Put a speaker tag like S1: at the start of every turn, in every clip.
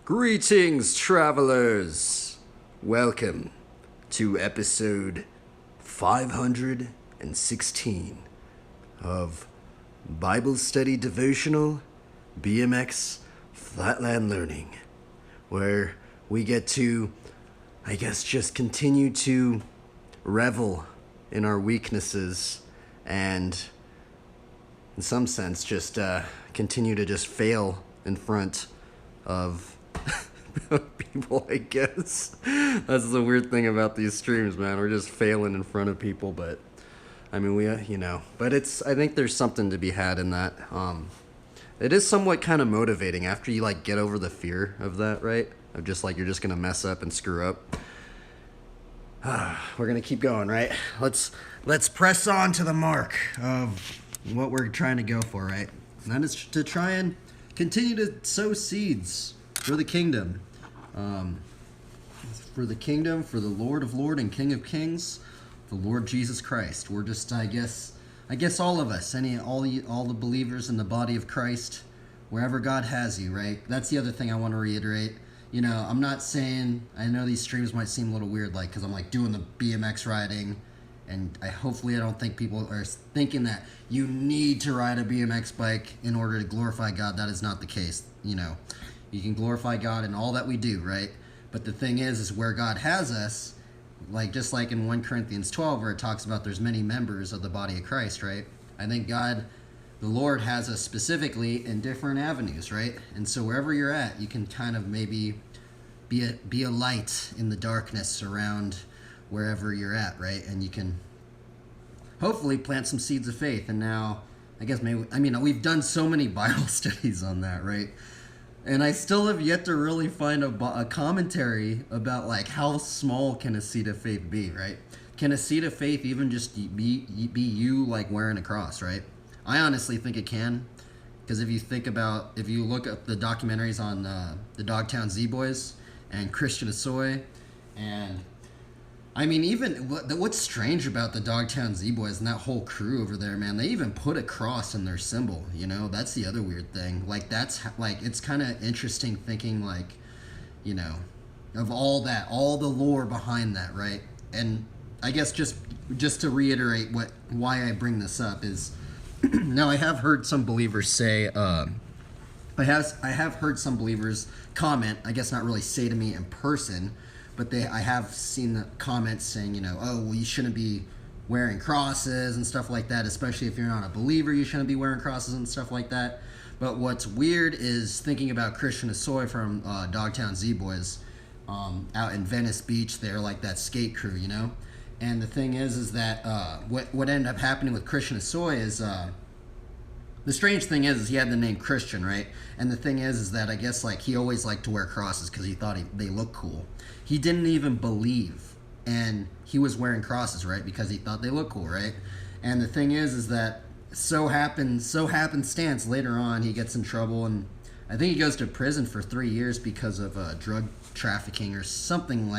S1: Greetings, travelers! Welcome to episode 516 of Bible Study Devotional BMX Flatland Learning, where we get to, just continue to revel in our weaknesses and, in some sense, just continue to just fail in front of people, I guess. That's the weird thing about these streams, man. We're just failing in front of people, but I mean, but I think there's something to be had in that. It is somewhat kind of motivating after you get over the fear of that, right? Of just you're just going to mess up and screw up. We're going to keep going, right? Let's press on to the mark of what we're trying to go for, right? And that is to try and continue to sow seeds for the kingdom. For the Lord of Lords and King of Kings, the Lord Jesus Christ. We're just, I guess all of us, all the believers in the body of Christ, wherever God has you, right? That's the other thing I want to reiterate. I'm not saying, I know these streams might seem a little weird, because I'm doing the BMX riding, and hopefully I don't think people are thinking that you need to ride a BMX bike in order to glorify God. That is not the case. You can glorify God in all that we do, right? But the thing is where God has us, just like in 1 Corinthians 12, where it talks about there's many members of the body of Christ, right? I think God, the Lord, has us specifically in different avenues, right? And so wherever you're at, you can kind of maybe be a light in the darkness around wherever you're at, right? And you can hopefully plant some seeds of faith. And now, we've done so many Bible studies on that, right? And I still have yet to really find a commentary about how small can a seed of faith be, right? Can a seed of faith even just be you wearing a cross, right? I honestly think it can, because if you look at the documentaries on the Dogtown Z-Boys and Christian Asoy, and even what's strange about the Dogtown Z-Boys and that whole crew over there, man, they even put a cross in their symbol, That's the other weird thing. It's kind of interesting thinking, of all that, all the lore behind that, right? And I guess just to reiterate why I bring this up is, now I have heard some believers say, I have heard some believers comment, I guess not really say to me in person, but I have seen the comments saying, you shouldn't be wearing crosses and stuff like that, especially if you're not a believer, you shouldn't be wearing crosses and stuff like that. But what's weird is thinking about Christian Asoy from Dogtown Z-Boys out in Venice Beach there, that skate crew, And the thing is that what ended up happening with Christian Asoy is, the strange thing is he had the name Christian, right? And the thing is that I guess he always liked to wear crosses because he thought they looked cool. He didn't even believe, and he was wearing crosses, right? Because he thought they looked cool, right? And the thing is that so happenstance later on he gets in trouble, and I think he goes to prison for 3 years because of drug trafficking or something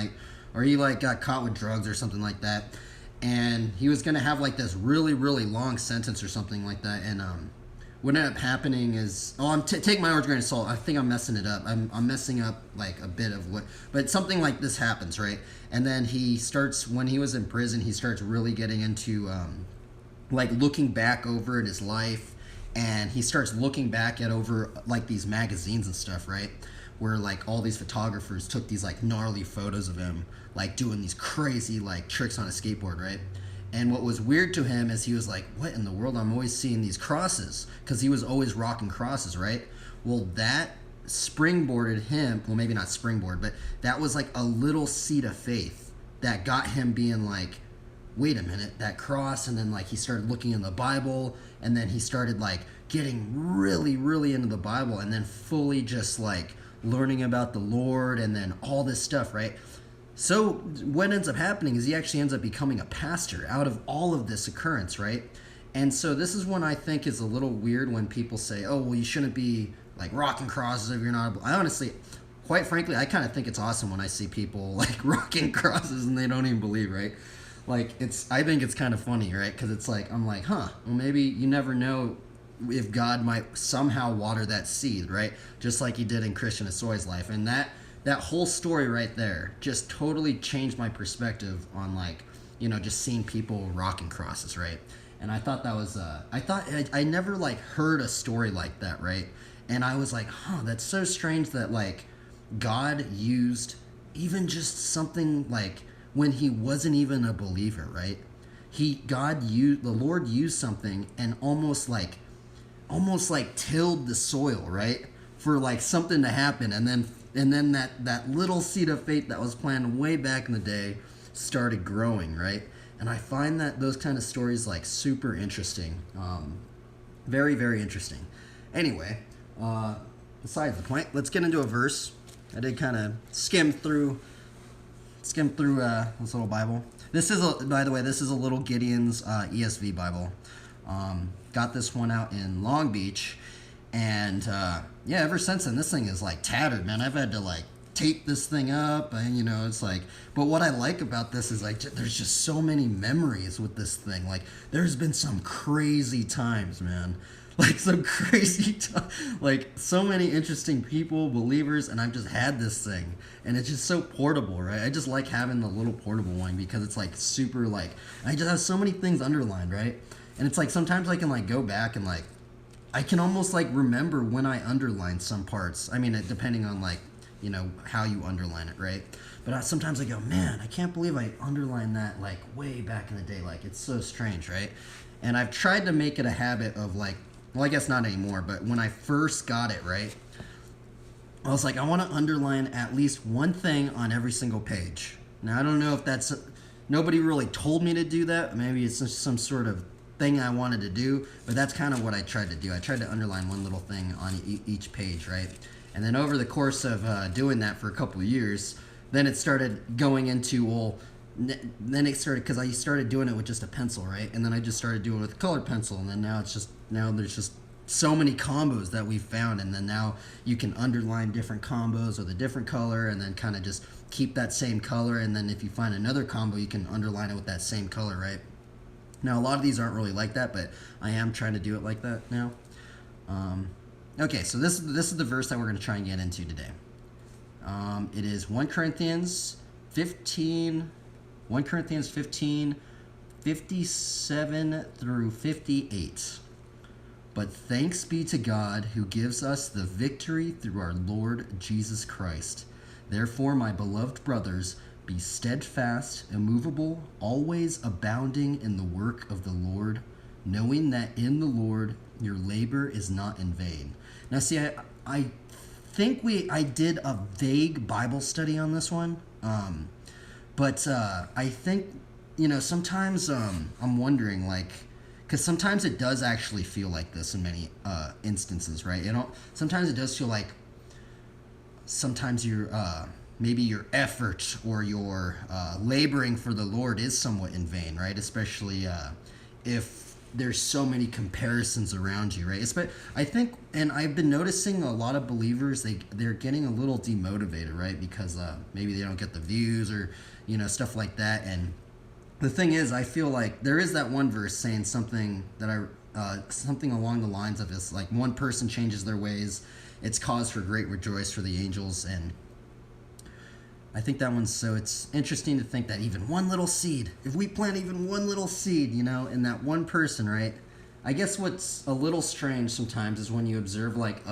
S1: or he got caught with drugs or something like that. And he was gonna have this really, really long sentence or something like that. And what ended up happening is, take my words with a grain of salt. I think I'm messing it up. I'm messing up a bit of but something like this happens, right? And then when he was in prison, he starts really getting into looking back over at his life, and he starts looking back at over these magazines and stuff, right? Where all these photographers took these gnarly photos of him doing these crazy tricks on a skateboard, right? And what was weird to him is he was like, what in the world? I'm always seeing these crosses, because he was always rocking crosses, right? Well, that springboarded him, well, maybe not springboard, but that was a little seed of faith that got him being wait a minute, that cross. And then he started looking in the Bible, and then he started getting really, really into the Bible, and then fully just learning about the Lord and then all this stuff, right? So what ends up happening is he actually ends up becoming a pastor out of all of this occurrence, right? And so this is one I think is a little weird when people say, oh, well, you shouldn't be rocking crosses if you're not. I honestly, quite frankly, I kind of think it's awesome when I see people rocking crosses and they don't even believe, right? I think it's kind of funny, right? Because it's I'm well, maybe you never know if God might somehow water that seed, right? Just like he did in Christian Asoy's life. And that whole story right there just totally changed my perspective on, like, just seeing people rocking crosses, right? And I thought that was, I never, like, heard a story like that, right? And I was like, that's so strange that, like, God used even just something, like, when he wasn't even a believer, right? The Lord used something and almost like tilled the soil, right? For, like, something to happen. And then that little seed of faith that was planted way back in the day started growing, right? And I find that those kind of stories, like, super interesting. Very, very interesting. Anyway, besides the point, let's get into a verse. I did kind of skim through this little Bible. By the way, this is a little Gideon's ESV Bible. Got this one out in Long Beach, and ever since then, this thing is, like, tattered, man. I've had to, like, tape this thing up, and it's like, but what I like about this is, like, there's just so many memories with this thing. Like, there's been some crazy times, man. Like, some crazy like, so many interesting people, believers, and I've just had this thing, and it's just so portable, right? I just like having the little portable one because it's, like, super, like, I just have so many things underlined, right? And it's like sometimes I can, like, go back and, like, I can almost, like, remember when I underlined some parts. I mean, depending on, like, how you underline it, right? But sometimes I go, man, I can't believe I underlined that, like, way back in the day. Like, it's so strange, right? And I've tried to make it a habit of, like, well, I guess not anymore, but when I first got it, right, I was like, I want to underline at least one thing on every single page. Now, I don't know if nobody really told me to do that. Maybe it's just some sort of thing I wanted to do, but that's kind of what I tried to do. I tried to underline one little thing on each page, right? And then over the course of doing that for a couple of years, then it started going into, then it started, because I started doing it with just a pencil, right? And then I just started doing it with a colored pencil, and then now there's just so many combos that we've found, and then now you can underline different combos with a different color, and then kind of just keep that same color, and then if you find another combo, you can underline it with that same color, right? Now, a lot of these aren't really like that, but I am trying to do it like that now. Okay, so this is the verse that we're going to try and get into today. It is 1 Corinthians 15, 57 through 58. But thanks be to God who gives us the victory through our Lord Jesus Christ. Therefore, my beloved brothers, be steadfast, immovable, always abounding in the work of the Lord, knowing that in the Lord your labor is not in vain. Now, see, I think I did a vague Bible study on this one, but I think, sometimes I'm wondering, like, because sometimes it does actually feel like this in many instances, right? Sometimes it does feel like sometimes maybe your effort or your laboring for the Lord is somewhat in vain, right? Especially if there's so many comparisons around you, right? I think, and I've been noticing a lot of believers, they're getting a little demotivated, right? Because maybe they don't get the views or, stuff like that. And the thing is, I feel like there is that one verse saying something that something along the lines of this, like, one person changes their ways, it's cause for great rejoice for the angels. And I think that one's, so it's interesting to think that even one little seed, if we plant even one little seed, in that one person, right? I guess what's a little strange sometimes is when you observe, like,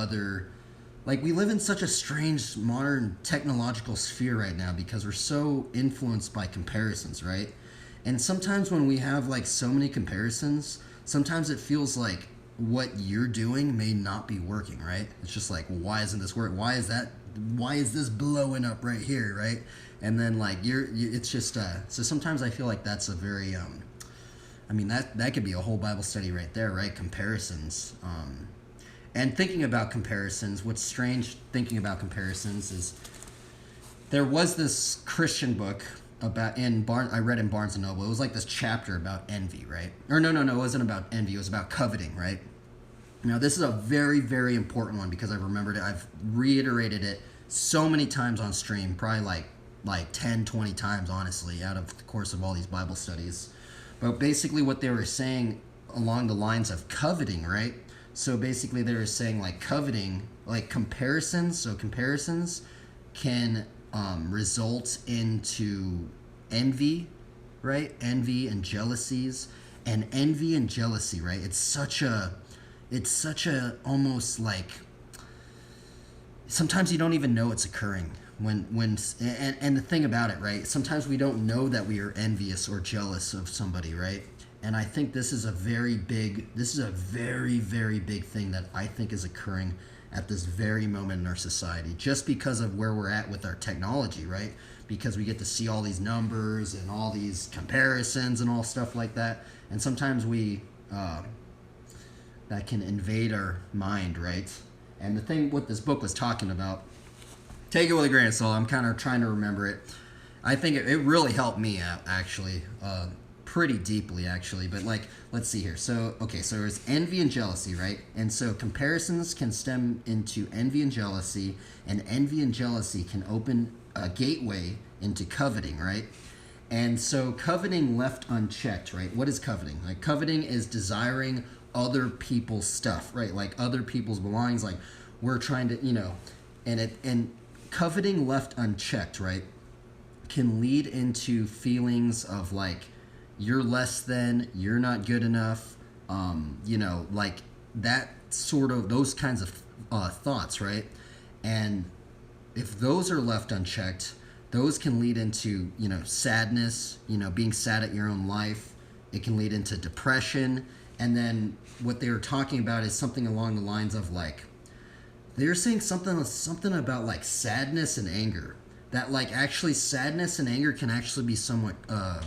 S1: we live in such a strange modern technological sphere right now because we're so influenced by comparisons, right? And sometimes when we have, like, so many comparisons, sometimes it feels like what you're doing may not be working, right? It's just like, well, why isn't this working? Why is this blowing up right here, right? And then, like, it's just, so sometimes I feel like that's a very, that could be a whole Bible study right there, right? Comparisons. And thinking about comparisons, what's strange thinking about comparisons is there was this Christian book I read in Barnes & Noble. It was like this chapter about envy, right? Or no, it wasn't about envy. It was about coveting, right? Now, this is a very, very important one because I've remembered it. I've reiterated it so many times on stream, probably like 10, 20 times, honestly, out of the course of all these Bible studies. But basically what they were saying along the lines of coveting, right? So basically they were saying like coveting, like comparisons, so comparisons can result into envy, right? Envy and jealousies. And envy and jealousy, right? It's such a almost like, sometimes you don't even know it's occurring and the thing about it, right? Sometimes we don't know that we are envious or jealous of somebody, right? And I think this is a very, very big thing that I think is occurring at this very moment in our society, just because of where we're at with our technology, right? Because we get to see all these numbers and all these comparisons and all stuff like that. And sometimes that can invade our mind, right? And the thing what this book was talking about, take it with a grain of salt. I'm kind of trying to remember it. I think it really helped me out, actually, pretty deeply, actually. But like, let's see here. So, okay, so there's envy and jealousy, right? And so comparisons can stem into envy and jealousy, and envy and jealousy can open a gateway into coveting, right? And so coveting left unchecked, right? What is coveting? Like, coveting is desiring other people's stuff, right? Like other people's belongings. Like we're trying to, and coveting left unchecked, right, can lead into feelings of like you're less than, you're not good enough, like that sort of, those kinds of thoughts, right? And if those are left unchecked, those can lead into, sadness, being sad at your own life. It can lead into depression. And then what they were talking about is something along the lines of like, they're saying something about like sadness and anger. That like actually sadness and anger can actually be somewhat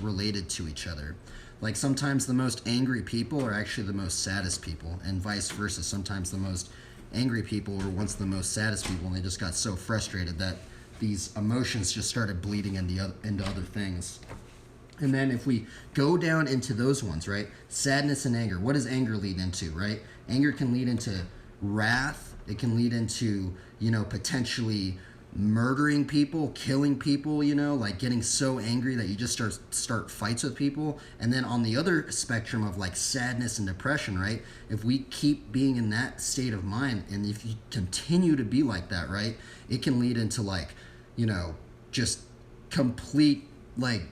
S1: related to each other. Like sometimes the most angry people are actually the most saddest people, and vice versa. Sometimes the most angry people were once the most saddest people, and they just got so frustrated that these emotions just started bleeding into other things. And then if we go down into those ones, right? Sadness and anger. What does anger lead into, right? Anger can lead into wrath. It can lead into, potentially murdering people, killing people, like getting so angry that you just start fights with people. And then on the other spectrum of like sadness and depression, right? If we keep being in that state of mind, and if you continue to be like that, right? It can lead into like, just complete like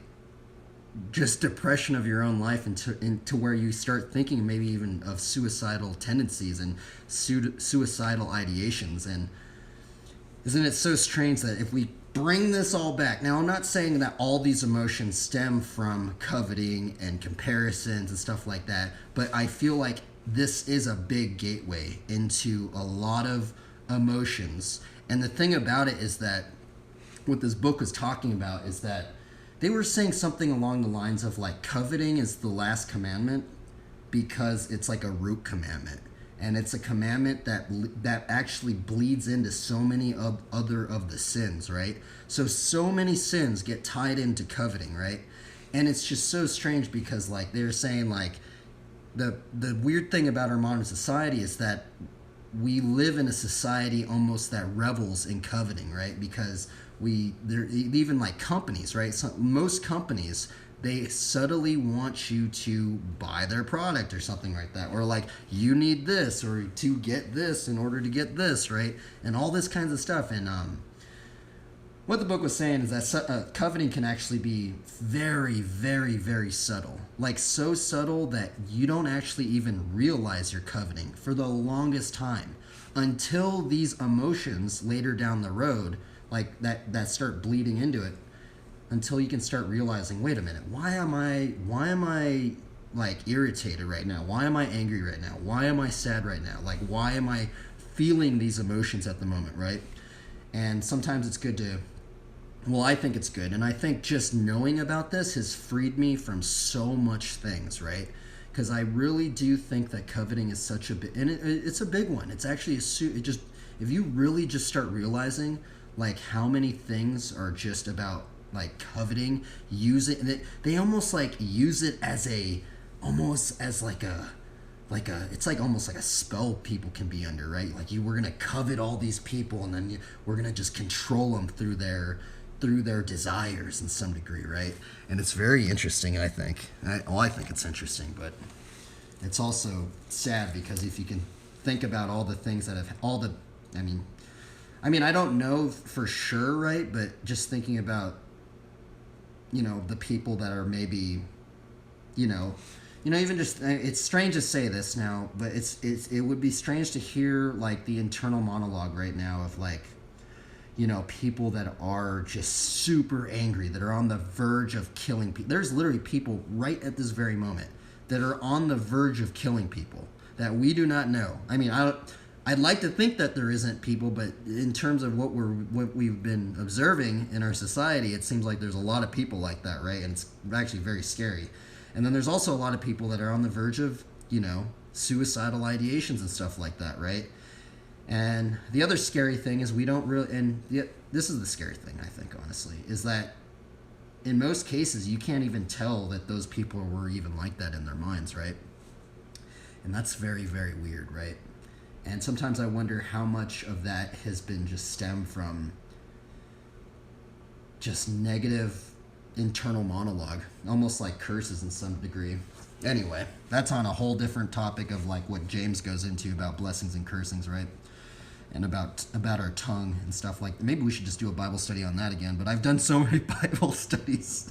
S1: just depression of your own life into where you start thinking maybe even of suicidal tendencies and suicidal ideations. And isn't it so strange that if we bring this all back, now I'm not saying that all these emotions stem from coveting and comparisons and stuff like that, but I feel like this is a big gateway into a lot of emotions. And the thing about it is that what this book was talking about is that they were saying something along the lines of like coveting is the last commandment because it's like a root commandment, and it's a commandment that actually bleeds into so many other of the sins, right? So many sins get tied into coveting, right? And it's just so strange because like they're saying like the weird thing about our modern society is that we live in a society almost that revels in coveting, right? Because they're even like companies, right? So most companies, they subtly want you to buy their product or something like that, or like you need this or to get this in order to get this, right? And all this kinds of stuff. And what the book was saying is that coveting can actually be very, very, very subtle, like so subtle that you don't actually even realize you're coveting for the longest time until these emotions later down the road, like that start bleeding into it, until you can start realizing, wait a minute, why am I like irritated right now? Why am I angry right now? Why am I sad right now? Like, why am I feeling these emotions at the moment, right? And sometimes it's good to, well, I think it's good. And I think just knowing about this has freed me from so much things, right? Because I really do think that coveting is such a big, and it's a big one. It's actually if you really just start realizing like how many things are just about like coveting, they almost like use it as almost like a it's like almost like a spell people can be under, right? Like we're gonna covet all these people, and then we're gonna just control them through their desires in some degree, right? And it's very interesting, I think. I think it's interesting, but it's also sad because if you can think about all the things that have all the I mean I don't know for sure, right? But just thinking about, the people that are maybe, even just, it's strange to say this now, but it would be strange to hear like the internal monologue right now of like, people that are just super angry, that are on the verge of killing people. There's literally people right at this very moment that are on the verge of killing people that we do not know. I'd like to think that there isn't people, but in terms of what we've been observing in our society, it seems like there's a lot of people like that, right? And it's actually very scary. And then there's also a lot of people that are on the verge of, suicidal ideations and stuff like that, right? And the other scary thing is we don't really, and this is the scary thing, I think, honestly, is that in most cases, you can't even tell that those people were even like that in their minds, right? And that's very, very weird, right? And sometimes I wonder how much of that has been just stemmed from just negative internal monologue, almost like curses in some degree. Anyway, that's on a whole different topic of like what James goes into about blessings and cursings, right? And about our tongue and stuff like that. Maybe we should just do a Bible study on that again, but I've done so many Bible studies.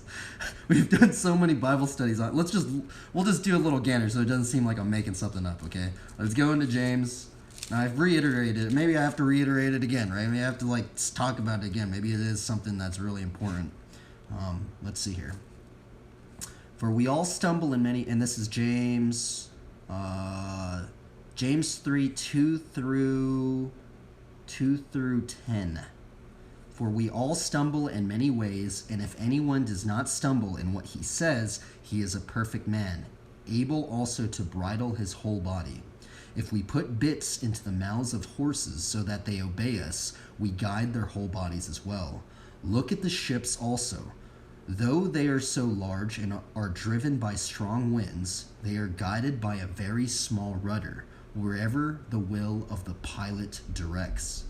S1: We've done so many Bible studies on we'll just do a little gander so it doesn't seem like I'm making something up, okay? Let's go into James. Now, I've reiterated it. Maybe I have to reiterate it again, right? Maybe I have to like talk about it again. Maybe it is something that's really important. Let's see here. For we all stumble in many, and this is James 3, 2 through 10. For we all stumble in many ways, and if anyone does not stumble in what he says, he is a perfect man, able also to bridle his whole body. If we put bits into the mouths of horses so that they obey us, we guide their whole bodies as well. Look at the ships also. Though they are so large and are driven by strong winds, they are guided by a very small rudder, wherever the will of the pilot directs.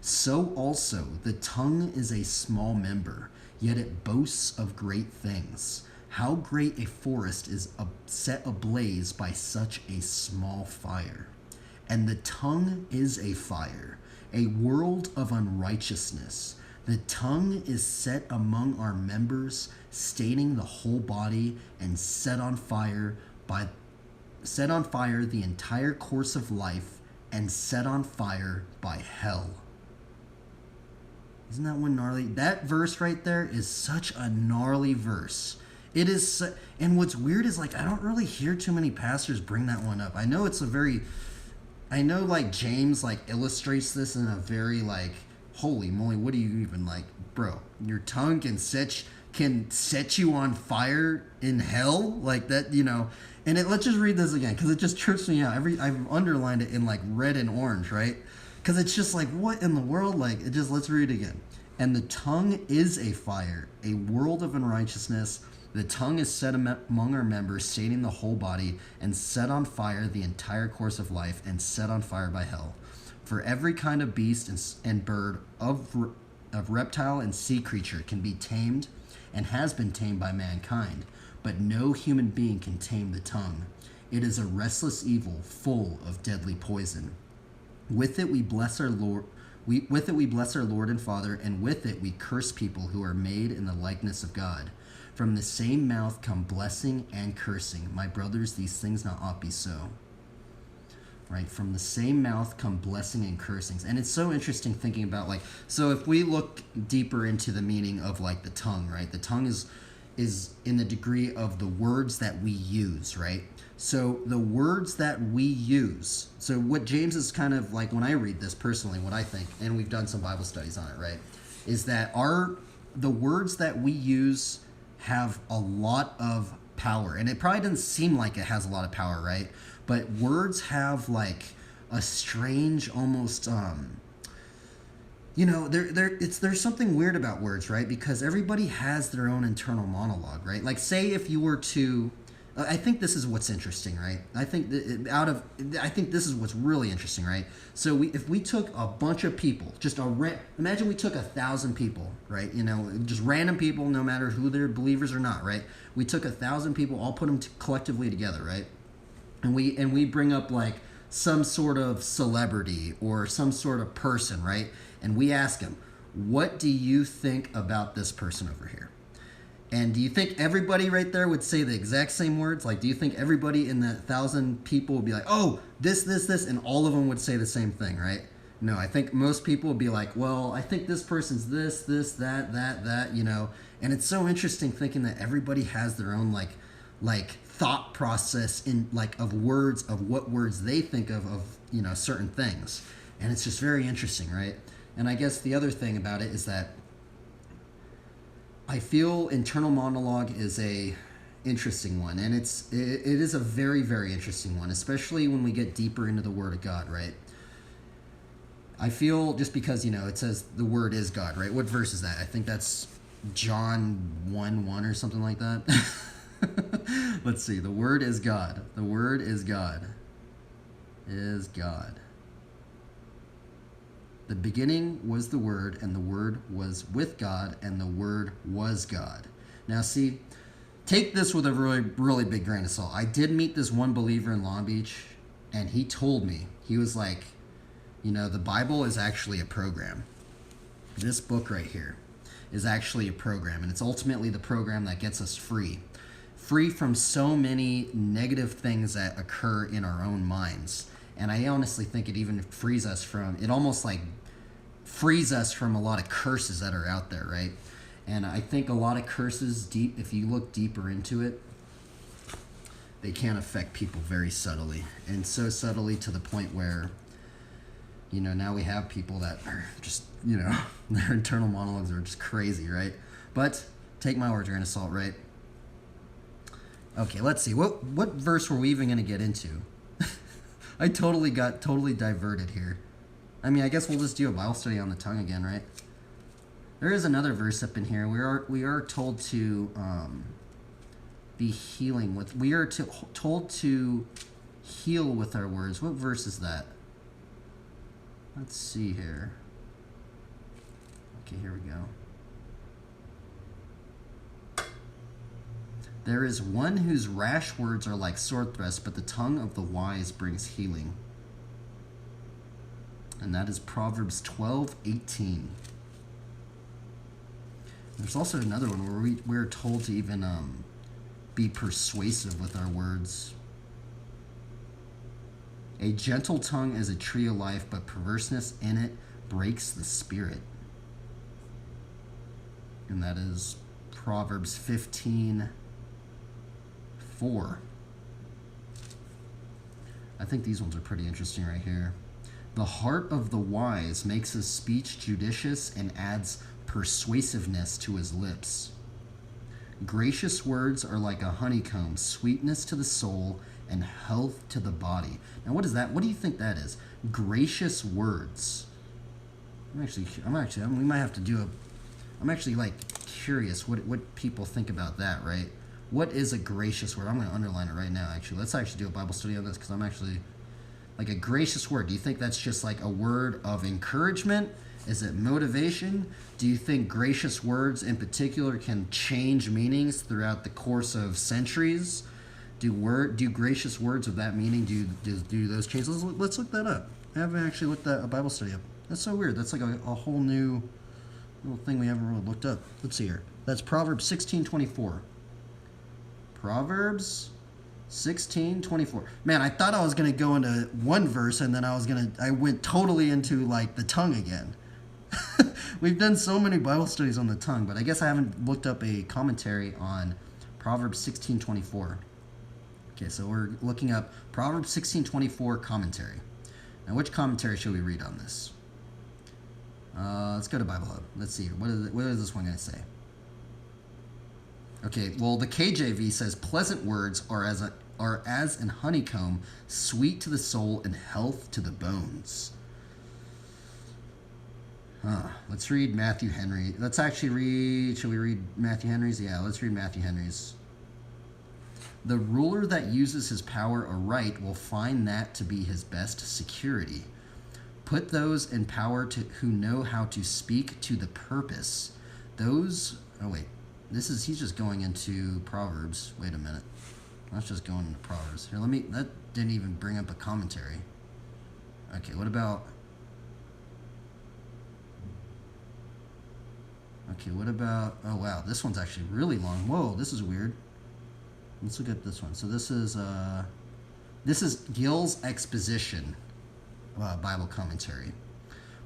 S1: So also the tongue is a small member, yet it boasts of great things. How great a forest is set ablaze by such a small fire. And the tongue is a fire, a world of unrighteousness. The tongue is set among our members, staining the whole body, and set on fire the entire course of life, and set on fire by hell. Isn't that one gnarly? That verse right there is such a gnarly verse. It is, and what's weird is like I don't really hear too many pastors bring that one up. I know like James like illustrates this in a very like, holy moly, what do you even like, bro? Your tongue can set you on fire in hell, like that, And let's just read this again because it just trips me out. I've underlined it in like red and orange, right? Because it's just like, what in the world? Like, let's read it again. And the tongue is a fire, a world of unrighteousness. The tongue is set among our members, staining the whole body, and set on fire the entire course of life, and set on fire by hell. For every kind of beast and bird, of reptile and sea creature can be tamed, and has been tamed by mankind, but no human being can tame the tongue. It is a restless evil, full of deadly poison. With it we bless our Lord. With it we bless our Lord and Father, and with it we curse people who are made in the likeness of God. From the same mouth come blessing and cursing. My brothers, these things not ought be so. Right? From the same mouth come blessing and cursings. And it's so interesting thinking about like, so if we look deeper into the meaning of like the tongue, right? The tongue is in the degree of the words that we use, right? So the words that we use, so what James is kind of like, when I read this personally, what I think, and we've done some Bible studies on it, right? Is that the words that we use have a lot of power. And it probably doesn't seem like it has a lot of power, right? But words have like a strange, almost, there's something weird about words, right? Because everybody has their own internal monologue, right? Like say if you were to, I think this is what's interesting, right? I think this is what's really interesting, right? So if we took a bunch of people, imagine we took 1,000 people, right? Just random people, no matter who they're believers or not, right? We took 1,000 people, all put them collectively together, right? And we bring up like some sort of celebrity or some sort of person, right? And we ask them, what do you think about this person over here? And do you think everybody right there would say the exact same words? Like, do you think everybody in that 1,000 people would be like, oh, this, and all of them would say the same thing, right? No, I think most people would be like, well, I think this person's this, that, you know. And it's so interesting thinking that everybody has their own like thought process in like of words, of what words they think of you know, certain things. And it's just very interesting, right? And I guess the other thing about it is that I feel internal monologue is a interesting one, and it is a very, very interesting one, especially when we get deeper into the Word of God, right? I feel just because, you know, it says the Word is God, right? What verse is that? I think that's John 1:1 or something like that. Let's see. The Word is God. The Word is God. Is God. The beginning was the Word, and the Word was with God, and the Word was God. Now, see, take this with a really, really big grain of salt. I did meet this one believer in Long Beach, and he told me, he was like, you know, the Bible is actually a program. This book right here is actually a program, and it's ultimately the program that gets us free. Free from so many negative things that occur in our own minds. And I honestly think it even frees us from, it almost like frees us from a lot of curses that are out there, right? And I think a lot of curses, deep, if you look deeper into it, they can affect people very subtly. And so subtly to the point where, you know, now we have people that are just, you know, their internal monologues are just crazy, right? But take my word, grain of salt, right? Okay, let's see. What verse were we even going to get into? I got totally diverted here. I mean, I guess we'll just do a Bible study on the tongue again, right? There is another verse up in here. We are told to be healing with. We are told to heal with our words. What verse is that? Let's see here. Okay, here we go. There is one whose rash words are like sword thrusts, but the tongue of the wise brings healing. And that is Proverbs 12:18. There's also another one where we're told to even be persuasive with our words. A gentle tongue is a tree of life, but perverseness in it breaks the spirit. And that is Proverbs 15:4. I think these ones are pretty interesting right here. The heart of the wise makes his speech judicious and adds persuasiveness to his lips. Gracious words are like a honeycomb, sweetness to the soul and health to the body. Now, what is that? What do you think that is? Gracious words. We might have to do a, I'm actually like curious what people think about that, right? What is a gracious word? I'm going to underline it right now, actually. Let's actually do a Bible study on this because I'm actually, like a gracious word. Do you think that's just like a word of encouragement? Is it motivation? Do you think gracious words in particular can change meanings throughout the course of centuries? Do gracious words of that meaning, do those change? Let's look that up. I haven't actually looked that a Bible study up. That's so weird. That's like a whole new little thing we haven't really looked up. Let's see here. That's Proverbs 16:24. Proverbs 16:24. Man, I thought I was going to go into one verse and then I went totally into like the tongue again. We've done so many Bible studies on the tongue, but I guess I haven't looked up a commentary on Proverbs 16:24. Okay, so we're looking up Proverbs 16:24 commentary. Now, which commentary should we read on this? Let's go to Bible Hub. Let's see. What is this one going to say? Okay, well, the KJV says, pleasant words are as an honeycomb, sweet to the soul and health to the bones. Let's read Matthew Henry. Let's actually read, should we read Matthew Henry's? Yeah, let's read Matthew Henry's. The ruler that uses his power aright will find that to be his best security. Put those in power who know how to speak to the purpose. He's just going into Proverbs. Wait a minute. Let's just go into Proverbs. Here, that didn't even bring up a commentary. Okay, what about... Okay, what about... Oh, wow, this one's actually really long. Whoa, this is weird. Let's look at this one. So this is Gill's exposition, Bible commentary.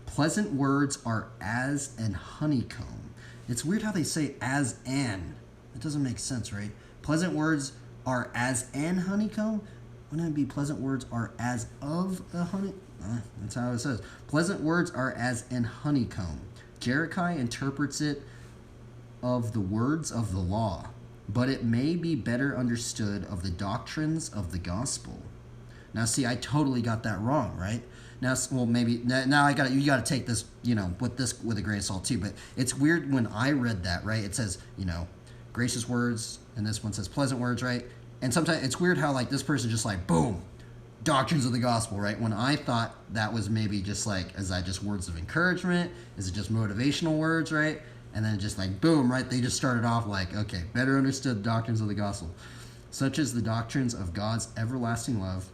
S1: Pleasant words are as an honeycomb. It's weird how they say as an. It doesn't make sense, right? Pleasant words are as an honeycomb? Wouldn't it be pleasant words are as of a honey? That's how it says. Pleasant words are as an honeycomb. Jericho interprets it of the words of the law, but it may be better understood of the doctrines of the gospel. Now, see, I totally got that wrong, right? Now, well, maybe now you got to take this, with a grain of salt too. But it's weird when I read that, right? It says, gracious words, and this one says pleasant words, right? And sometimes it's weird how like this person just like boom, doctrines of the gospel, right? When I thought that was maybe just like, is that just words of encouragement? Is it just motivational words, right? And then just like boom, right? They just started off like, okay, better understood doctrines of the gospel, such as the doctrines of God's everlasting love,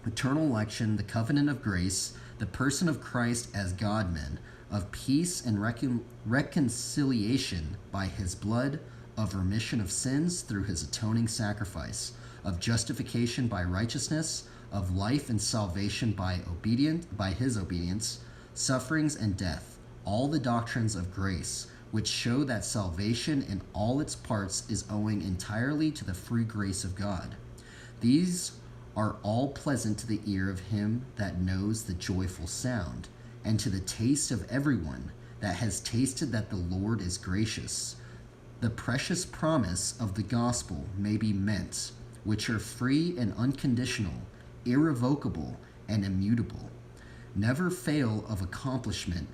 S1: eternal election, the covenant of grace, the person of Christ as God-man, of peace and reconciliation by his blood, of remission of sins through his atoning sacrifice, of justification by righteousness, of life and salvation by his obedience, sufferings and death, all the doctrines of grace, which show that salvation in all its parts is owing entirely to the free grace of God. These are all pleasant to the ear of him that knows the joyful sound, and to the taste of everyone that has tasted that the Lord is gracious. The precious promise of the gospel may be meant, which are free and unconditional, irrevocable and immutable, never fail of accomplishment,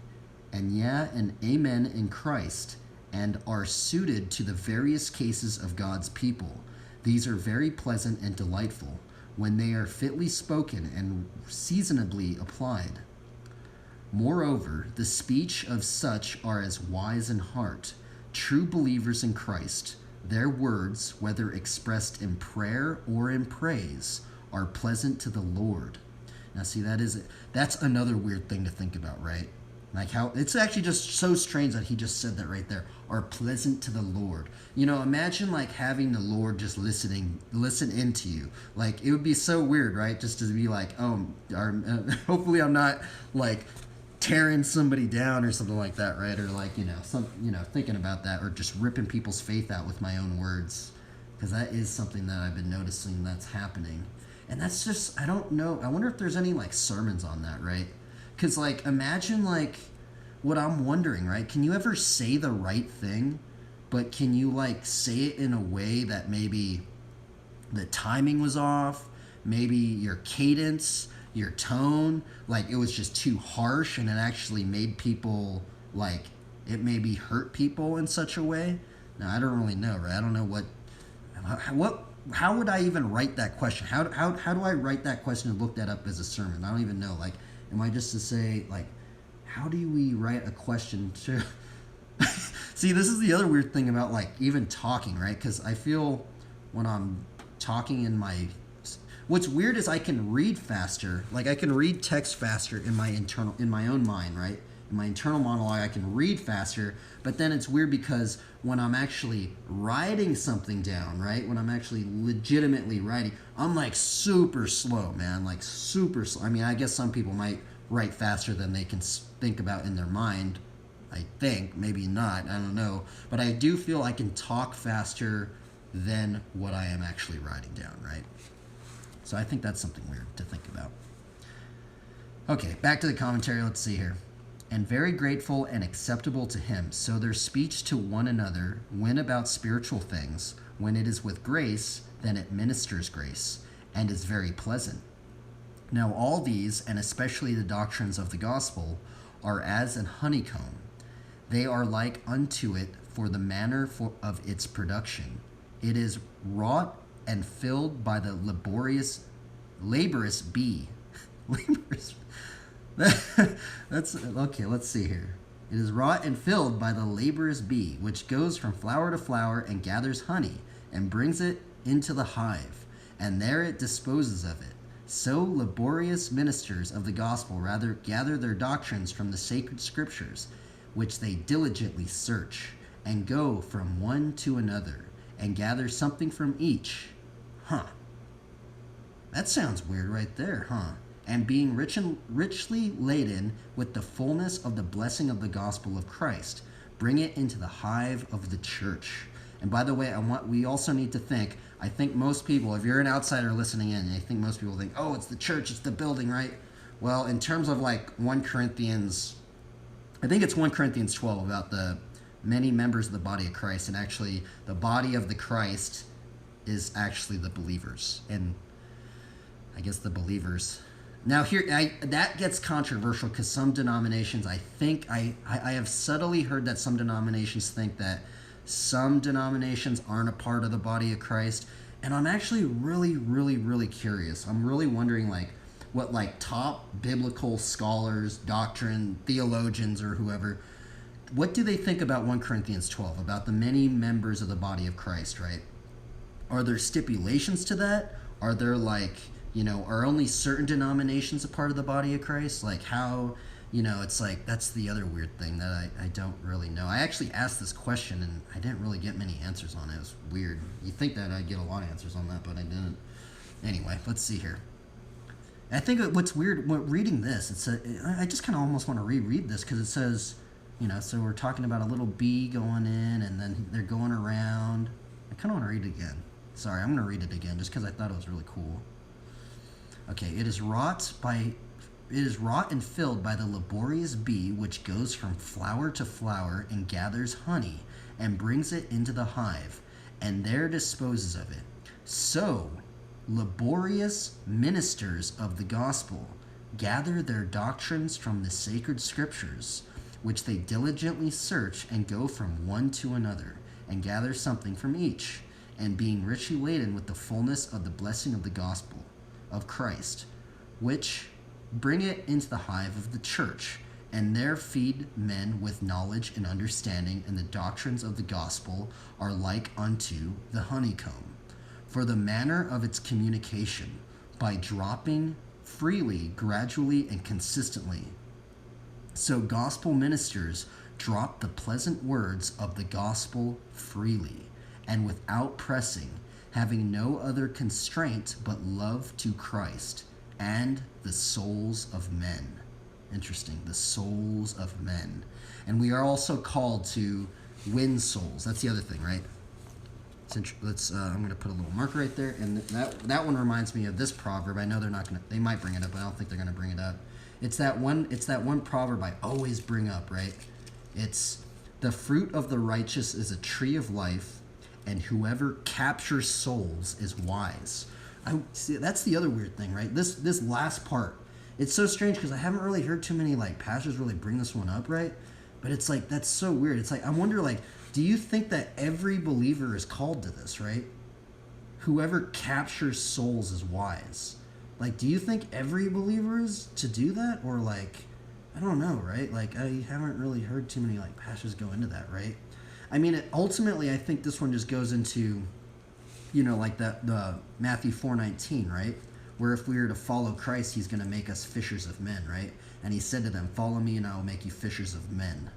S1: and and amen in Christ, and are suited to the various cases of God's people. These are very pleasant and delightful, when they are fitly spoken and seasonably applied. Moreover, the speech of such are as wise in heart, true believers in Christ. Their words, whether expressed in prayer or in praise, are pleasant to the Lord. Now see, that's another weird thing to think about, right? Like how it's actually just so strange that he just said that right there, are pleasant to the Lord. Imagine like having the Lord just listen into you. Like it would be so weird, right? Just to be like, hopefully I'm not like tearing somebody down or something like that, right? Or like, thinking about that, or just ripping people's faith out with my own words. Because that is something that I've been noticing that's happening. And that's just, I don't know. I wonder if there's any like sermons on that, right? Because, like, imagine, like, what I'm wondering, right? Can you ever say the right thing, but can you, like, say it in a way that maybe the timing was off, maybe your cadence, your tone, like, it was just too harsh and it actually made people, like, it maybe hurt people in such a way? Now, I don't really know, right? I don't know how would I even write that question? How do I write that question and look that up as a sermon? I don't even know, like, am I just to say, like, how do we write a question to... See, this is the other weird thing about, like, even talking, right? Because I feel when I'm talking in my... What's weird is I can read faster. Like, I can read text faster in my own mind, right? In my internal monologue, I can read faster. But then it's weird because when I'm actually writing something down, right? When I'm actually legitimately writing, I'm like super slow, man. Like super slow. I mean, I guess some people might write faster than they can think about in their mind. I think, maybe not, I don't know. But I do feel I can talk faster than what I am actually writing down, right? So I think that's something weird to think about. Okay, back to the commentary. Let's see here. And very grateful and acceptable to him. So their speech to one another, when about spiritual things, when it is with grace, then it ministers grace, and is very pleasant. Now all these, and especially the doctrines of the gospel, are as an honeycomb. They are like unto it for the manner of its production. It is wrought and filled by the laborious bee. That's okay. Let's see here. It is wrought and filled by the laborious bee, which goes from flower to flower and gathers honey and brings it into the hive, and there it disposes of it. So laborious ministers of the gospel rather gather their doctrines from the sacred scriptures, which they diligently search, and go from one to another, and gather something from each. Huh. That sounds weird right there, huh? And being richly laden with the fullness of the blessing of the gospel of Christ, bring it into the hive of the church. And by the way, we also need to think, I think most people, if you're an outsider listening in, I think most people think, oh, it's the church, it's the building, right? Well, in terms of like 1 Corinthians, I think it's 1 Corinthians 12 about the many members of the body of Christ, and actually the body of the Christ is actually the believers. And I guess the believers. Now here, that gets controversial because some denominations, I think, I have subtly heard that some denominations think that some denominations aren't a part of the body of Christ. And I'm actually really, really, really curious. I'm really wondering what top biblical scholars, doctrine, theologians, or whoever, what do they think about 1 Corinthians 12, about the many members of the body of Christ, right? Are there stipulations to that? Are there are only certain denominations a part of the body of Christ? Like how, it's like, that's the other weird thing that I don't really know. I actually asked this question and I didn't really get many answers on it. It was weird. You think that I'd get a lot of answers on that, but I didn't. Anyway, let's see here. I think what's weird, reading this, I just kind of almost want to reread this because it says, so we're talking about a little bee going in and then they're going around. I kind of want to read it again. Sorry, I'm going to read it again just because I thought it was really cool. Okay, it is wrought and filled by the laborious bee, which goes from flower to flower and gathers honey and brings it into the hive, and there disposes of it. So, laborious ministers of the gospel gather their doctrines from the sacred scriptures, which they diligently search and go from one to another, and gather something from each, and being richly laden with the fullness of the blessing of the gospel of Christ, which bring it into the hive of the church, and there feed men with knowledge and understanding, and the doctrines of the gospel are like unto the honeycomb, for the manner of its communication, by dropping freely, gradually, and consistently. So gospel ministers drop the pleasant words of the gospel freely, and without pressing, having no other constraint but love to Christ and the souls of men. Interesting, the souls of men. And we are also called to win souls. That's the other thing, right? I'm going to put a little marker right there, and that one reminds me of this proverb. I know they might bring it up, but I don't think they're going to bring it up. It's that one proverb I always bring up, right? It's the fruit of the righteous is a tree of life, and whoever captures souls is wise. I see. That's the other weird thing, right? This last part, it's so strange because I haven't really heard too many pastors really bring this one up, right? But it's that's so weird. It's I wonder do you think that every believer is called to this, right? Whoever captures souls is wise. Do you think every believer is to do that, or I don't know, right? I haven't really heard too many pastors go into that, right? I mean, ultimately, I think this one just goes into, the Matthew 4:19, right? Where if we were to follow Christ, he's going to make us fishers of men, right? And he said to them, follow me and I will make you fishers of men,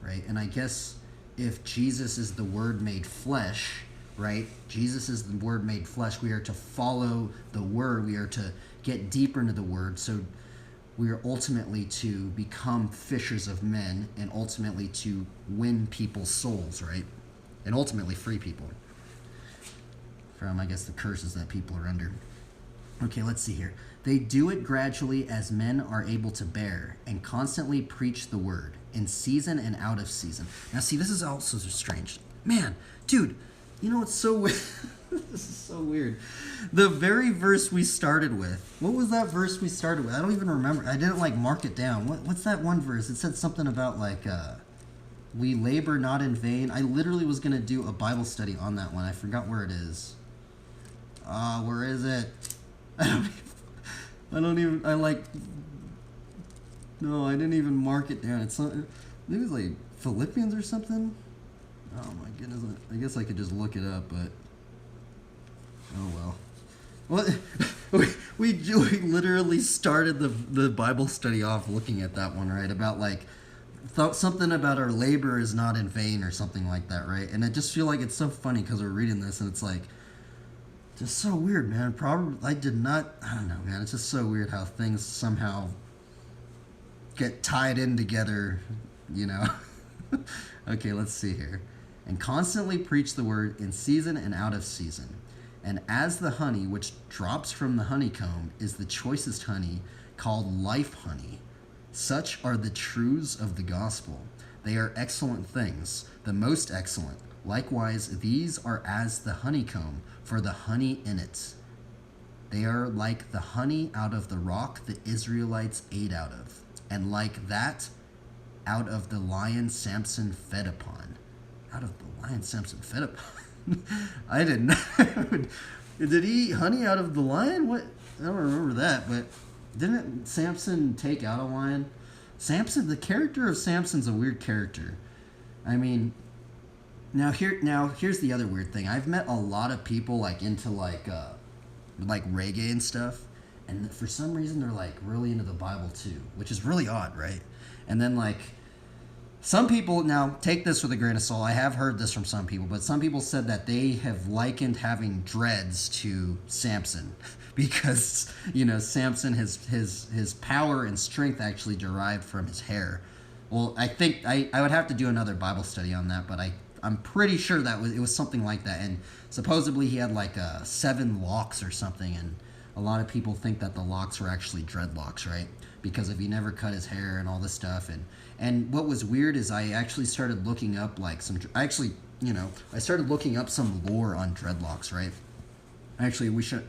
S1: right? And I guess if Jesus is the Word made flesh, right? Jesus is the Word made flesh. We are to follow the Word. We are to get deeper into the Word. So we are ultimately to become fishers of men and ultimately to win people's souls, right? And ultimately free people from, I guess, the curses that people are under. Okay, let's see here. They do it gradually as men are able to bear, and constantly preach the word, in season and out of season. Now, see, this is also strange. Man, dude, it's so weird. This is so weird. The very verse we started with, what was that verse we started with? I don't even remember. I didn't mark it down. What's that one verse? It said something about we labor not in vain. I literally was going to do a Bible study on that one. I forgot where it is. Where is it? No, I didn't even mark it down. It's not, maybe it's Philippians or something. Oh my goodness. I guess I could just look it up, but oh well. we literally started the Bible study off looking at that one, right? About like something about our labor is not in vain or something like that, right? And I just feel like it's so funny because we're reading this and it's like just so weird, man. Probably I don't know, man. It's just so weird how things somehow get tied in together, you know. Okay, let's see here. And constantly preach the word in season and out of season. And as the honey which drops from the honeycomb is the choicest honey, called life honey, such are the truths of the gospel. They are excellent things, the most excellent. Likewise, these are as the honeycomb, for the honey in it. They are like the honey out of the rock the Israelites ate out of, and like that out of the lion Samson fed upon. Out of the lion Samson fed upon? I didn't know. Did he eat honey out of the lion? What? I don't remember that, but didn't Samson take out a lion? Samson, the character of Samson's a weird character. I mean, now here's the other weird thing. I've met a lot of people like into like reggae and stuff, and for some reason they're like really into the Bible too, which is really odd, right? And then like some people, now take this with a grain of salt, I have heard this from some people, but some people said that they have likened having dreads to Samson because, you know, Samson, his power and strength actually derived from his hair. Well, I think I would have to do another Bible study on that, but I'm pretty sure that it was something like that. And supposedly he had like 7 locks or something, and a lot of people think that the locks were actually dreadlocks, right? Because if he never cut his hair and all this stuff. And what was weird is I actually started looking up like I started looking up some lore on dreadlocks, right? Actually, we should,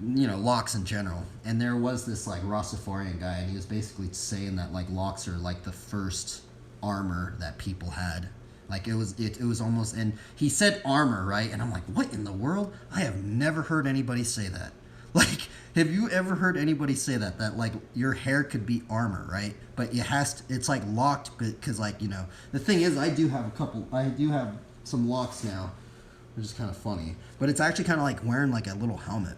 S1: locks in general. And there was this like Rastafarian guy, and he was basically saying that like locks are like the first armor that people had. Like it was almost, and he said armor, right? And I'm like, what in the world? I have never heard anybody say that. Like, have you ever heard anybody say that like your hair could be armor, right? But it's like locked because like, the thing is I do have some locks now, which is kind of funny, but it's actually kind of like wearing like a little helmet.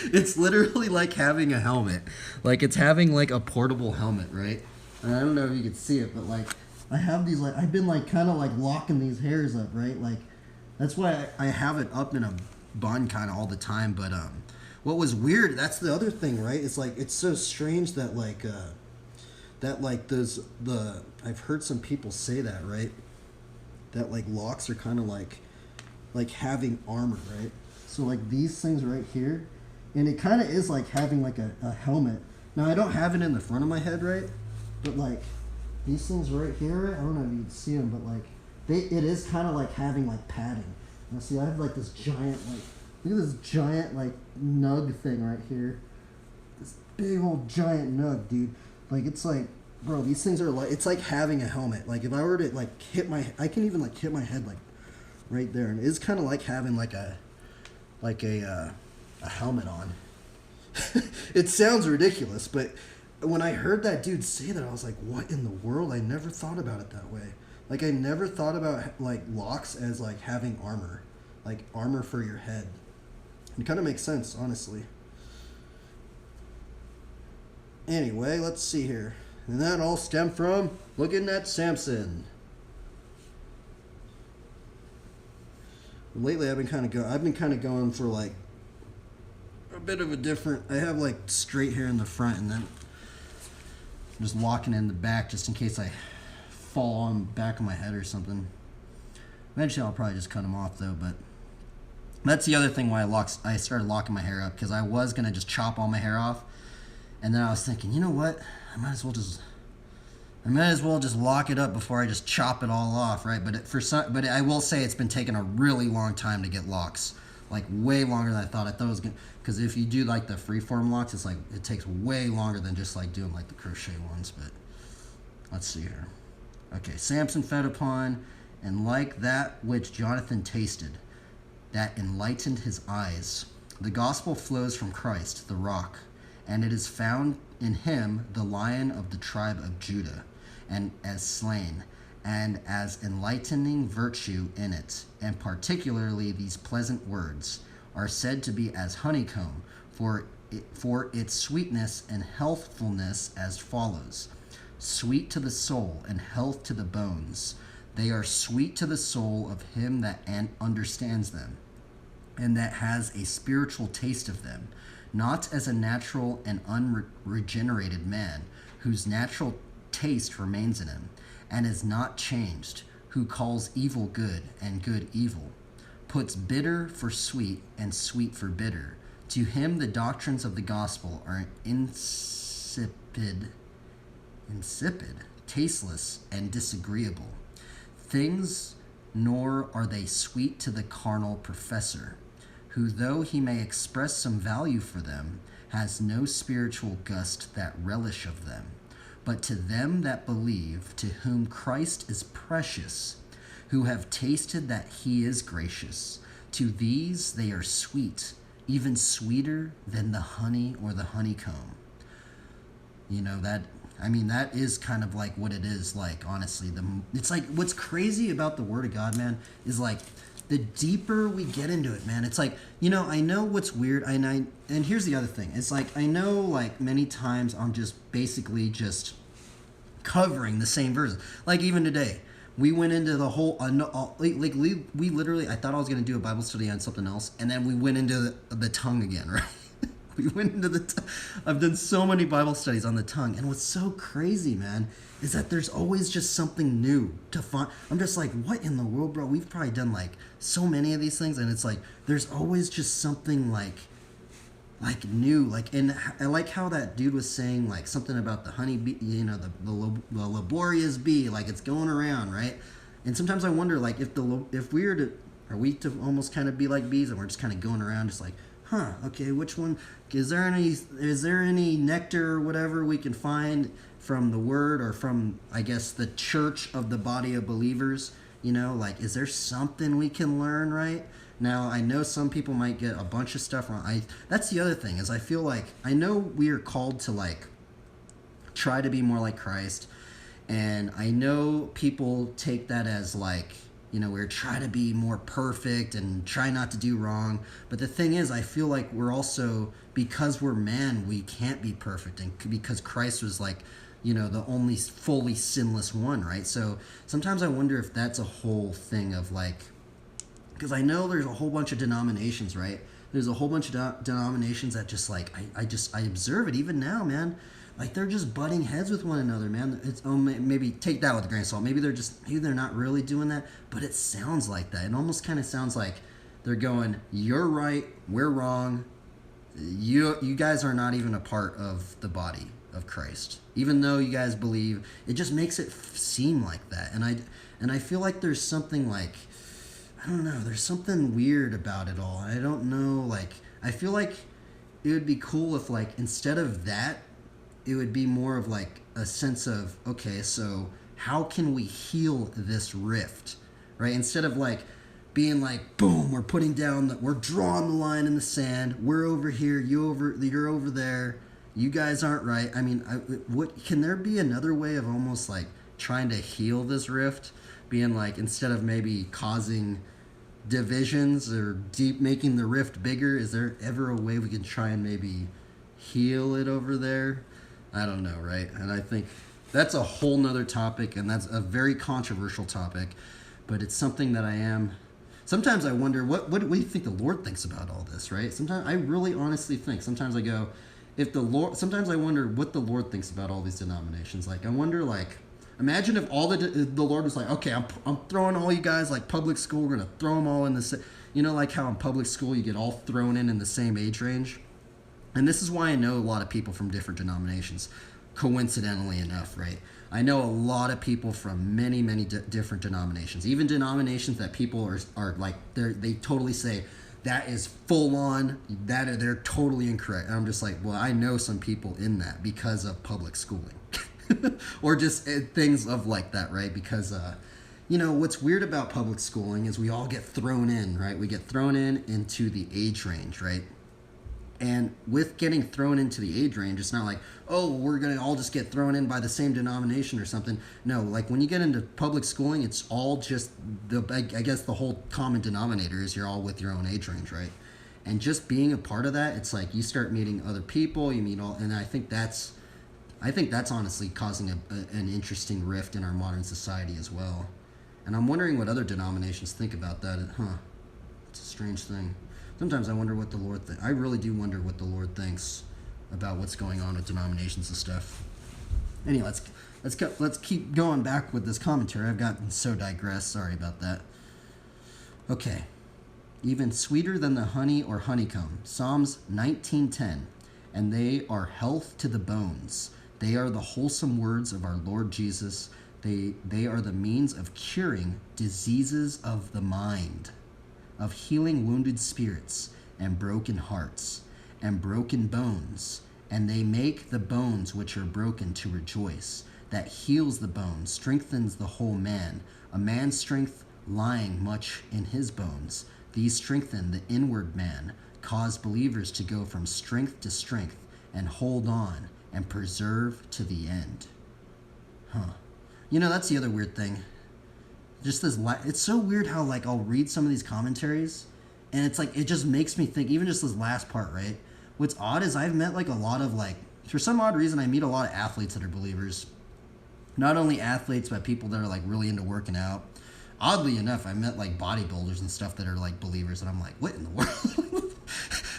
S1: It's literally like having a helmet. Like it's having like a portable helmet, right? And I don't know if you can see it, but like I have these like I've been like kind of like locking these hairs up, right? Like that's why I have it up in a bun kind of all the time. But what was weird, that's the other thing, right? It's like it's so strange that like I've heard some people say that, right? That like locks are kind of like having armor, right? So like these things right here, and it kind of is like having like a helmet. Now I don't have it in the front of my head, right? But like these things right here, right? I don't know if you can see them, but like it is kind of like having like padding. Now see, I have like this giant look at this giant like nug thing right here. This big old giant nug, dude. Like it's like, bro, these things are like, it's like having a helmet. Like if I were to like I can even like hit my head like right there, and it's kind of like having like a helmet on. It sounds ridiculous, but when I heard that dude say that, I was like, what in the world? I never thought about it that way. Like I never thought about like locks as like having armor, like armor for your head. It kind of makes sense, honestly. Anyway, let's see here. And that all stemmed from looking at Samson. Lately, I've been kind of going for like a bit of a different. I have like straight hair in the front, and then just locking in the back, just in case I fall on the back of my head or something. Eventually, I'll probably just cut them off though. But that's the other thing why I started locking my hair up, because I was gonna just chop all my hair off, and then I was thinking, you know what? I might as well just lock it up before I just chop it all off, right? But I will say it's been taking a really long time to get locks, like way longer than I thought. I thought it was gonna, because if you do like the freeform locks, it's like it takes way longer than just like doing like the crochet ones. But let's see here. Okay, Samson fed upon, and like that which Jonathan tasted, that enlightened his eyes. The gospel flows from Christ, the rock, and it is found in him, the lion of the tribe of Judah, and as slain, and as enlightening virtue in it, and particularly these pleasant words, are said to be as honeycomb, for its sweetness and healthfulness as follows: sweet to the soul and health to the bones. They are sweet to the soul of him that understands them, and that has a spiritual taste of them, not as a natural and unregenerated man, whose natural taste remains in him, and is not changed, who calls evil good and good evil, puts bitter for sweet and sweet for bitter. To him the doctrines of the gospel are insipid, tasteless, and disagreeable things, nor are they sweet to the carnal professor, who, though he may express some value for them, has no spiritual gust that relish of them. But to them that believe, to whom Christ is precious, who have tasted that he is gracious, to these they are sweet, even sweeter than the honey or the honeycomb. That is kind of like what it is, like, honestly. It's like, what's crazy about the Word of God, man, is like, the deeper we get into it, man, it's like, I know what's weird, and here's the other thing. It's like, I know, like, many times I'm just basically just covering the same verses. Like, even today, we went into the whole, we literally, I thought I was going to do a Bible study on something else, and then we went into the tongue again, right? We went into I've done so many Bible studies on the tongue, and what's so crazy, man, is that there's always just something new to find. I'm just like, what in the world, bro? We've probably done like so many of these things, and it's like there's always just something like new. Like, and I like how that dude was saying, like, something about the honey bee, the laborious bee, like it's going around, right? And sometimes I wonder, like, are we to almost kind of be like bees, and we're just kind of going around, just like, okay, which one is there any nectar or whatever we can find from the word, or from, I guess, the church of the body of believers? Like, is there something we can learn, right? Now, I know some people might get a bunch of stuff wrong. That's the other thing, is I feel like, I know we are called to, like, try to be more like Christ, and I know people take that as, like, we're trying to be more perfect and try not to do wrong. But the thing is, I feel like we're also, because we're man, we can't be perfect. And because Christ was, like, the only fully sinless one, right? So sometimes I wonder if that's a whole thing of, like, because I know there's a whole bunch of denominations, right? There's a whole bunch of denominations that just, like, I observe it even now, man. Like, they're just butting heads with one another, man. It's maybe take that with a grain of salt. Maybe they're not really doing that, but it sounds like that. It almost kind of sounds like they're going, "You're right, we're wrong. You guys are not even a part of the body of Christ, even though you guys believe." It just makes it seem like that, and I feel like there's something, like, I don't know. There's something weird about it all. I don't know. Like, I feel like it would be cool if, like, instead of that, it would be more of, like, a sense of, okay, so how can we heal this rift, right? Instead of, like, being like, boom, we're drawing the line in the sand. We're over here, you're over there. You guys aren't right. I mean, can there be another way of almost, like, trying to heal this rift? Being like, instead of maybe causing divisions or making the rift bigger, is there ever a way we can try and maybe heal it over there? I don't know, right? And I think that's a whole nother topic, and that's a very controversial topic, but it's something that sometimes I wonder, what do you think the Lord thinks about all this, right? Sometimes I really honestly think, sometimes I go, sometimes I wonder what the Lord thinks about all these denominations. Like, I wonder, like, imagine if all the Lord was like, okay, I'm throwing all you guys, like, public school, we're going to throw them all in the same, like how in public school you get all thrown in the same age range. And this is why I know a lot of people from different denominations, coincidentally enough, right? I know a lot of people from many, many different denominations, even denominations that people are like, they totally say, that is full on, they're totally incorrect. And I'm just like, well, I know some people in that because of public schooling. Or just things of like that, right? Because, what's weird about public schooling is we all get thrown in, right? We get thrown into the age range, right? And with getting thrown into the age range, it's not like, oh, we're going to all just get thrown in by the same denomination or something. No, like when you get into public schooling, it's all just, I guess the whole common denominator is you're all with your own age range, right? And just being a part of that, it's like you start meeting other people, you meet all, and I think that's honestly causing an interesting rift in our modern society as well. And I'm wondering what other denominations think about that. It's a strange thing. Sometimes I wonder what the Lord I really do wonder what the Lord thinks about what's going on with denominations and stuff. Anyway, let's keep going back with this commentary. I've gotten so digressed. Sorry about that. Okay. Even sweeter than the honey or honeycomb. Psalms 19:10. And they are health to the bones. They are the wholesome words of our Lord Jesus. They are the means of curing diseases of the mind, of healing wounded spirits and broken hearts and broken bones. And they make the bones which are broken to rejoice. That heals the bones, strengthens the whole man. A man's strength lying much in his bones. These strengthen the inward man, cause believers to go from strength to strength and hold on and preserve to the end. You know, that's the other weird thing. Just this, it's so weird how, like, I'll read some of these commentaries, and it's like, it just makes me think, even just this last part, right? What's odd is I've met, like, a lot of, like, for some odd reason, I meet a lot of athletes that are believers. Not only athletes, but people that are, like, really into working out. Oddly enough, I met, like, bodybuilders and stuff that are, like, believers, and I'm like, what in the world?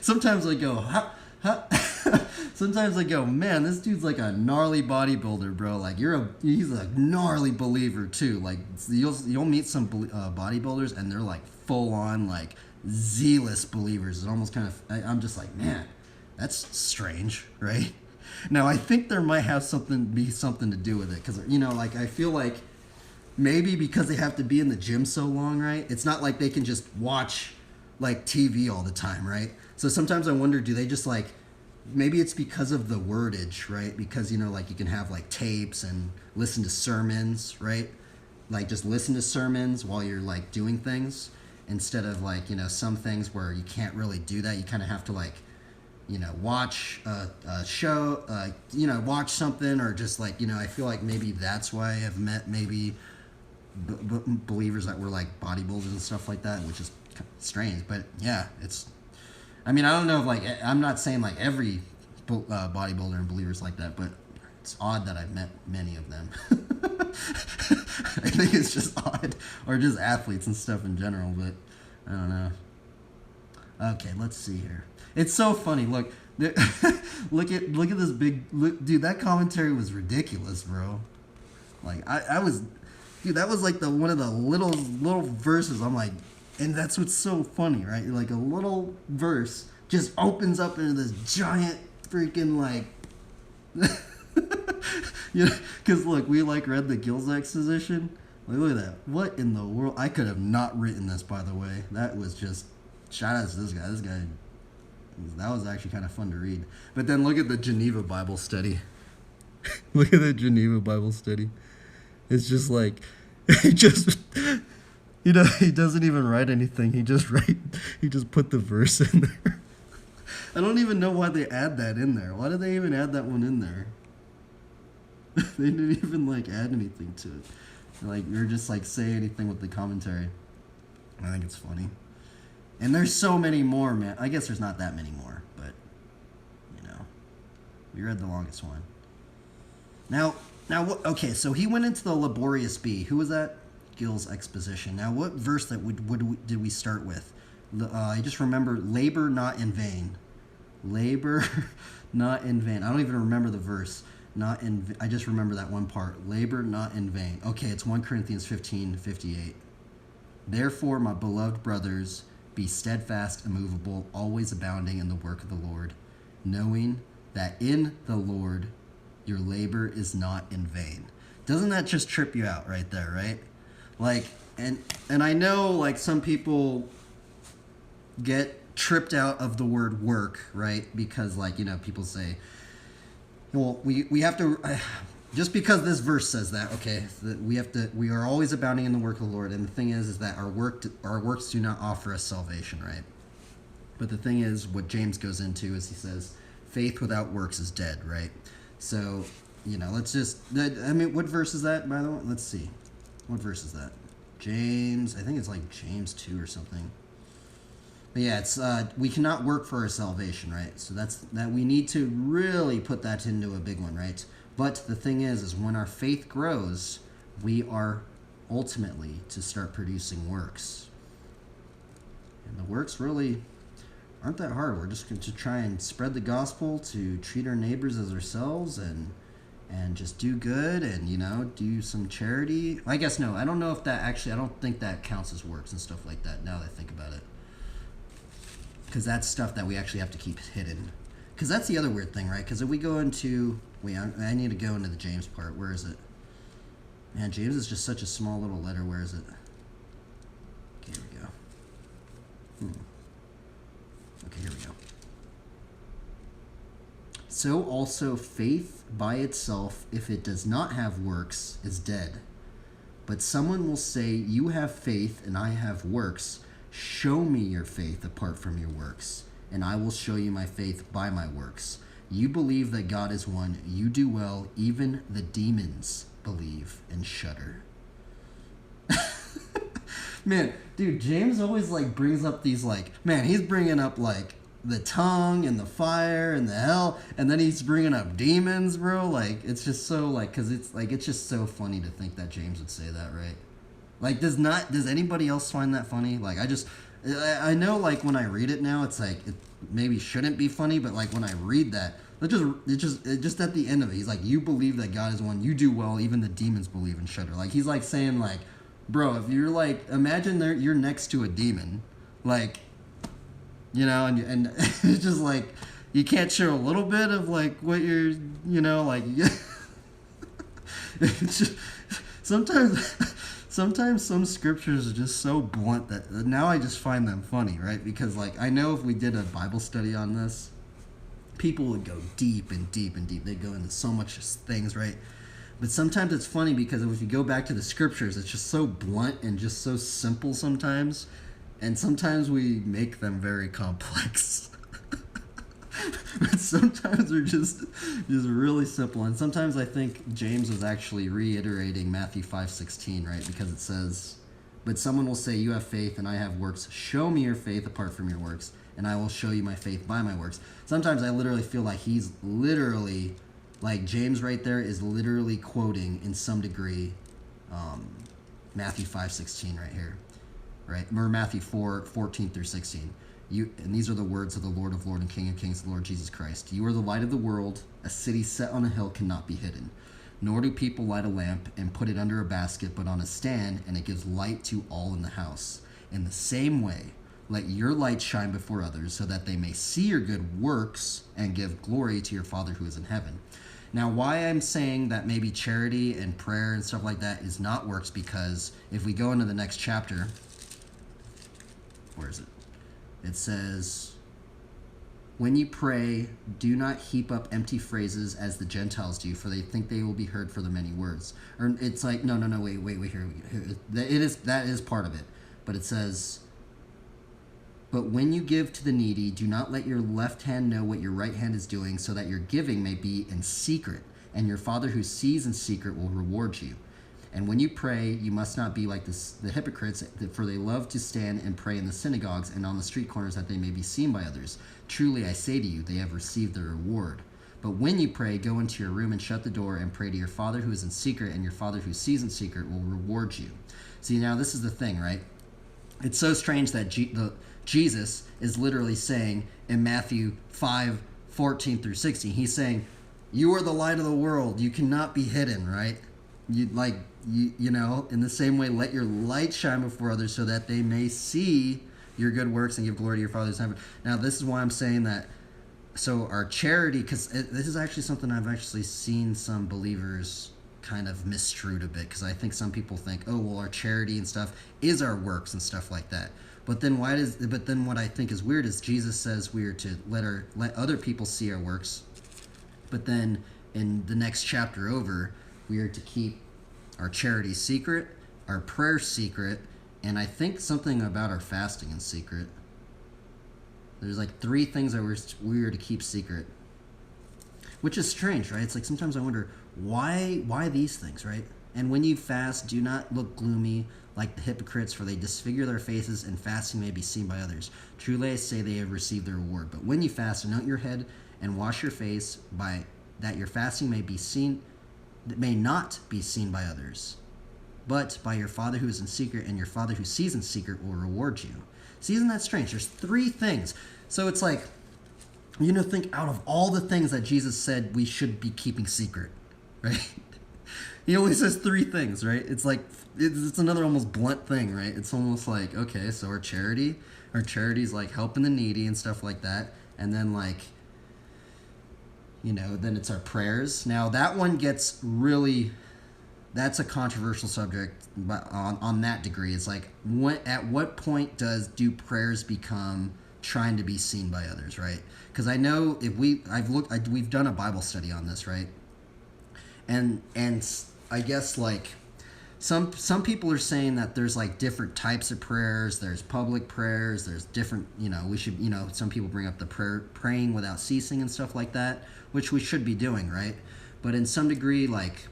S1: Sometimes I go, sometimes I go, man, this dude's like a gnarly bodybuilder, bro. Like, he's a gnarly believer too. Like, you'll meet some bodybuilders, and they're like full on like zealous believers. It almost kind of, I'm just like, man, that's strange, right? Now I think there might have something to do with it, because, you know, like, I feel like maybe because they have to be in the gym so long, right? It's not like they can just watch like TV all the time, right? So sometimes I wonder, do they just like, maybe it's because of the wordage, right? Because, you know, like, you can have like tapes and listen to sermons, right? Like, just listen to sermons while you're like doing things, instead of like, you know, some things where you can't really do that. You kind of have to like, you know, watch a show, you know, watch something, or just like, you know, I feel like maybe that's why I've met maybe believers that were like bodybuilders and stuff like that, which is strange. But yeah, I mean, I don't know if, like, I'm not saying like every bodybuilder and believers like that, but it's odd that I've met many of them. I think it's just odd, or just athletes and stuff in general, but I don't know. Okay, let's see here. It's so funny. Look, look at this dude. That commentary was ridiculous, bro. Like, dude, that was like one of the little verses. I'm like, and that's what's so funny, right? Like, a little verse just opens up into this giant freaking, like, you know, because look, we like read the Gills exposition. Like, look at that. What in the world? I could have not written this, by the way. That was just, shout out to this guy. This guy, that was actually kind of fun to read. But then look at the Geneva Bible Study. Look at the Geneva Bible Study. It's just like, you know, he doesn't even write anything. He just put the verse in there. I don't even know why they add that in there. Why did they even add that one in there? They didn't even like add anything to it. Like, or just like say anything with the commentary. I think it's funny. And there's so many more, man. I guess there's not that many more, but, you know, we read the longest one. Now, okay, so he went into the laborious bee. Who was that? Gill's exposition. Now, what verse did we start with? I just remember labor not in vain. Labor not in vain. I don't even remember the verse. I just remember that one part. Labor not in vain. Okay, it's 1 Corinthians 15:58. Therefore, my beloved brothers, be steadfast, immovable, always abounding in the work of the Lord, knowing that in the Lord your labor is not in vain. Doesn't that just trip you out right there, right? Like, and I know, like, some people get tripped out of the word work, right? Because, like, you know, people say, well, we have to, just because this verse says that, okay, that we are always abounding in the work of the Lord. And the thing is that our works do not offer us salvation, right? But the thing is, what James goes into is he says, faith without works is dead, right? So, you know, let's just, I mean, what verse is that, by the way? Let's see. What verse is that? James, I think it's like James 2 or something. But yeah, it's we cannot work for our salvation, right? So that we need to really put that into a big one, right? But the thing is when our faith grows, we are ultimately to start producing works. And the works really aren't that hard. We're just going to try and spread the gospel, to treat our neighbors as ourselves, and just do good, and do some charity. I guess no, I don't know if that actually, I don't think that counts as works and stuff like that, now that I think about it, because that's stuff that we actually have to keep hidden. Because that's the other weird thing, right? Because if we go into, wait, I need to go into the James part. Where is it? Man, James is just such a small little letter. Where is it? Okay, here we go. Okay, here we go. So also faith by itself, if it does not have works, is dead. But someone will say, you have faith and I have works. Show me your faith apart from your works, and I will show you my faith by my works. You believe that God is one. You do well. Even the demons believe and shudder. Man, dude, James always brings up these he's bringing up the tongue and the fire and the hell, and then he's bringing up demons, bro. It's just so because it's just so funny to think that James would say that, right? Does anybody else find that funny? I know when I read it now, it's it maybe shouldn't be funny, but when I read that, it just at the end of it, he's you believe that God is one, you do well, even the demons believe and shudder. He's saying bro, if you're imagine you're next to a demon, and it's just you can't show a little bit of what you're, it's just, sometimes some scriptures are just so blunt that now I just find them funny, right? Because I know if we did a Bible study on this, people would go deep and deep and deep. They'd go into so much things, right? But sometimes it's funny because if you go back to the scriptures, it's just so blunt and just so simple sometimes. And sometimes we make them very complex. But sometimes they're just really simple. And sometimes I think James was actually reiterating Matthew 5:16, right? Because it says, but someone will say, you have faith and I have works. Show me your faith apart from your works, and I will show you my faith by my works. Sometimes I literally feel like he's literally, James right there is literally quoting in some degree Matthew 5:16 right here, right? Or Matthew 4:14 through 16. And these are the words of the Lord of Lords and King of Kings, the Lord Jesus Christ. You are the light of the world. A city set on a hill cannot be hidden. Nor do people light a lamp and put it under a basket, but on a stand, and it gives light to all in the house. In the same way, let your light shine before others, so that they may see your good works and give glory to your Father who is in heaven. Now, why I'm saying that maybe charity and prayer and stuff like that is not works, because if we go into the next chapter, where is it? It says, when you pray, do not heap up empty phrases as the Gentiles do, for they think they will be heard for the many words. Or it's wait, here. That is part of it. But it says, but when you give to the needy, do not let your left hand know what your right hand is doing, so that your giving may be in secret, and your Father who sees in secret will reward you. And when you pray, you must not be like the hypocrites, for they love to stand and pray in the synagogues and on the street corners, that they may be seen by others. Truly, I say to you, they have received their reward. But when you pray, go into your room and shut the door and pray to your Father who is in secret, and your Father who sees in secret will reward you. See, now this is the thing, right? It's so strange that Jesus is literally saying in Matthew 5:14 through 16, he's saying, you are the light of the world. You cannot be hidden, right? You know, in the same way, let your light shine before others, so that they may see your good works and give glory to your Father who is in heaven. Now, this is why I'm saying that. So our charity, because this is actually something I've actually seen some believers kind of misconstrued a bit, because I think some people think, oh, well, our charity and stuff is our works and stuff like that. But then what I think is weird is Jesus says we are to let other people see our works. But then in the next chapter over, we are to keep our charity secret, our prayer secret, and I think something about our fasting in secret. There's 3 things that we are to keep secret, which is strange, right? It's sometimes I wonder why these things, right? And when you fast, do not look gloomy like the hypocrites, for they disfigure their faces, and fasting may be seen by others. Truly I say they have received their reward. But when you fast, anoint your head and wash your face, by that your fasting may not be seen by others, but by your Father who is in secret, and your Father who sees in secret will reward you. See, isn't that strange? There's three things. So it's like, think out of all the things that Jesus said we should be keeping secret, right? He always says three things, right? It's like, it's another almost blunt thing, right? It's almost like, okay, so our charity's like helping the needy and stuff like that. And then like, then it's our prayers. Now that one gets really, that's a controversial subject, but on that degree, it's like, at what point do prayers become trying to be seen by others, right? Because I know we've done a Bible study on this, right? And I guess like some people are saying that there's like different types of prayers. There's public prayers. There's different, we should, some people bring up the praying without ceasing and stuff like that, which we should be doing, right? But in some degree, like,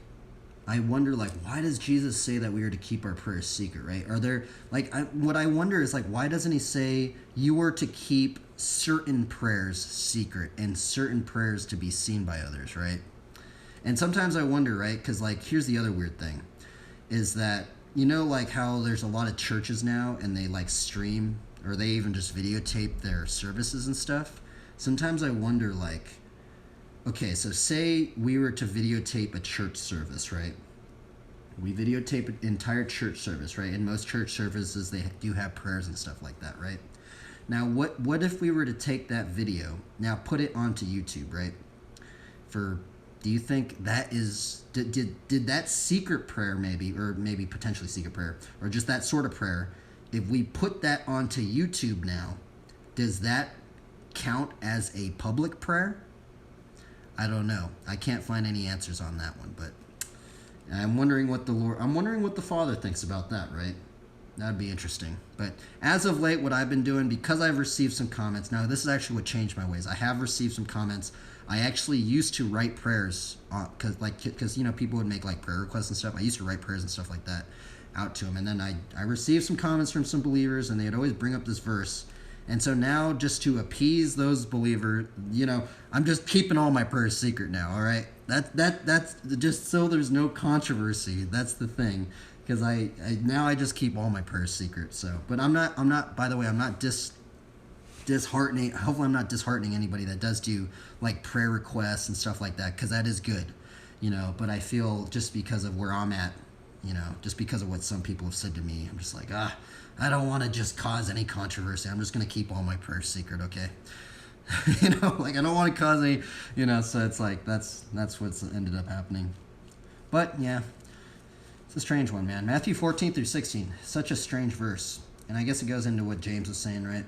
S1: I wonder, like, why does Jesus say that we are to keep our prayers secret, right? Are there, like, what I wonder is, like, why doesn't he say you are to keep certain prayers secret and certain prayers to be seen by others, right? And sometimes I wonder, right, because, like, here's the other weird thing, is that, like, how there's a lot of churches now, and they, like, stream, or they even just videotape their services and stuff. Sometimes I wonder, like, okay, so say we were to videotape a church service, right? We videotape an entire church service, right? In most church services, they do have prayers and stuff like that, right? Now, what if we were to take that video, now put it onto YouTube, right? Do you think that is, did that secret prayer maybe potentially secret prayer, or just that sort of prayer, if we put that onto YouTube now, does that count as a public prayer? I don't know. I can't find any answers on that one, but I'm wondering what the Father thinks about that, right? That'd be interesting. But as of late, what I've been doing, because I've received some comments, now this is actually what changed my ways. I have received some comments. I actually used to write prayers, because people would make like prayer requests and stuff. I used to write prayers and stuff like that out to them. And then I received some comments from some believers, and they'd always bring up this verse. And so now, just to appease those believers, I'm just keeping all my prayers secret now, all right? That's just so there's no controversy. That's the thing, because I just keep all my prayers secret. So, but I'm not. By the way, I'm not disheartening. Hopefully, I'm not disheartening anybody that does do like prayer requests and stuff like that, because that is good, But I feel just because of where I'm at, just because of what some people have said to me, I'm just like, I don't want to just cause any controversy. I'm just going to keep all my prayers secret, okay? Like, I don't want to cause any, so it's like, that's what's ended up happening. But, yeah, it's a strange one, man. Matthew 14 through 16, such a strange verse. And I guess it goes into what James was saying, right?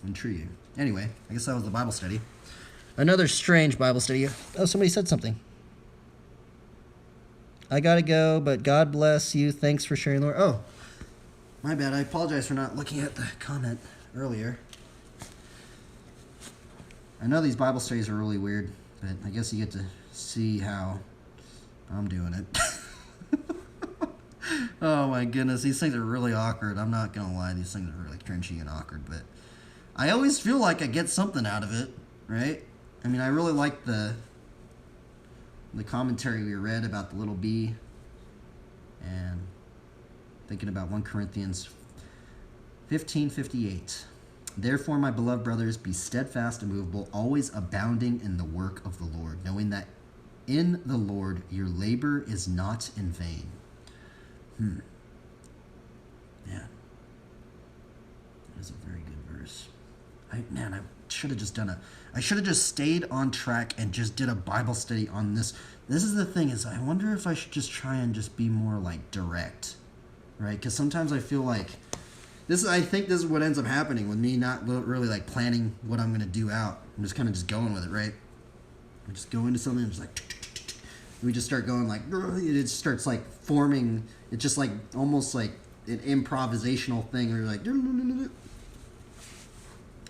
S1: Intriguing. Anyway, I guess that was the Bible study. Another strange Bible study. Oh, somebody said something. I gotta go, but God bless you. Thanks for sharing, Lord. Oh, my bad. I apologize for not looking at the comment earlier. I know these Bible studies are really weird, but I guess you get to see how I'm doing it. Oh my goodness, these things are really awkward. I'm not gonna lie, these things are really cringy and awkward, but I always feel like I get something out of it, right? I mean, I really like the commentary we read about the little bee, and thinking about 1 Corinthians 15:58. Therefore, my beloved brothers, be steadfast, immovable, always abounding in the work of the Lord, knowing that in the Lord your labor is not in vain. Yeah. That is a very good verse. I should have just stayed on track and just did a Bible study on this. This is the thing, is I wonder if I should just try and just be more like direct, right? Because sometimes I feel like I think this is what ends up happening with me not really like planning what I'm going to do out. I'm just kind of just going with it, right? I just go into something and just like, we just start going like, it just starts like forming. It's just like almost like an improvisational thing where you're like,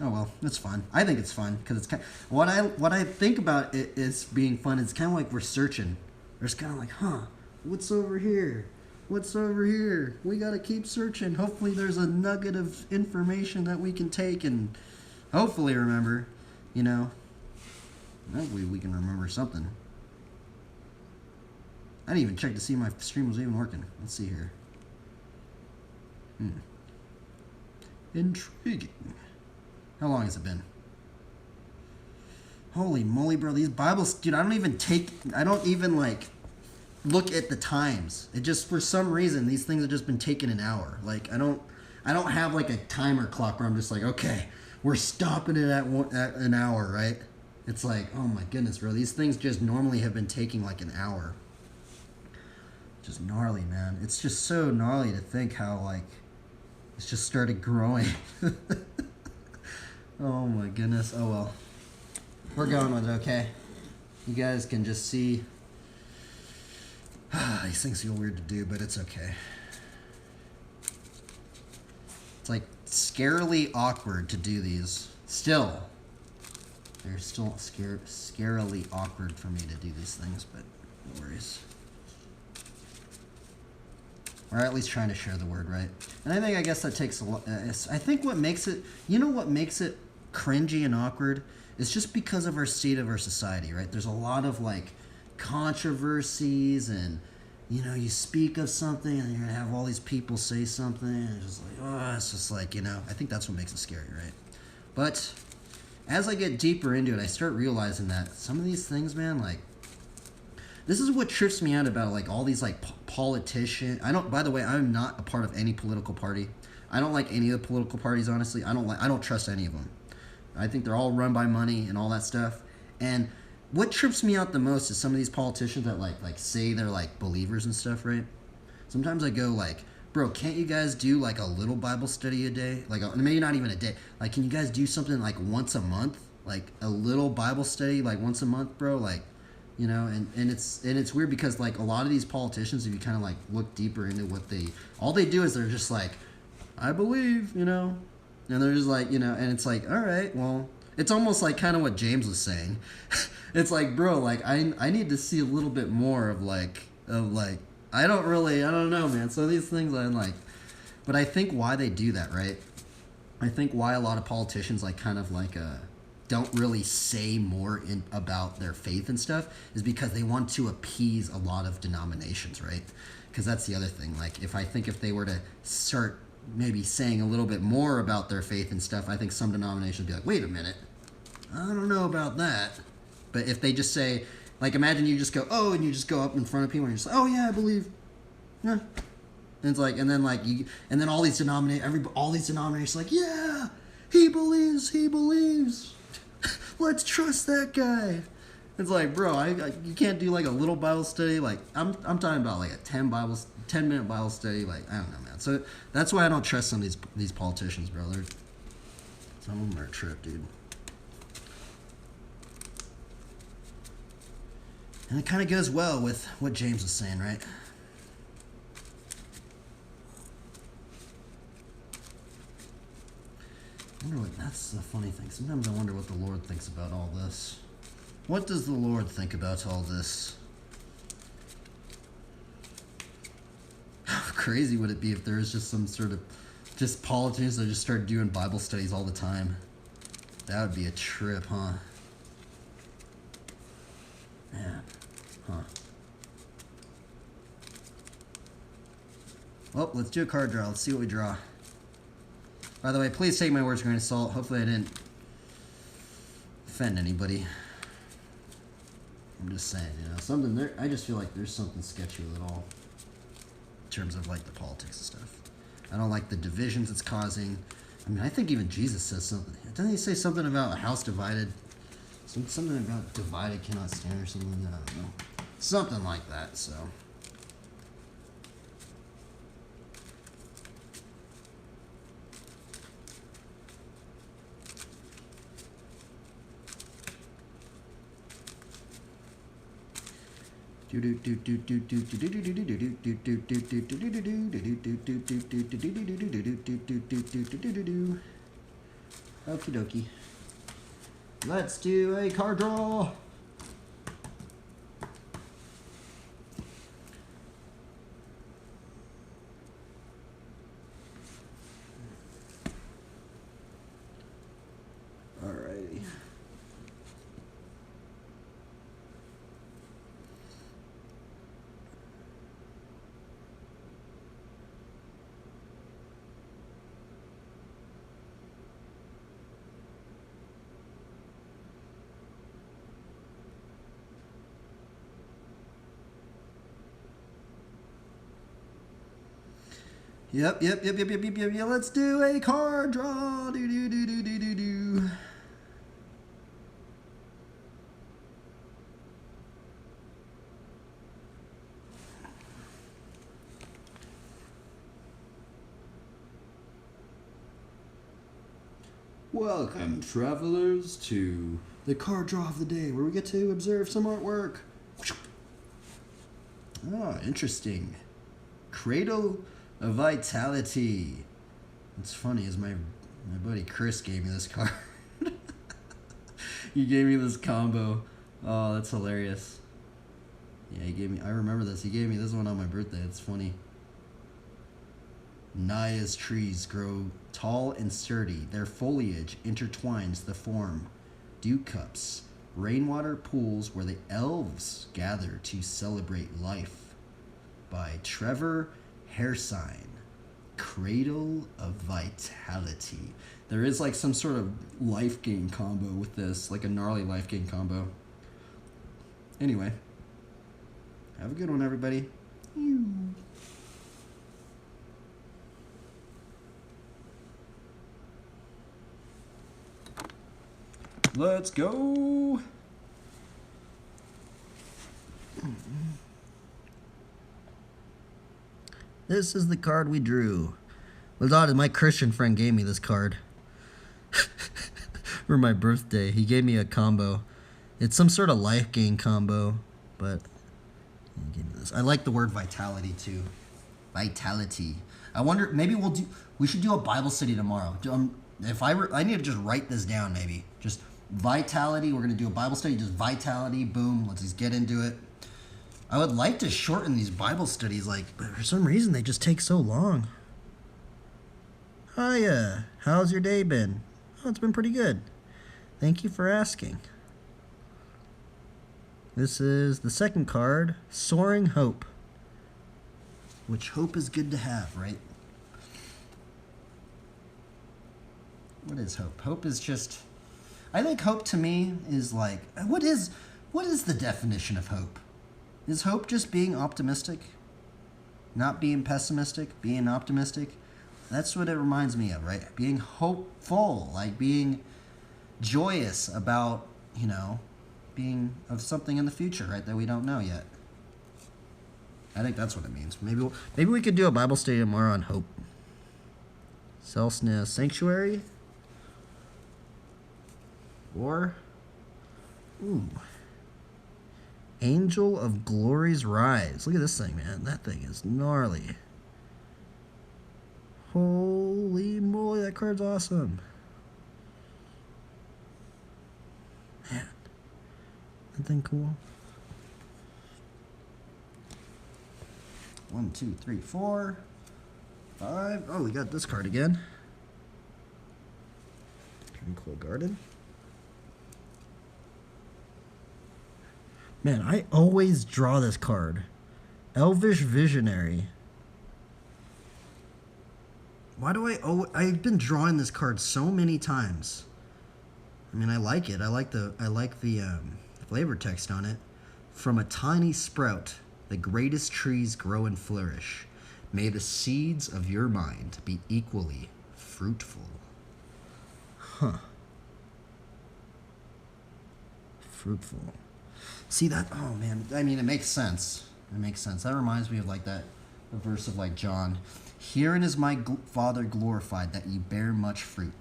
S1: Oh well, it's fun. I think it's fun because it's kind. What I think about it is being fun. It's kind of like we're searching. There's kind of like, what's over here? What's over here? We gotta keep searching. Hopefully, there's a nugget of information that we can take and hopefully remember. You know, hopefully we can remember something. I didn't even check to see my stream was even working. Let's see here. Intriguing. How long has it been? Holy moly, bro. These Bibles, dude, I don't even like look at the times. It just, for some reason, these things have just been taking an hour. Like, I don't have like a timer clock where I'm just like, okay, we're stopping it at an hour, right? It's like, oh my goodness, bro. These things just normally have been taking like an hour. Just gnarly, man. It's just so gnarly to think how, like, it's just started growing. Oh my goodness. Oh well. We're going with it, okay? You guys can just see. These things feel weird to do, but it's okay. It's like scarily awkward to do these. Still. They're still scarily awkward for me to do these things, but no worries. Or at least trying to share the word, right? And I guess that takes a lot. I think what makes it, what makes it cringy and awkward is just because of our state of our society, right? There's a lot of like controversies and, you speak of something and you're going to have all these people say something and it's just like, it's just like, I think that's what makes it scary, right? But as I get deeper into it, I start realizing that some of these things, man, like, this is what trips me out about like all these like politicians. By the way, I'm not a part of any political party. I don't like any of the political parties, honestly. I don't trust any of them. I think they're all run by money and all that stuff. And what trips me out the most is some of these politicians that like say they're like believers and stuff, right? Sometimes I go like, bro, can't you guys do like a little Bible study a day? Like maybe not even a day. Like, can you guys do something like once a month? Like a little Bible study like once a month, bro? Like, and it's weird because like a lot of these politicians, if you kind of like look deeper into what all they do is they're just like, I believe, and they're just like, and it's like, all right, well, it's almost like kind of what James was saying. It's like, bro, like I need to see a little bit more of like I don't know, man. So these things I'm like, but I think why they do that, right? I think why a lot of politicians like kind of like don't really say more about their faith and stuff is because they want to appease a lot of denominations, right? Because that's the other thing. Like, if they were to start maybe saying a little bit more about their faith and stuff, I think some denominations would be like, wait a minute, I don't know about that. But if they just say, like, imagine you just go, and you just go up in front of people and you're just like, oh yeah, I believe, yeah. And it's like, and then all these denominations like, yeah, he believes. Let's trust that guy. It's like, bro, you can't do like a little Bible study. Like I'm talking about like a 10-minute Bible study. Like, I don't know, man. So that's why I don't trust some of these politicians, bro. Some of them are a trip, dude. And it kind of goes well with what James was saying, right? That's the funny thing. Sometimes I wonder what the Lord thinks about all this. What does the Lord think about all this? How crazy would it be if there was just some sort of just politicians that just started doing Bible studies all the time? That would be a trip, huh? Man, huh? Well, let's do a card draw. Let's see what we draw. By the way, please take my words with a grain of salt. Hopefully I didn't offend anybody. I'm just saying, something there. I just feel like there's something sketchy with it all in terms of like the politics and stuff. I don't like the divisions it's causing. I mean, I think even Jesus says something. Doesn't he say something about a house divided? Something about divided cannot stand or something? I don't know. Something like that, so. Okie dokie. Let's do a card draw. Alrighty. Yep. Let's do a card draw. Do. Welcome, travelers, to the card draw of the day, where we get to observe some artwork. Oh, interesting. Cradle of Vitality. It's funny, as my buddy Chris gave me this card. He gave me this combo. Oh, that's hilarious. Yeah, he gave me, I remember this. He gave me this one on my birthday. It's funny. Naya's trees grow tall and sturdy. Their foliage intertwines the form dew cups, rainwater pools where the elves gather to celebrate life. By Trevor Hairsign. Cradle of Vitality. There is like some sort of life gain combo with this, like a gnarly life gain combo. Anyway, have a good one, everybody. Let's go. This is the card we drew. My Christian friend gave me this card for my birthday. He gave me a combo. It's some sort of life gain combo, but he gave me this. I like the word vitality too. Vitality. I wonder, maybe we should do a Bible study tomorrow. I need to just write this down, maybe. Just vitality. We're going to do a Bible study. Just vitality. Boom. Let's just get into it. I would like to shorten these Bible studies, but for some reason they just take so long. Hiya. How's your day been? Oh, it's been pretty good. Thank you for asking. This is the second card, Soaring Hope. Which hope is good to have, right? What is hope? Hope is just... I think hope to me is like... What is the definition of hope? Is hope just being optimistic? Not being pessimistic? Being optimistic? That's what it reminds me of, right? Being hopeful, like being joyous about, being of something in the future, right, that we don't know yet. I think that's what it means. Maybe we could do a Bible study tomorrow on hope. Celsna Sanctuary. Or, Angel of Glory's Rise. Look at this thing, man. That thing is gnarly. Holy moly, that card's awesome. Man, that thing cool. 1, 2, 3, 4, 5. Oh, we got this card again. Tranquil Garden. Man, I always draw this card. Elvish Visionary. Why do I've been drawing this card so many times. I mean, I like it. I like the flavor text on it. From a tiny sprout, the greatest trees grow and flourish. May the seeds of your mind be equally fruitful. Huh. Fruitful. See that? Oh, man. I mean, it makes sense. It makes sense. That reminds me of the verse of John. Herein is my Father glorified, that ye bear much fruit.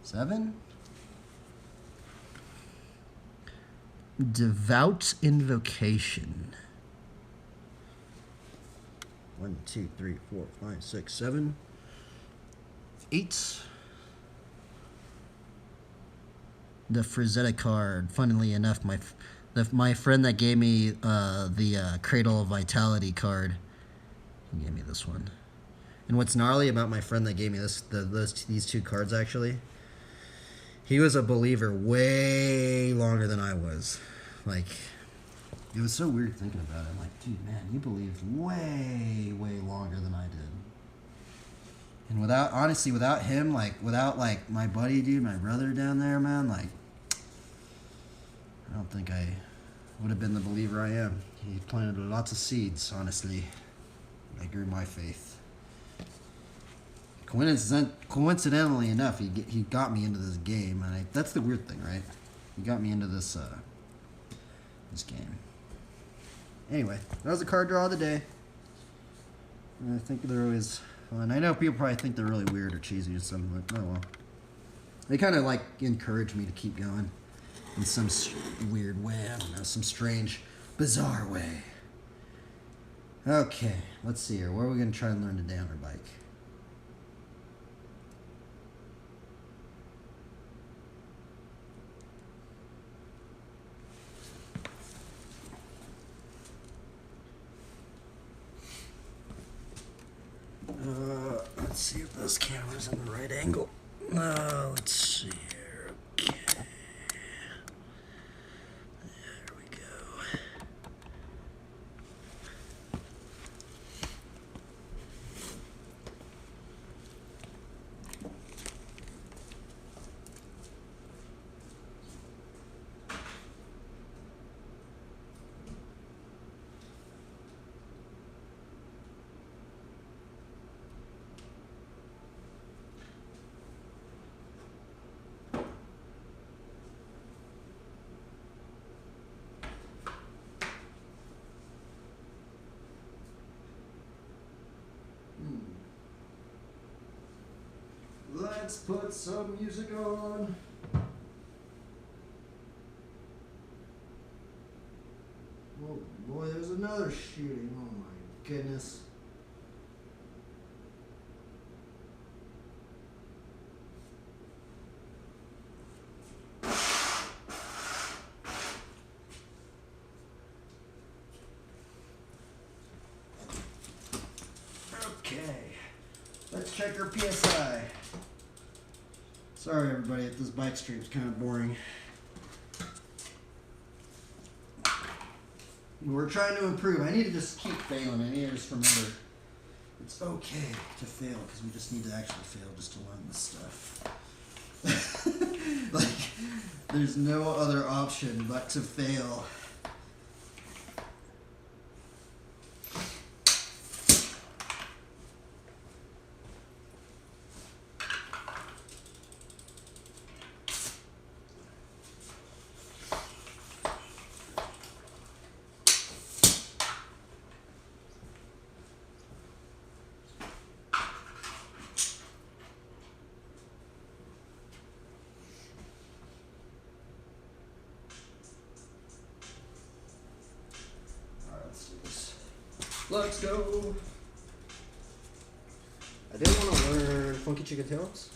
S1: 7. Devout Invocation. 1, 2, 3, 4, 5, 6, 7. 8. The Frazetta card. Funnily enough, my friend that gave me the Cradle of Vitality card, he gave me this one. And what's gnarly about my friend that gave me these 2 cards, actually, he was a believer way longer than I was. Like, it was so weird thinking about it. I'm like, dude, man, you believed way, way longer than I did. And without him, like, without, like, my buddy, dude, my brother down there, man, like, I don't think I would have been the believer I am. He planted lots of seeds, honestly. They grew my faith. Coincidentally enough, he got me into this game, and that's the weird thing, right? He got me into this game. Anyway, that was the card draw of the day. And I think they're always fun. I know people probably think they're really weird or cheesy or something, but oh well. They kind of like encourage me to keep going in some weird way. I don't know, some strange, bizarre way. Okay, let's see here. What are we going to try and learn today on our bike? Let's see if this camera's in the right angle. Let's see here. Okay. There we go. Let's put some music on. Oh boy, there's another shooting. Oh my goodness. Okay, let's check our PSI. Sorry everybody, if this bike stream's kind of boring. We're trying to improve. I need to just keep failing. I need to just remember it's okay to fail because we just need to actually fail just to learn this stuff. Like, there's no other option but to fail. Let's go. I did want to learn Funky Chicken Tails.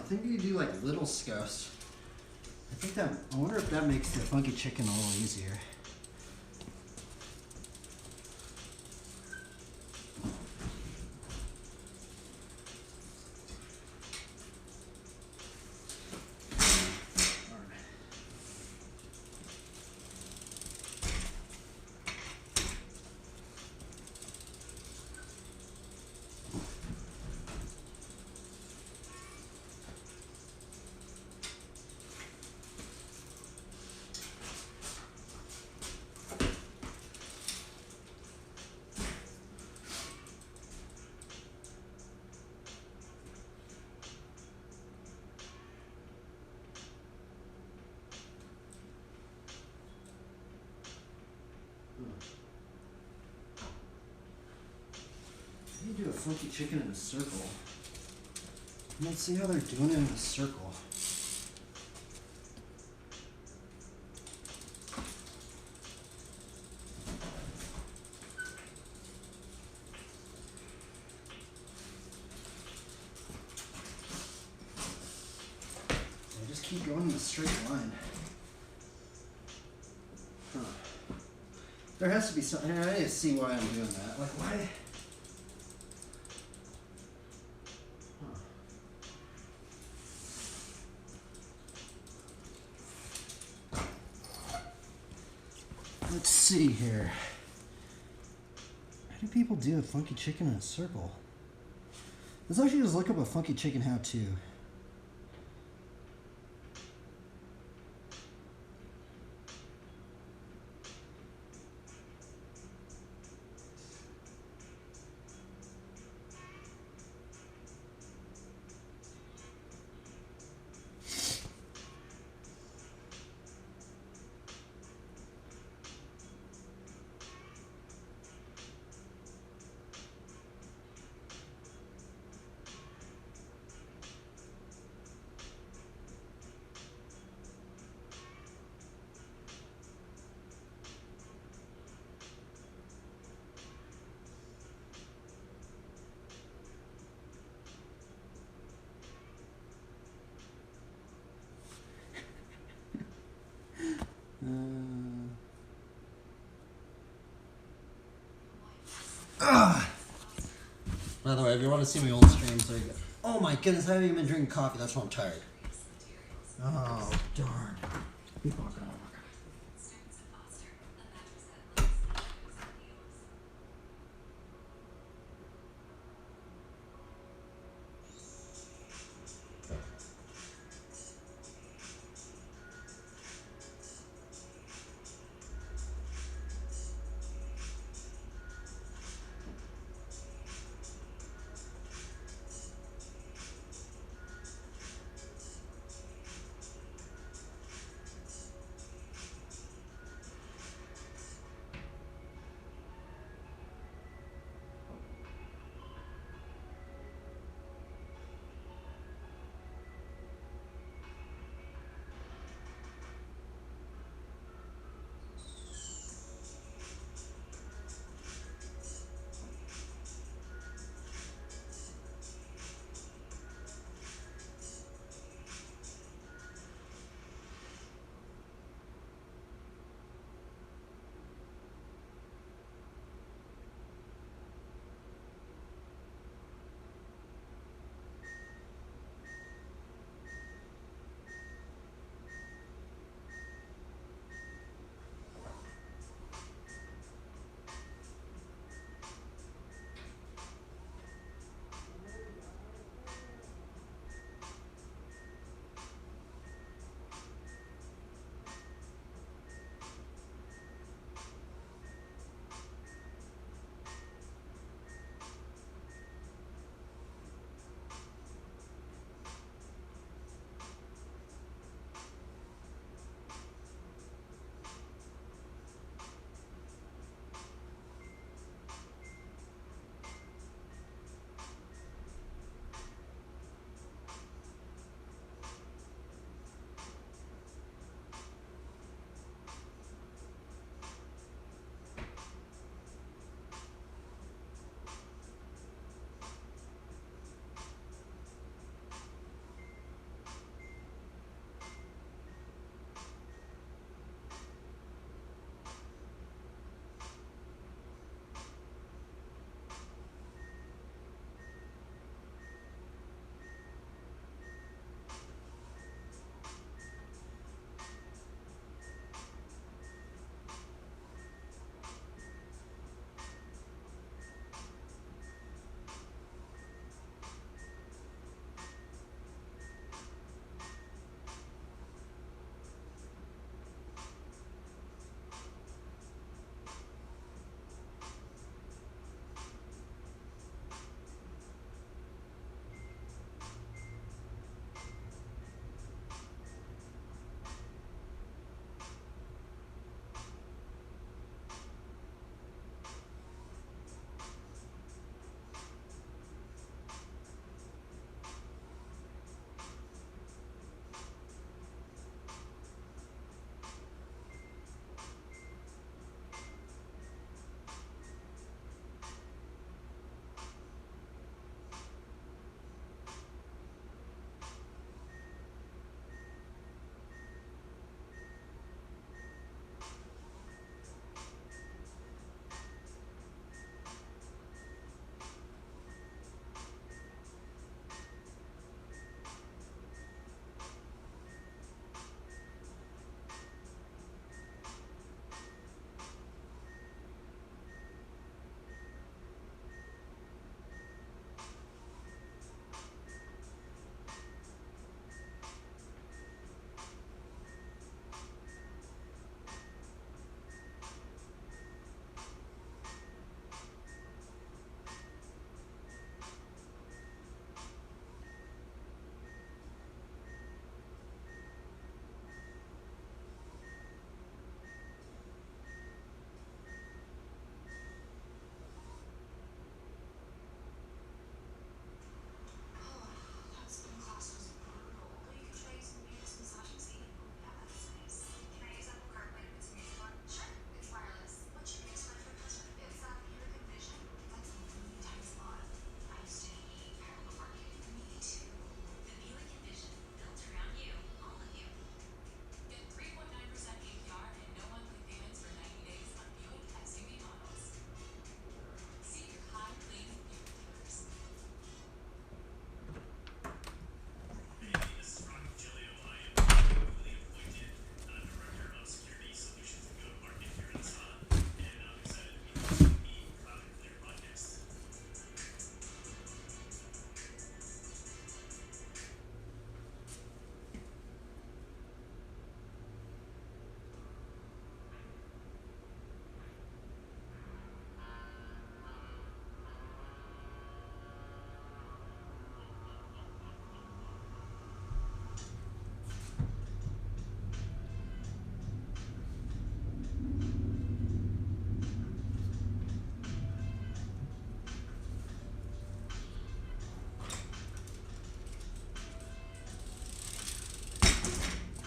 S1: think you do like little scuffs. I wonder if that makes the funky chicken a little easier. You do a funky chicken in a circle. Let's see how they're doing it in a circle. They just keep going in a straight line. Huh. There has to be something. I need to see why I'm doing that. Like, why? Let's see here. How do people do a funky chicken in a circle? Let's actually just look up a funky chicken how-to. By the way, if you want to see my old streams, oh my goodness, I haven't even been drinking coffee. That's why I'm tired. Oh, darn.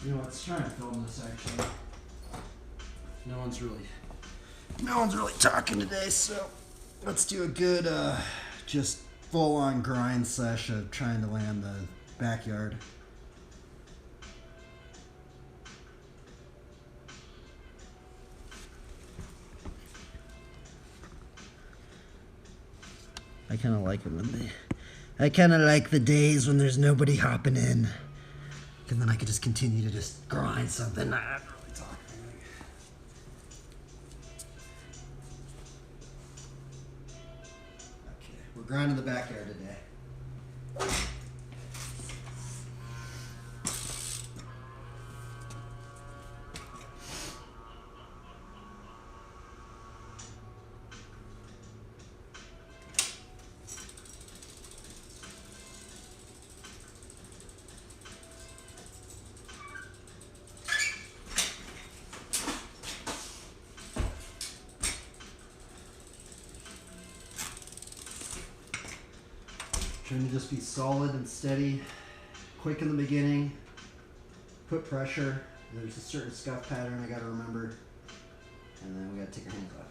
S1: You know, let's try and film this actually. No one's really talking today, so let's do a good just full-on grind sesh of trying to land the backyard. I kind of like it I kind of like the days when there's nobody hopping in, and then I could just continue to just grind something. Not really talking. Okay, we're grinding the backyard today. Trying to just be solid and steady, quick in the beginning, put pressure. There's a certain scuff pattern I gotta remember, and then we gotta take our hands off.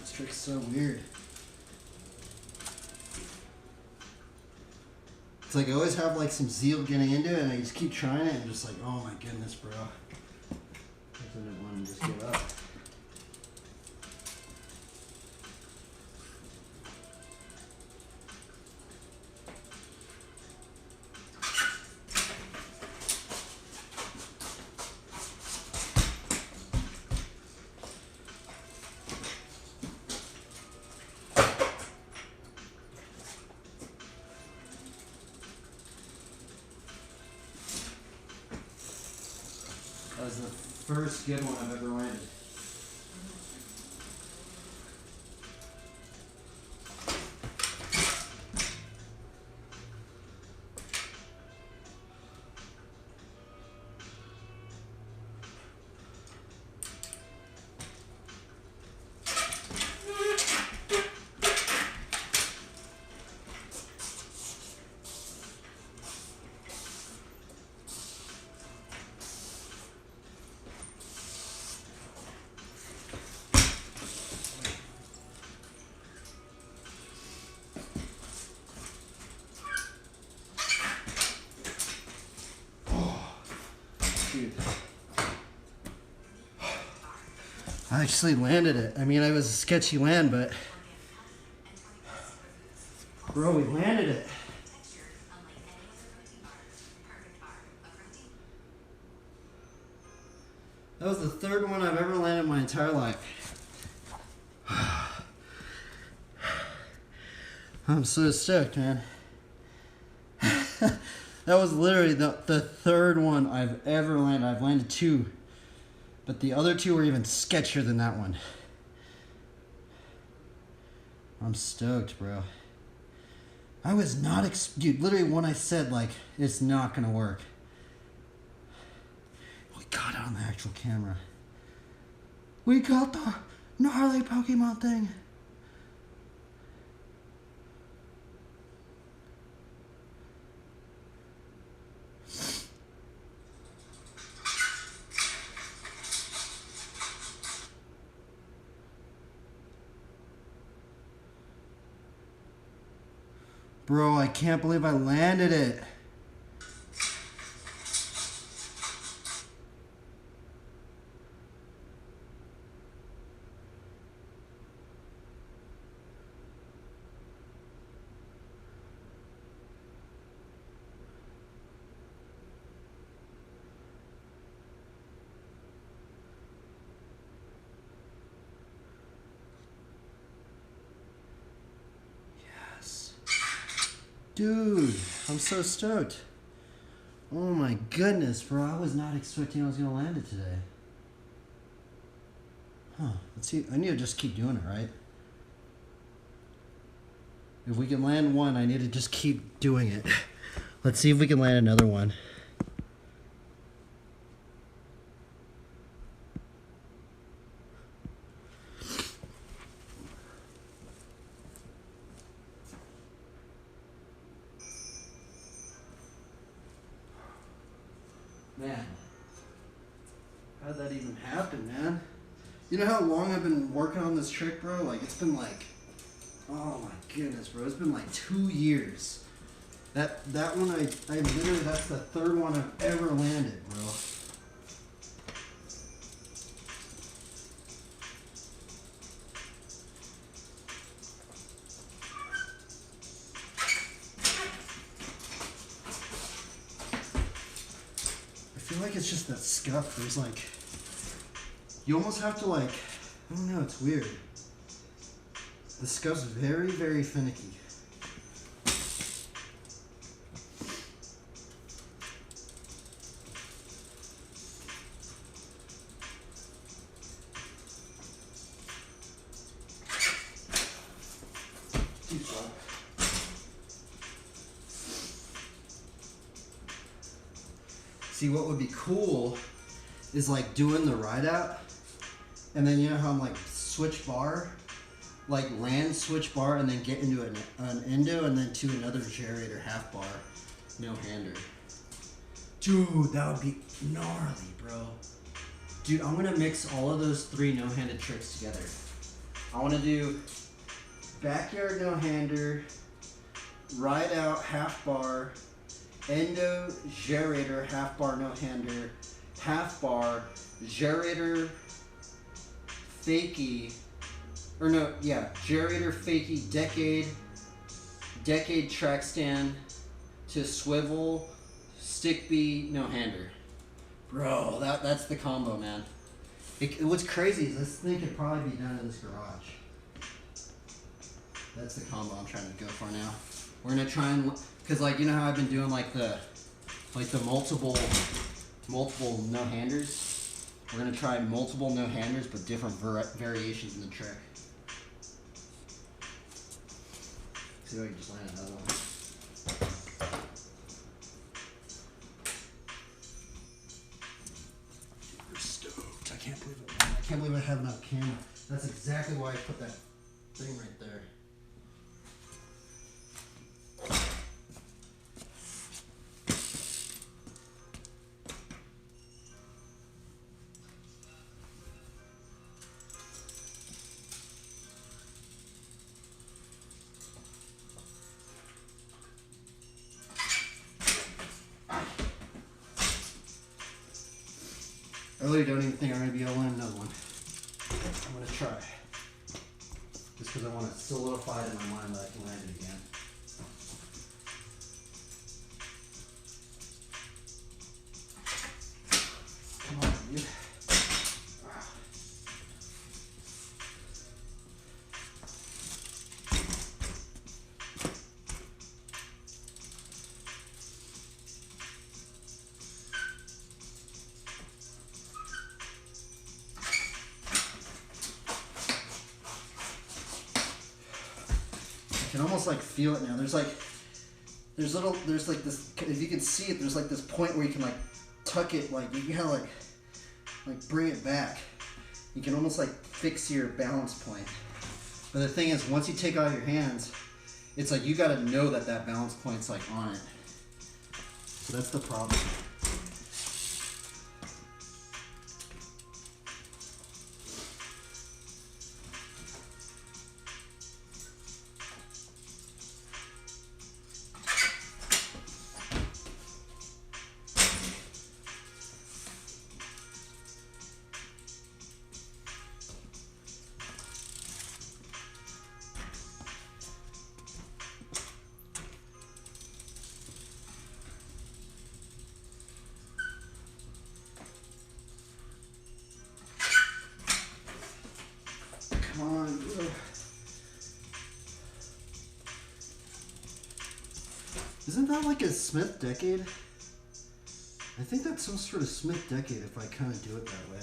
S1: This trick's so weird. It's like I always have like some zeal getting into it, and I just keep trying it, and just like, oh my goodness, bro. I didn't want to just give up. That was the first good one I've ever landed. Dude. I actually landed it. I mean, it was a sketchy land, but bro, we landed it. That was the third one I've ever landed in my entire life. I'm so stoked, man. That was literally the third one I've ever landed. I've landed 2, but the other 2 were even sketchier than that one. I'm stoked, bro. I was not, dude, literally when I said, like, it's not gonna work. We got it on the actual camera. We got the gnarly Pokemon thing. Bro, I can't believe I landed it. Dude, I'm so stoked. Oh my goodness, bro. I was not expecting I was going to land it today. Huh. Let's see. I need to just keep doing it, right? If we can land one, I need to just keep doing it. Let's see if we can land another one. Man, how did that even happen, man? You know how long I've been working on this trick, bro? Like, it's been like, oh my goodness, bro. It's been like 2 years. That one, I literally, that's the third one I've ever landed, bro. I feel like it's just that scuff. There's like, you almost have to like, I don't know, it's weird. The scuff's very, very finicky. See, what would be cool is like doing the ride out, and then you know how I'm like switch bar, like land switch bar, and then get into an endo, and then to another gyrator half bar, no hander. Dude, that would be gnarly, bro. Dude, I'm gonna mix all of those 3 no-handed tricks together. I want to do backyard no-hander, ride out half bar, endo gyrator half bar no-hander, half bar gyrator fakie, or no, yeah, gyrator fakie decade track stand to swivel stick B no-hander. Bro, that's the combo, man. What's crazy is this thing could probably be done in this garage. That's the combo I'm trying to go for now. We're gonna try and, cause like, you know how I've been doing like the multiple no-handers? We're gonna try multiple no-handers, but different variations in the trick. See if I can just land another one. We're stoked. I can't believe it. I can't believe I have enough camera. That's exactly why I put that thing right there. I really don't even think I'm going to be able to land another one. I'm going to try. Just because I want to solidify it in my mind that I can land it again. Come on, dude. I can almost like feel it now. There's like this, if you can see it, there's like this point where you can like tuck it, like you can kind of like bring it back. You can almost like fix your balance point. But the thing is, once you take out your hands, it's like you got to know that that balance point's like on it. So that's the problem. Isn't that like a Smith decade? I think that's some sort of Smith decade if I kind of do it that way.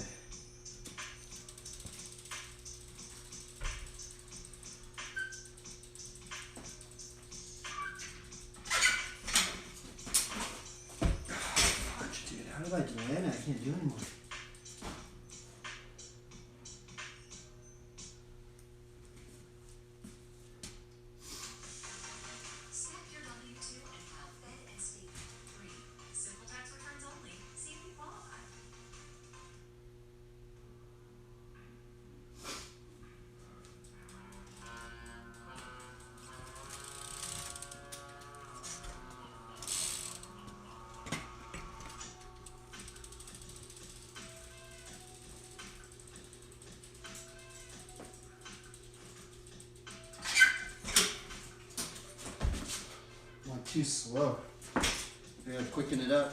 S1: Gosh, dude, how did I delay it? I can't do anymore. Too slow. I gotta quicken it up.